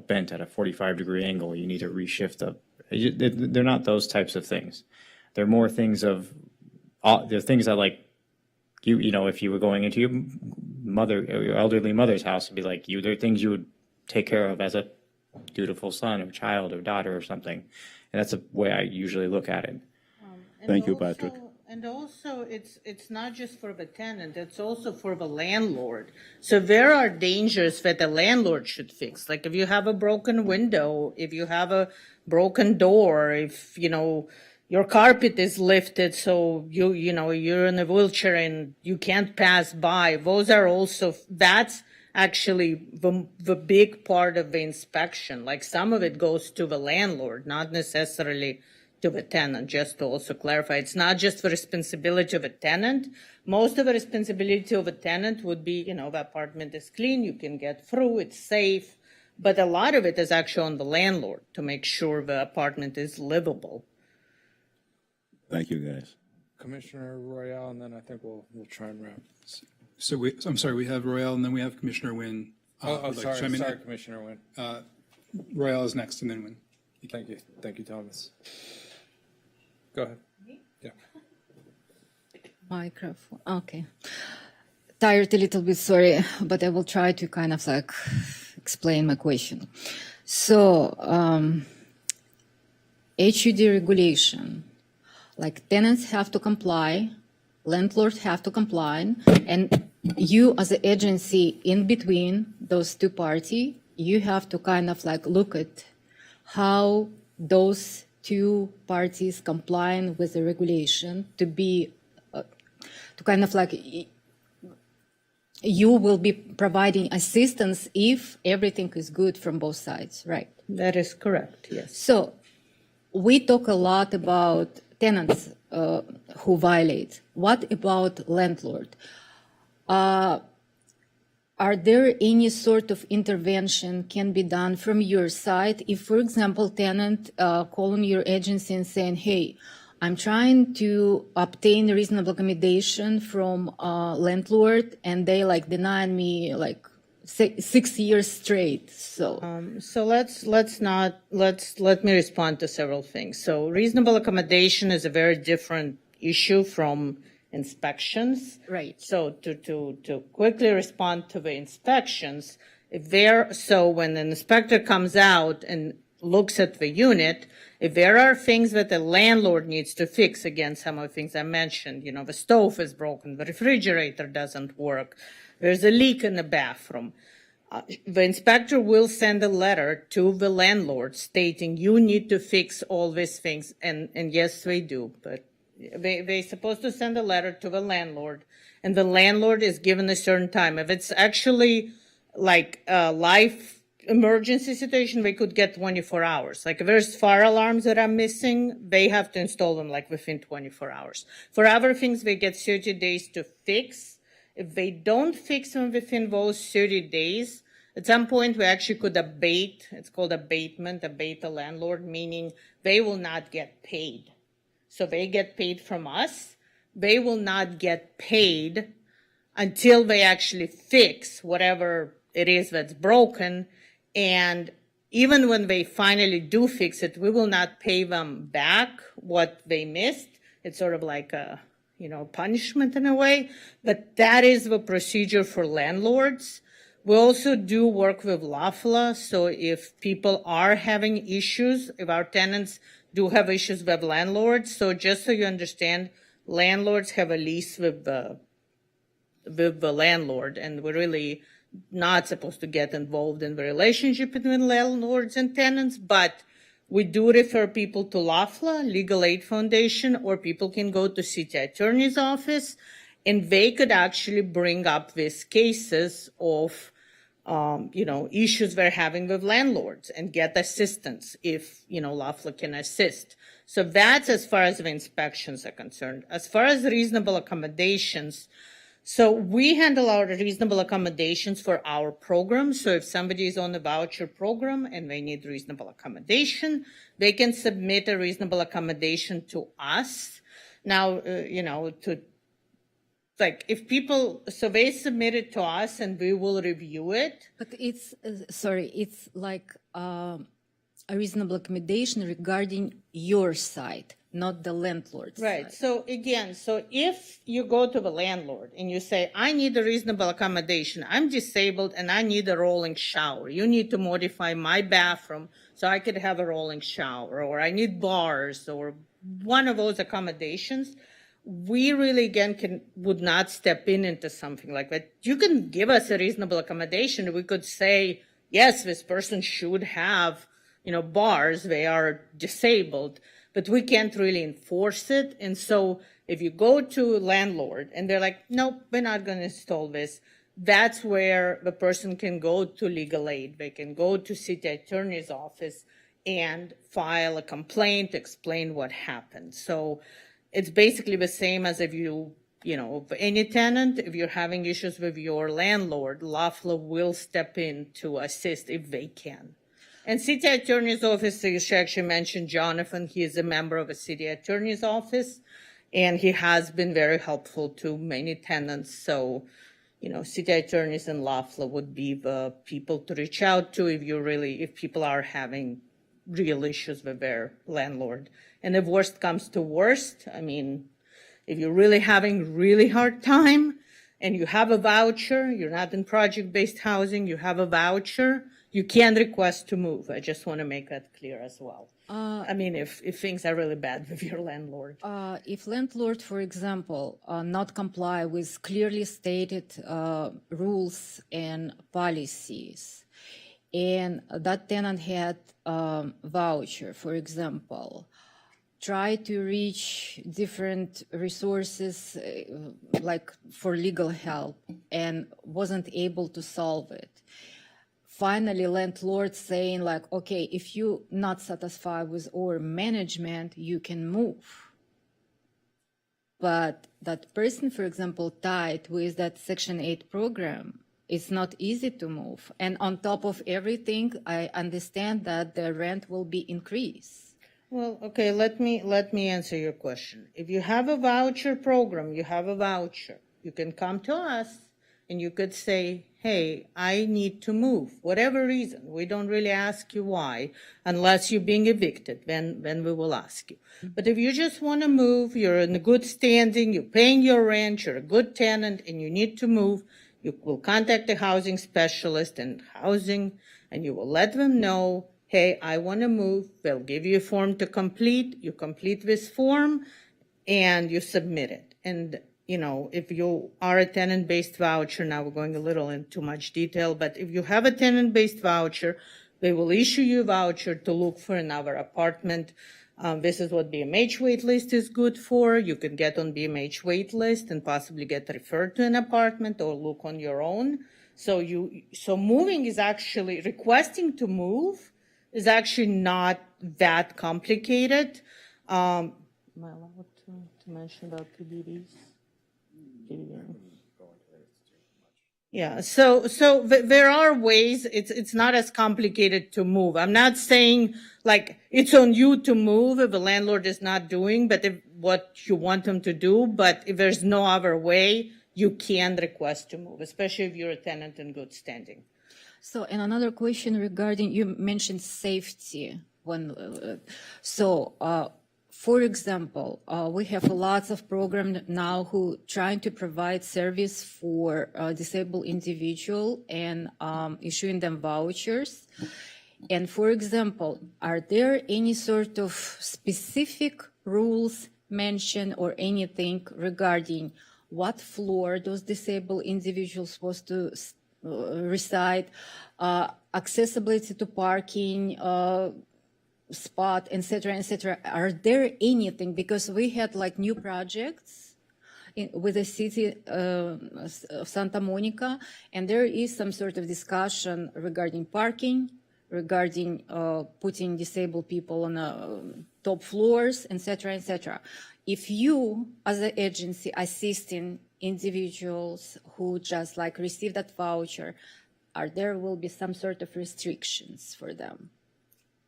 Q: bent at a 45-degree angle. You need to reshift they're not those types of things. They're more things they're things that you know, if you were going into your elderly mother's house, it'd be like there are things you would take care of as a dutiful son or child or daughter or something. And that's the way I usually look at it.
K: Thank you, Patrick.
P: And also, it's not just for the tenant, it's also for the landlord. So there are dangers that the landlord should fix. Like if you have a broken window, if you have a broken door, if, you know, your carpet is lifted, so you know, you're in a wheelchair and you can't pass by. Those are also, that's actually the big part of the inspection. Like some of it goes to the landlord, not necessarily to the tenant, just to also clarify. It's not just the responsibility of a tenant. Most of the responsibility of a tenant would be, you know, the apartment is clean, you can get through, it's safe. But a lot of it is actually on the landlord to make sure the apartment is livable.
K: Thank you, guys.
B: Commissioner Royale, and then I think we'll try and wrap.
A: So I'm sorry, we have Royale, and then we have Commissioner Wynn.
B: Sorry, Commissioner Wynn.
A: Royale is next, and then Wynn.
B: Thank you, Thomas. Go ahead. Yeah.
L: Microphone. Okay. Tired a little bit, sorry, but I will try to kind of like explain my question. So, HUD regulation, like tenants have to comply, landlords have to comply, and you as an agency in between those two parties, you have to kind of like look at how those two parties complying with the regulation to be, to kind of like, you will be providing assistance if everything is good from both sides, right?
P: That is correct, yes.
L: So we talk a lot about tenants who violate. What about landlord? Are there any sort of intervention can be done from your side? If, for example, tenant calling your agency and saying, hey, I'm trying to obtain reasonable accommodation from landlord and they like denied me like 6 years straight. So
P: let me respond to several things. So reasonable accommodation is a very different issue from inspections.
L: Right.
P: So to quickly respond to the inspections, so when an inspector comes out and looks at the unit, if there are things that the landlord needs to fix, again, some of the things I mentioned, you know, the stove is broken, the refrigerator doesn't work, there's a leak in the bathroom, the inspector will send a letter to the landlord stating you need to fix all these things, and yes, they do, but they're supposed to send a letter to the landlord, and the landlord is given a certain time. If it's actually like a life emergency situation, they could get 24 hours. Like if there's fire alarms that are missing, they have to install them like within 24 hours. For other things, they get 30 days to fix. If they don't fix them within those 30 days, at some point we actually could abate, it's called abatement, abate the landlord, meaning they will not get paid. So they get paid from us. They will not get paid until they actually fix whatever it is that's broken. And even when they finally do fix it, we will not pay them back what they missed. It's sort of like a, you know, punishment in a way. But that is the procedure for landlords. We also do work with LAFLA. So if people are having issues, if our tenants do have issues with landlords. So just so you understand, landlords have a lease with the landlord, and we're really not supposed to get involved in the relationship between landlords and tenants, but we do refer people to LAFLA, Legal Aid Foundation, or people can go to city attorney's office, and they could actually bring up these cases of issues they're having with landlords and get assistance if, LAFLA can assist. So that's as far as the inspections are concerned. As far as reasonable accommodations, so we handle our reasonable accommodations for our program. So if somebody is on the voucher program and they need reasonable accommodation, they can submit a reasonable accommodation to us. Now, if people, so they submit it to us and we will review it.
L: But it's, it's like a reasonable accommodation regarding your side, not the landlord's
P: Right.
L: side.
P: So again, so if you go to the landlord and you say, I need a reasonable accommodation, I'm disabled and I need a rolling shower. You need to modify my bathroom so I could have a rolling shower, or I need bars, or one of those accommodations. We really, again, would not step into something like that. You can give us a reasonable accommodation. We could say, yes, this person should have, bars. They are disabled, but we can't really enforce it. And so if you go to a landlord and they're like, nope, we're not going to install this, that's where the person can go to legal aid. They can go to city attorney's office and file a complaint, explain what happened. So it's basically the same as if any tenant, if you're having issues with your landlord, LAFLA will step in to assist if they can. And city attorney's office, she actually mentioned Jonathan. He is a member of a city attorney's office, and he has been very helpful to many tenants. So, city attorneys and LAFLA would be the people to reach out to if people are having real issues with their landlord. And if worst comes to worst, if you're really having really hard time and you have a voucher, you're not in project-based housing, you have a voucher, you can request to move. I just want to make that clear as well. If things are really bad with your landlord.
L: If landlord, for example, not comply with clearly stated rules and policies, and that tenant had voucher, for example, try to reach different resources like for legal help and wasn't able to solve it. Finally, landlord saying like, okay, if you not satisfied with our management, you can move. But that person, for example, tied with that Section 8 program, it's not easy to move. And on top of everything, I understand that the rent will be increased.
P: Well, okay, let me answer your question. If you have a voucher program, you have a voucher. You can come to us and you could say, hey, I need to move, whatever reason. We don't really ask you why, unless you're being evicted, then we will ask you. But if you just want to move, you're in good standing, you're paying your rent, you're a good tenant, and you need to move, you will contact the housing specialist and housing, and you will let them know, hey, I want to move. They'll give you a form to complete. You complete this form, and you submit it. And if you are a tenant-based voucher, now we're going a little into too much detail, but if you have a tenant-based voucher, they will issue you a voucher to look for another apartment. This is what BMH waitlist is good for. You can get on BMH waitlist and possibly get referred to an apartment or look on your own. So moving is actually, requesting to move is actually not that complicated. Am I allowed to mention about PDDs? Yeah, so there are ways. It's not as complicated to move. I'm not saying like it's on you to move if the landlord is not doing, but if what you want them to do. But if there's no other way, you can request to move, especially if you're a tenant in good standing.
L: So, and another question regarding, you mentioned safety. For example, we have lots of programs now who trying to provide service for disabled individual and issuing them vouchers. And for example, are there any sort of specific rules mentioned or anything regarding what floor those disabled individuals supposed to reside, accessibility to parking, spot, etc., etc. Are there anything? Because we had like new projects with the city of Santa Monica, and there is some sort of discussion regarding parking, regarding putting disabled people on top floors, etc., etc. If you, as an agency, assisting individuals who just like receive that voucher, there will be some sort of restrictions for them?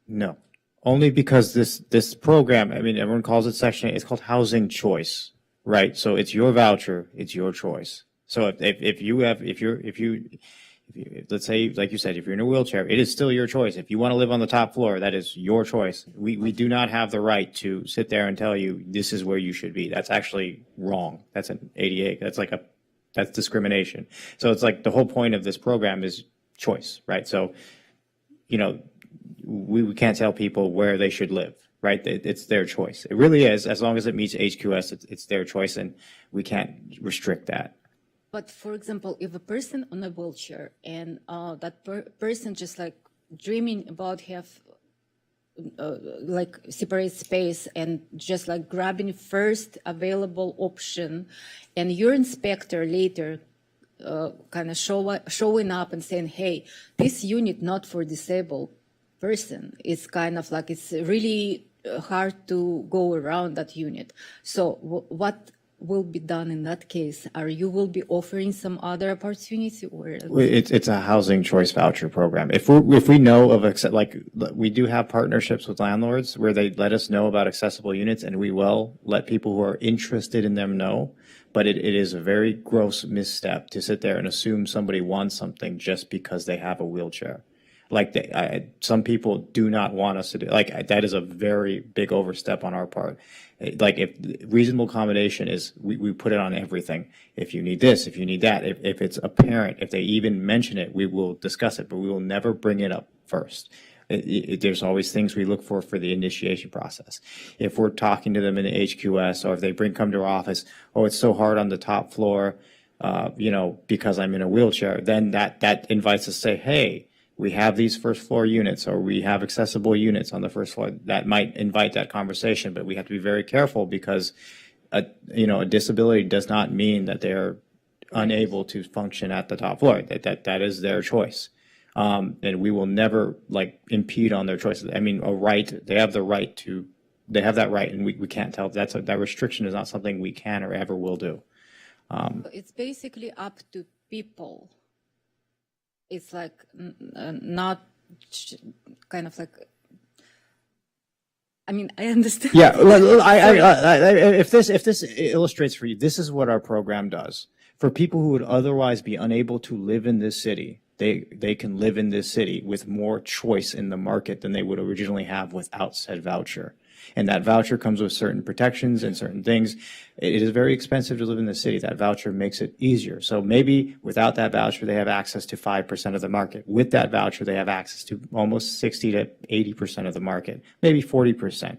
Q: No. Only because this program, I mean, everyone calls it Section 8, it's called housing choice, right? So it's your voucher, it's your choice. So if Let's say, like you said, if you're in a wheelchair, it is still your choice. If you want to live on the top floor, that is your choice. We do not have the right to sit there and tell you this is where you should be. That's actually wrong. That's an ADA. That's discrimination. So it's like the whole point of this program is choice, right? So, we can't tell people where they should live, right? It's their choice. It really is. As long as it meets HQS, it's their choice, and we can't restrict that.
L: But for example, if a person on a wheelchair and that person just like dreaming about have like separate space and just like grabbing first available option, and your inspector later kind of showing up and saying, hey, this unit not for disabled person, it's kind of like it's really hard to go around that unit. So what will be done in that case? You will be offering some other opportunity, or
Q: it's a housing choice voucher program. If we know of we do have partnerships with landlords where they let us know about accessible units, and we will let people who are interested in them know. But it is a very gross misstep to sit there and assume somebody wants something just because they have a wheelchair. Some people do not want us to do that is a very big overstep on our part. Like, if reasonable accommodation is, we put it on everything. If you need this, if you need that, if it's apparent, if they even mention it, we will discuss it, but we will never bring it up first. There's always things we look for the initiation process. If we're talking to them in the HQS, or if they come to our office, oh, it's so hard on the top floor, because I'm in a wheelchair, then that invites us to say, hey, we have these first floor units, or we have accessible units on the first floor. That might invite that conversation, but we have to be very careful, because a disability does not mean that they're unable to function at the top floor. That is their choice. And we will never impede on their choices. I mean, they have that right, and we can't tell. That restriction is not something we can or ever will do.
L: It's basically up to people. It's like not kind of like. I mean, I understand.
Q: Yeah, if this illustrates for you, this is what our program does. For people who would otherwise be unable to live in this city, they can live in this city with more choice in the market than they would originally have without said voucher. And that voucher comes with certain protections and certain things. It is very expensive to live in the city. That voucher makes it easier. So maybe without that voucher, they have access to 5% of the market. With that voucher, they have access to almost 60 to 80% of the market, maybe 40%.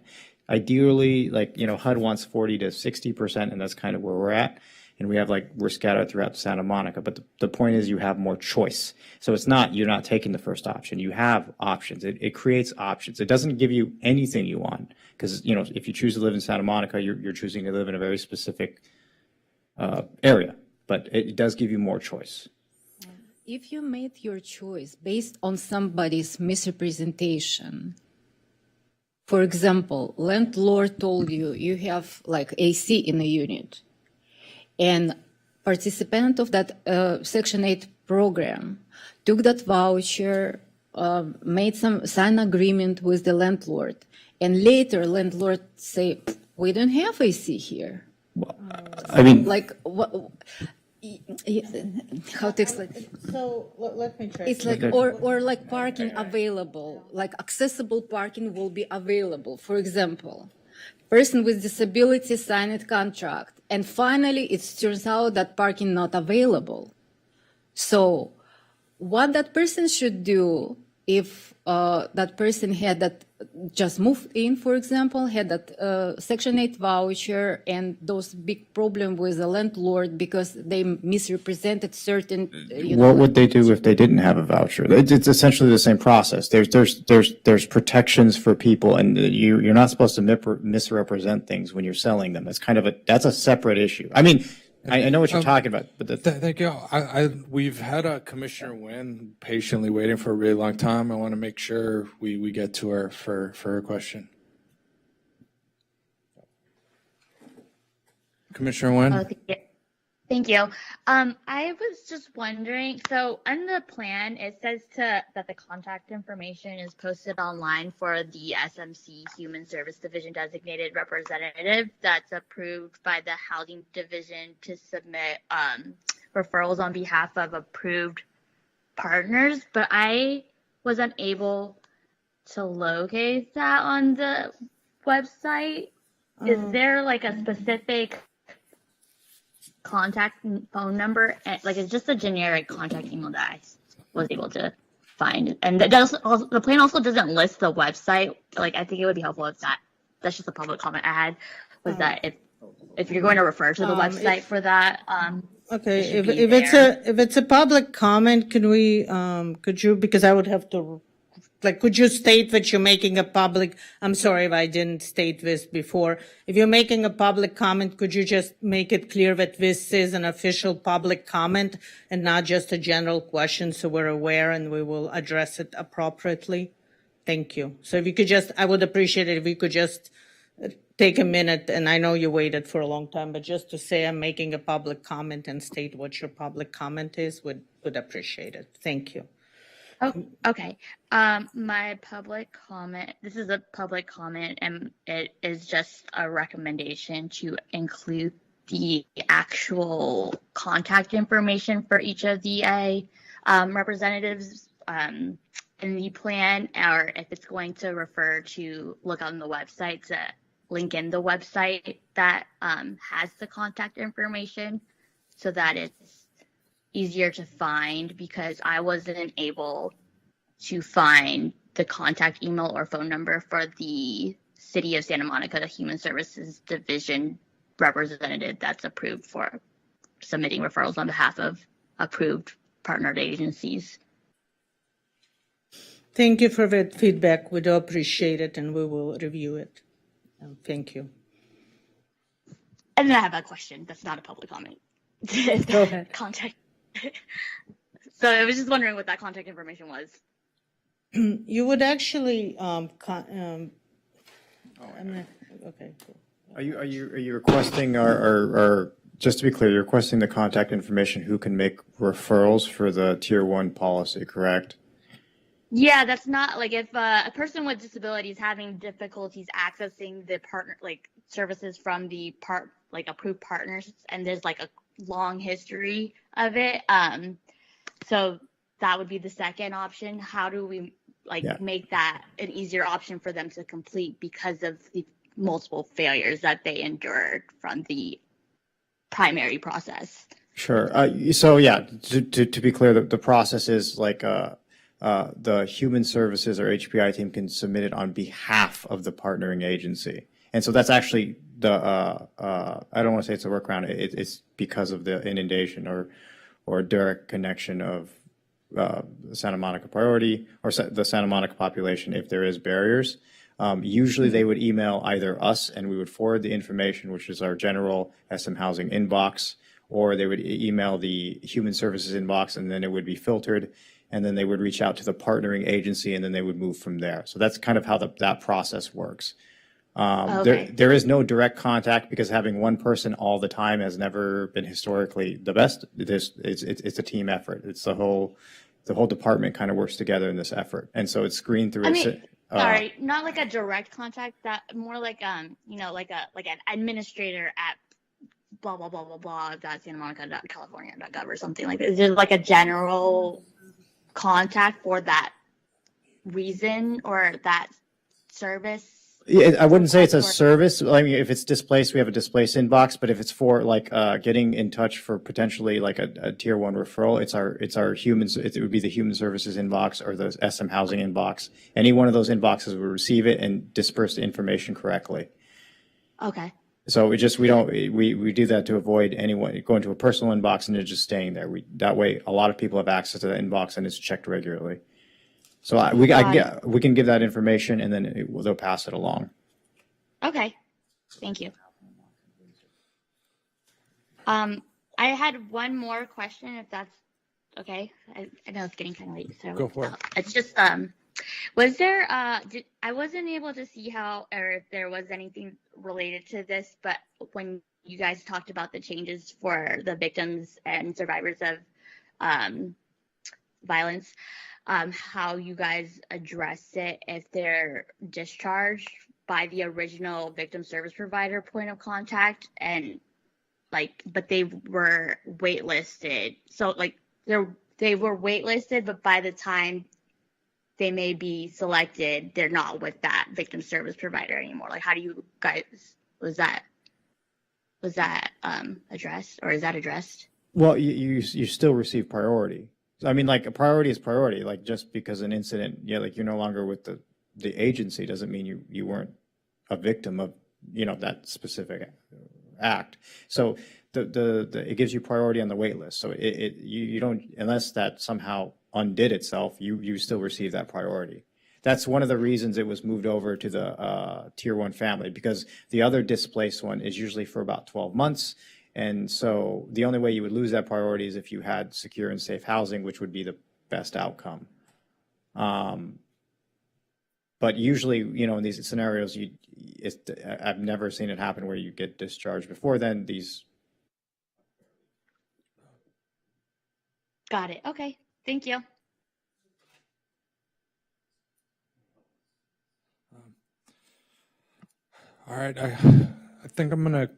Q: Ideally, HUD wants 40 to 60%, and that's kind of where we're at. And we're scattered throughout Santa Monica. But the point is, you have more choice. So you're not taking the first option. You have options. It creates options. It doesn't give you anything you want. Because, if you choose to live in Santa Monica, you're choosing to live in a very specific area. But it does give you more choice.
L: If you made your choice based on somebody's misrepresentation, for example, landlord told you you have AC in a unit, and participant of that Section 8 program took that voucher, made some sign agreement with the landlord, and later landlord say, we don't have AC here.
Q: I mean,
L: what? How to explain?
P: So let me try.
L: It's or parking available, accessible parking will be available. For example, person with disability signed a contract, and finally it turns out that parking not available. So what that person should do if that person had that just moved in, for example, had that Section 8 voucher and those big problem with the landlord because they misrepresented certain.
Q: What would they do if they didn't have a voucher? It's essentially the same process. There's protections for people, and you're not supposed to misrepresent things when you're selling them. That's a separate issue. I mean, I know what you're talking about, but
B: thank you. We've had a Commissioner Nguyen patiently waiting for a really long time. I want to make sure we get to her for her question. Commissioner Nguyen.
E: Okay. Thank you. I was just wondering, so on the plan, it says that the contact information is posted online for the SMC Human Service Division designated representative that's approved by the Housing Division to submit referrals on behalf of approved partners, but I was unable to locate that on the website. Is there like a specific contact phone number? Like, it's just a generic contact email that I was able to find. And that does also, the plan also doesn't list the website. Like, I think it would be helpful if that's just a public comment I had, was that if you're going to refer to the website for that,
P: Okay,
E: it should
P: if
E: be
P: if it's a public comment, can we, could you, because I would have to, like, could you state that you're making a public, I'm sorry if I didn't state this before. If you're making a public comment, could you just make it clear that this is an official public comment and not just a general question, so we're aware and we will address it appropriately? Thank you. So if you could just, I would appreciate it if you could just take a minute, and I know you waited for a long time, but just to say I'm making a public comment and state what your public comment is, would appreciate it. Thank you.
E: Oh, okay. My public comment, this is a public comment, and it is just a recommendation to include the actual contact information for each of the representatives in the plan, or if it's going to refer to look on the website, to link in the website that has the contact information so that it's easier to find, because I wasn't able to find the contact email or phone number for the City of Santa Monica, the Human Services Division representative that's approved for submitting referrals on behalf of approved partnered agencies.
P: Thank you for that feedback. We do appreciate it, and we will review it. Thank you.
E: And then I have a question. That's not a public comment.
P: Go ahead.
E: Contact. So I was just wondering what that contact information was.
P: You would actually, okay, cool.
Q: Are you requesting, or just to be clear, you're requesting the contact information who can make referrals for the Tier 1 policy, correct?
E: Yeah, that's not like if a person with disabilities having difficulties accessing the partner, like services from the approved partners, and there's like a long history of it. So that would be the second option. How do we make that an easier option for them to complete because of the multiple failures that they endured from the primary process?
Q: Sure. So yeah, to be clear, the process is like the Human Services or HPI team can submit it on behalf of the partnering agency. And so that's actually I don't want to say it's a workaround. It's because of the inundation or direct connection of the Santa Monica priority or the Santa Monica population if there is barriers. Usually they would email either us and we would forward the information, which is our general SM Housing inbox, or they would email the Human Services inbox and then it would be filtered, and then they would reach out to the partnering agency and then they would move from there. So that's kind of how that process works.
E: Okay.
Q: There is no direct contact because having one person all the time has never been historically the best. It's a team effort. It's the whole department kind of works together in this effort. And so it's screened through.
E: Sorry, not like a direct contact, that more like like an administrator at blah blah blah blah blah .santamonica.california.gov or something like that. Is there like a general contact for that reason or that service?
Q: Yeah, I wouldn't say it's a service. I mean, if it's displaced, we have a displaced inbox. But if it's for like getting in touch for potentially like a Tier 1 referral, it's our humans. It would be the Human Services inbox or the SM Housing inbox. Any one of those inboxes would receive it and disperse the information correctly.
E: Okay.
Q: So we do that to avoid anyone going to a personal inbox and it just staying there. That way, a lot of people have access to that inbox and it's checked regularly. So we can give that information and then they'll pass it along.
E: Okay, thank you. I had one more question, if that's okay. I know it's getting kind of late, so
B: Go for it.
E: It's just was there I wasn't able to see how or if there was anything related to this, but when you guys talked about the changes for the victims and survivors of violence, how you guys address it if they're discharged by the original victim service provider point of contact, and but they were waitlisted. So they're they were waitlisted, but by the time they may be selected, they're not with that victim service provider anymore. Like, how do you guys, was that addressed, or is that addressed?
Q: Well, you still receive priority. I mean, like, a priority is priority. Like, just because an incident, yeah, like, you're no longer with the agency doesn't mean you weren't a victim of, that specific act. So it gives you priority on the wait list. So you don't, unless that somehow undid itself, you still receive that priority. That's one of the reasons it was moved over to the Tier 1 family, because the other displaced one is usually for about 12 months. And so the only way you would lose that priority is if you had secure and safe housing, which would be the best outcome. But usually, in these scenarios, I've never seen it happen where you get discharged before then.
E: Got it. Okay. Thank you.
B: All right, I think I'm gonna.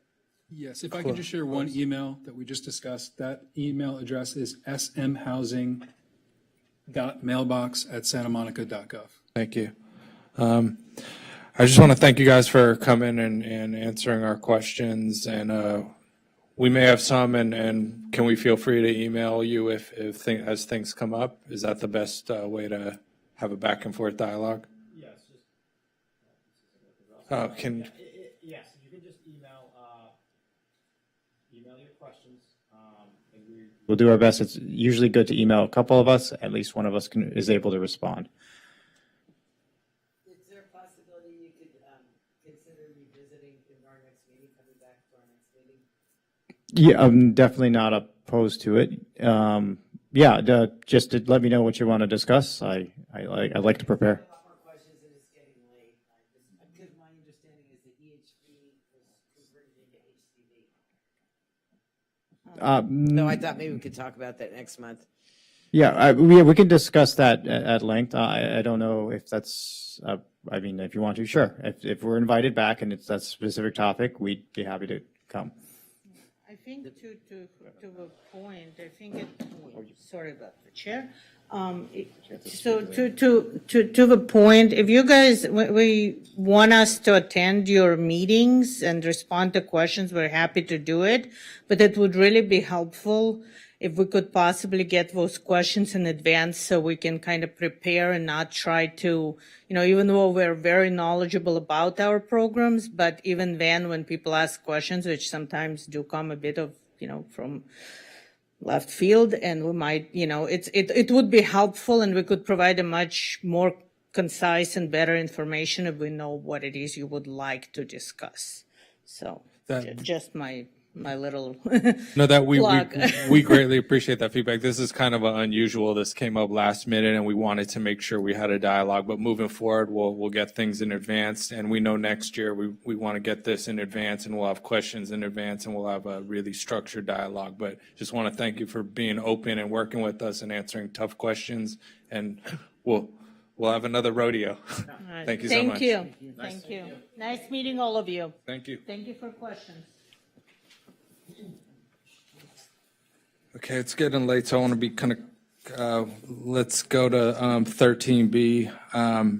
A: Yes, if I could just share one email that we just discussed. That email address is smhousing.mailbox@santamonica.gov.
B: Thank you. I just want to thank you guys for coming and answering our questions. And we may have some, and can we feel free to email you as things come up? Is that the best way to have a back and forth dialogue?
Q: Yes.
B: Yes,
Q: you can just email your questions. We'll do our best. It's usually good to email a couple of us. At least one of us is able to respond.
M: Is there a possibility you could consider revisiting in our next meeting, coming back to our next meeting?
Q: Yeah, I'm definitely not opposed to it. Just to let me know what you want to discuss. I like to prepare.
M: No, I thought maybe we could talk about that next month.
Q: Yeah, we can discuss that at length. I don't know if that's, if you want to, sure. If we're invited back and it's that specific topic, we'd be happy to come.
P: I think to a point, I think sorry about the chair. So to the point, if you guys, we want us to attend your meetings and respond to questions, we're happy to do it. But it would really be helpful if we could possibly get those questions in advance so we can kind of prepare and not try to, even though we're very knowledgeable about our programs, but even then when people ask questions, which sometimes do come a bit of, from left field, and we might, it would be helpful and we could provide a much more concise and better information if we know what it is you would like to discuss. So just my little
B: No, that
P: plug.
B: we greatly appreciate that feedback. This is kind of unusual. This came up last minute, and we wanted to make sure we had a dialogue. But moving forward, we'll get things in advance, and we know next year we want to get this in advance, and we'll have questions in advance, and we'll have a really structured dialogue. But just want to thank you for being open and working with us and answering tough questions. And we'll have another rodeo.
P: Right.
B: Thank you so much.
P: Thank you. Nice meeting all of you.
B: Thank you.
P: Thank you for questions.
B: Okay, it's getting late, so I want to be kind of, let's go to 13B,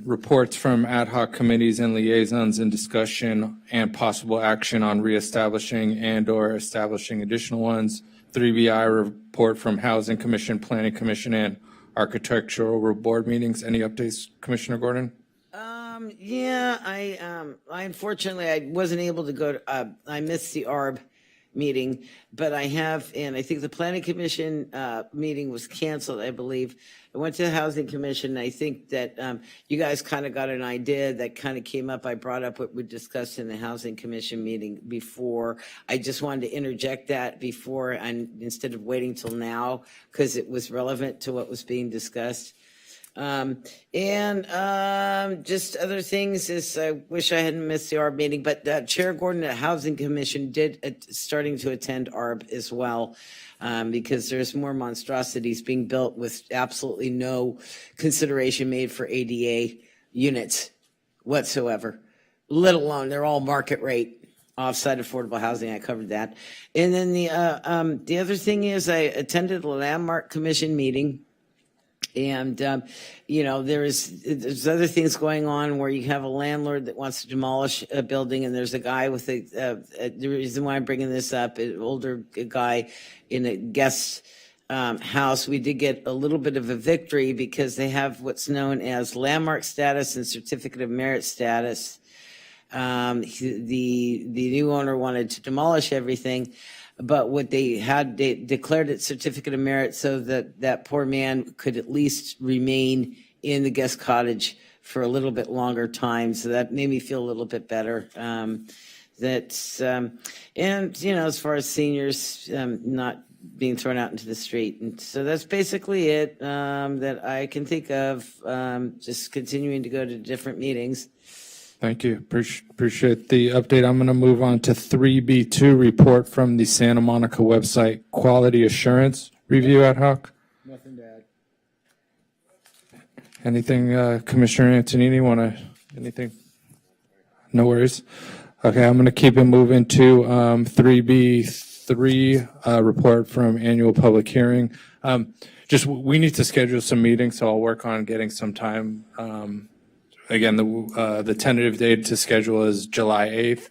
B: reports from ad hoc committees and liaisons and discussion and possible action on reestablishing and/or establishing additional ones. 3BI, report from Housing Commission, Planning Commission, and Architectural Board meetings. Any updates, Commissioner Gordon?
M: I unfortunately I wasn't able to go to, I missed the ARB meeting, but I have, and I think the Planning Commission meeting was canceled, I believe. I went to the Housing Commission, and I think that you guys kind of got an idea that kind of came up. I brought up what we discussed in the Housing Commission meeting before. I just wanted to interject that before, and instead of waiting till now, because it was relevant to what was being discussed. Just other things is I wish I hadn't missed the ARB meeting, but Chair Gordon at Housing Commission did starting to attend ARB as well, because there's more monstrosities being built with absolutely no consideration made for ADA units whatsoever, let alone they're all market rate. Offsite affordable housing, I covered that. And then the other thing is I attended a landmark commission meeting. And, there's other things going on where you have a landlord that wants to demolish a building, and there's a guy with the reason why I'm bringing this up, an older guy in a guest house. We did get a little bit of a victory because they have what's known as landmark status and certificate of merit status. The new owner wanted to demolish everything, but what they declared it certificate of merit so that that poor man could at least remain in the guest cottage for a little bit longer time. So that made me feel a little bit better. And as far as seniors not being thrown out into the street. And so that's basically it that I can think of, just continuing to go to different meetings.
B: Thank you. Appreciate the update. I'm going to move on to 3B2, report from the Santa Monica website quality assurance review ad hoc.
O: Nothing to add.
B: Anything, Commissioner Antonini, anything? No worries. Okay, I'm going to keep it moving to 3B3, report from annual public hearing. We need to schedule some meetings, so I'll work on getting some time. Again, the tentative date to schedule is July 8th.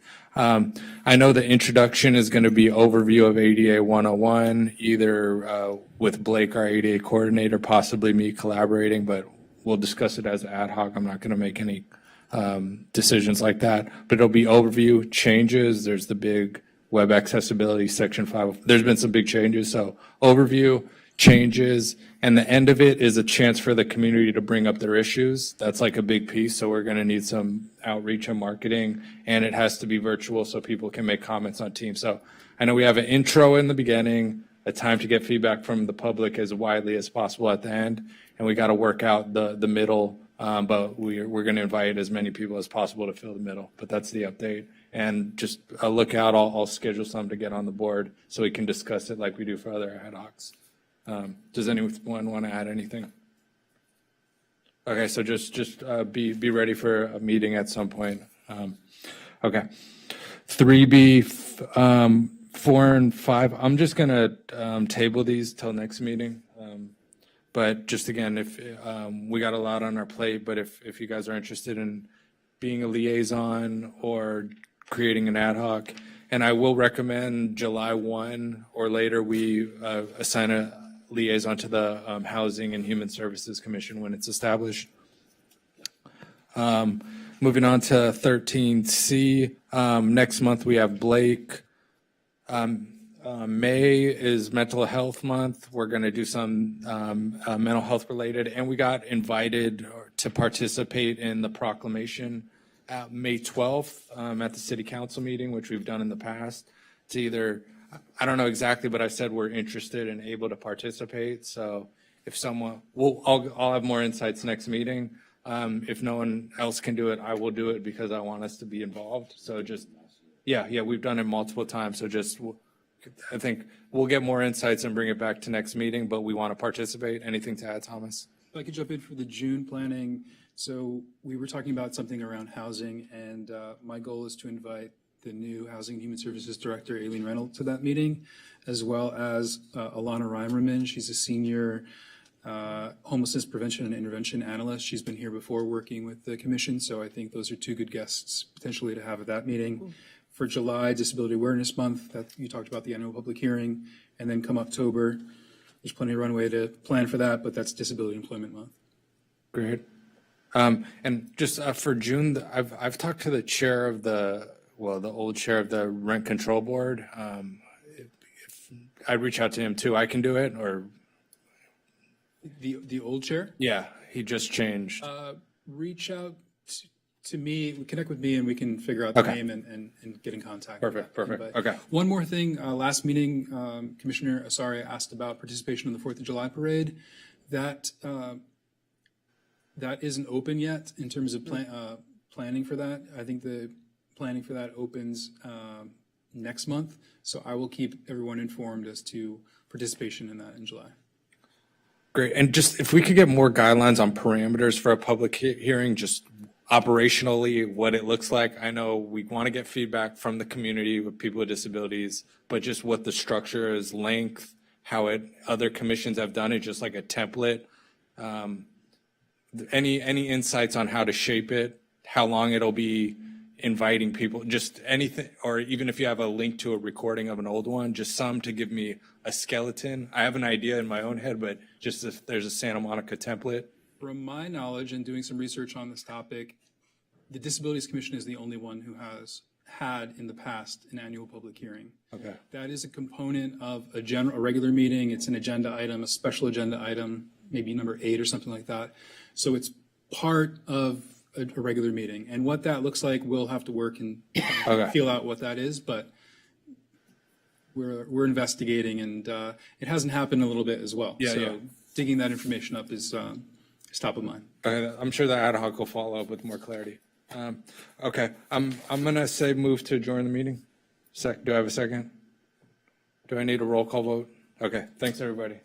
B: I know the introduction is going to be overview of ADA 101, either with Blake, our ADA coordinator, possibly me collaborating, but we'll discuss it as ad hoc. I'm not going to make any decisions like that, but it'll be overview, changes. There's the big web accessibility section 5. There's been some big changes, so overview, changes, and the end of it is a chance for the community to bring up their issues. That's like a big piece, so we're going to need some outreach and marketing, and it has to be virtual so people can make comments on Teams. So I know we have an intro in the beginning, a time to get feedback from the public as widely as possible at the end, and we got to work out the middle, but we're going to invite as many people as possible to fill the middle. But that's the update. And just a look out, I'll schedule some to get on the board so we can discuss it like we do for other ad hocs. Does anyone want to add anything? Okay, so just be ready for a meeting at some point. Okay. 3B, 4 and 5, I'm just going to table these till next meeting. But just again, if we got a lot on our plate, but if you guys are interested in being a liaison or creating an ad hoc, and I will recommend July 1 or later we assign a liaison to the Housing and Human Services Commission when it's established. Moving on to 13C, next month we have Blake. May is Mental Health Month. We're going to do some mental health related, and we got invited to participate in the proclamation at May 12th at the City Council meeting, which we've done in the past. It's either, I don't know exactly, but I said we're interested and able to participate. So if someone, I'll have more insights next meeting. If no one else can do it, I will do it because I want us to be involved. So just, yeah, we've done it multiple times. So just, I think we'll get more insights and bring it back to next meeting, but we want to participate. Anything to add, Thomas?
A: If I could jump in for the June planning. So we were talking about something around housing, and my goal is to invite the new Housing and Human Services Director, Aileen Reynolds, to that meeting, as well as Alana Reimerman. She's a senior homelessness prevention and intervention analyst. She's been here before working with the commission, so I think those are two good guests potentially to have at that meeting. For July, Disability Awareness Month, that you talked about the annual public hearing, and then come October, there's plenty of runway to plan for that, but that's Disability Employment Month.
B: Great. And just for June, I've talked to the chair of the old chair of the Rent Control Board. If I reach out to him too, I can do it, or
A: the old chair?
B: Yeah, he just changed.
A: Reach out to me, connect with me, and we can figure out the name and get in contact.
B: Perfect. Okay.
A: One more thing. Last meeting, Commissioner Asari asked about participation in the 4th of July parade. That isn't open yet in terms of planning for that. I think the planning for that opens next month. So I will keep everyone informed as to participation in that in July.
B: Great. And just if we could get more guidelines on parameters for a public hearing, just operationally what it looks like. I know we want to get feedback from the community with people with disabilities, but just what the structure is, length, how other commissions have done it, just like a template. Any insights on how to shape it, how long it'll be inviting people, just anything, or even if you have a link to a recording of an old one, just some to give me a skeleton. I have an idea in my own head, but just if there's a Santa Monica template.
A: From my knowledge and doing some research on this topic, the Disabilities Commission is the only one who has had in the past an annual public hearing.
B: Okay.
A: That is a component of a regular meeting. It's an agenda item, a special agenda item, maybe number 8 or something like that. So it's part of a regular meeting. And what that looks like, we'll have to work and feel out what that is, but we're investigating, and it hasn't happened a little bit as well.
B: Yeah,
A: so
B: yeah.
A: digging that information up is top of mind.
B: I'm sure that ad hoc will follow up with more clarity. Okay, I'm gonna say move to adjourn the meeting. Do I have a second? Do I need a roll call vote? Okay, thanks everybody.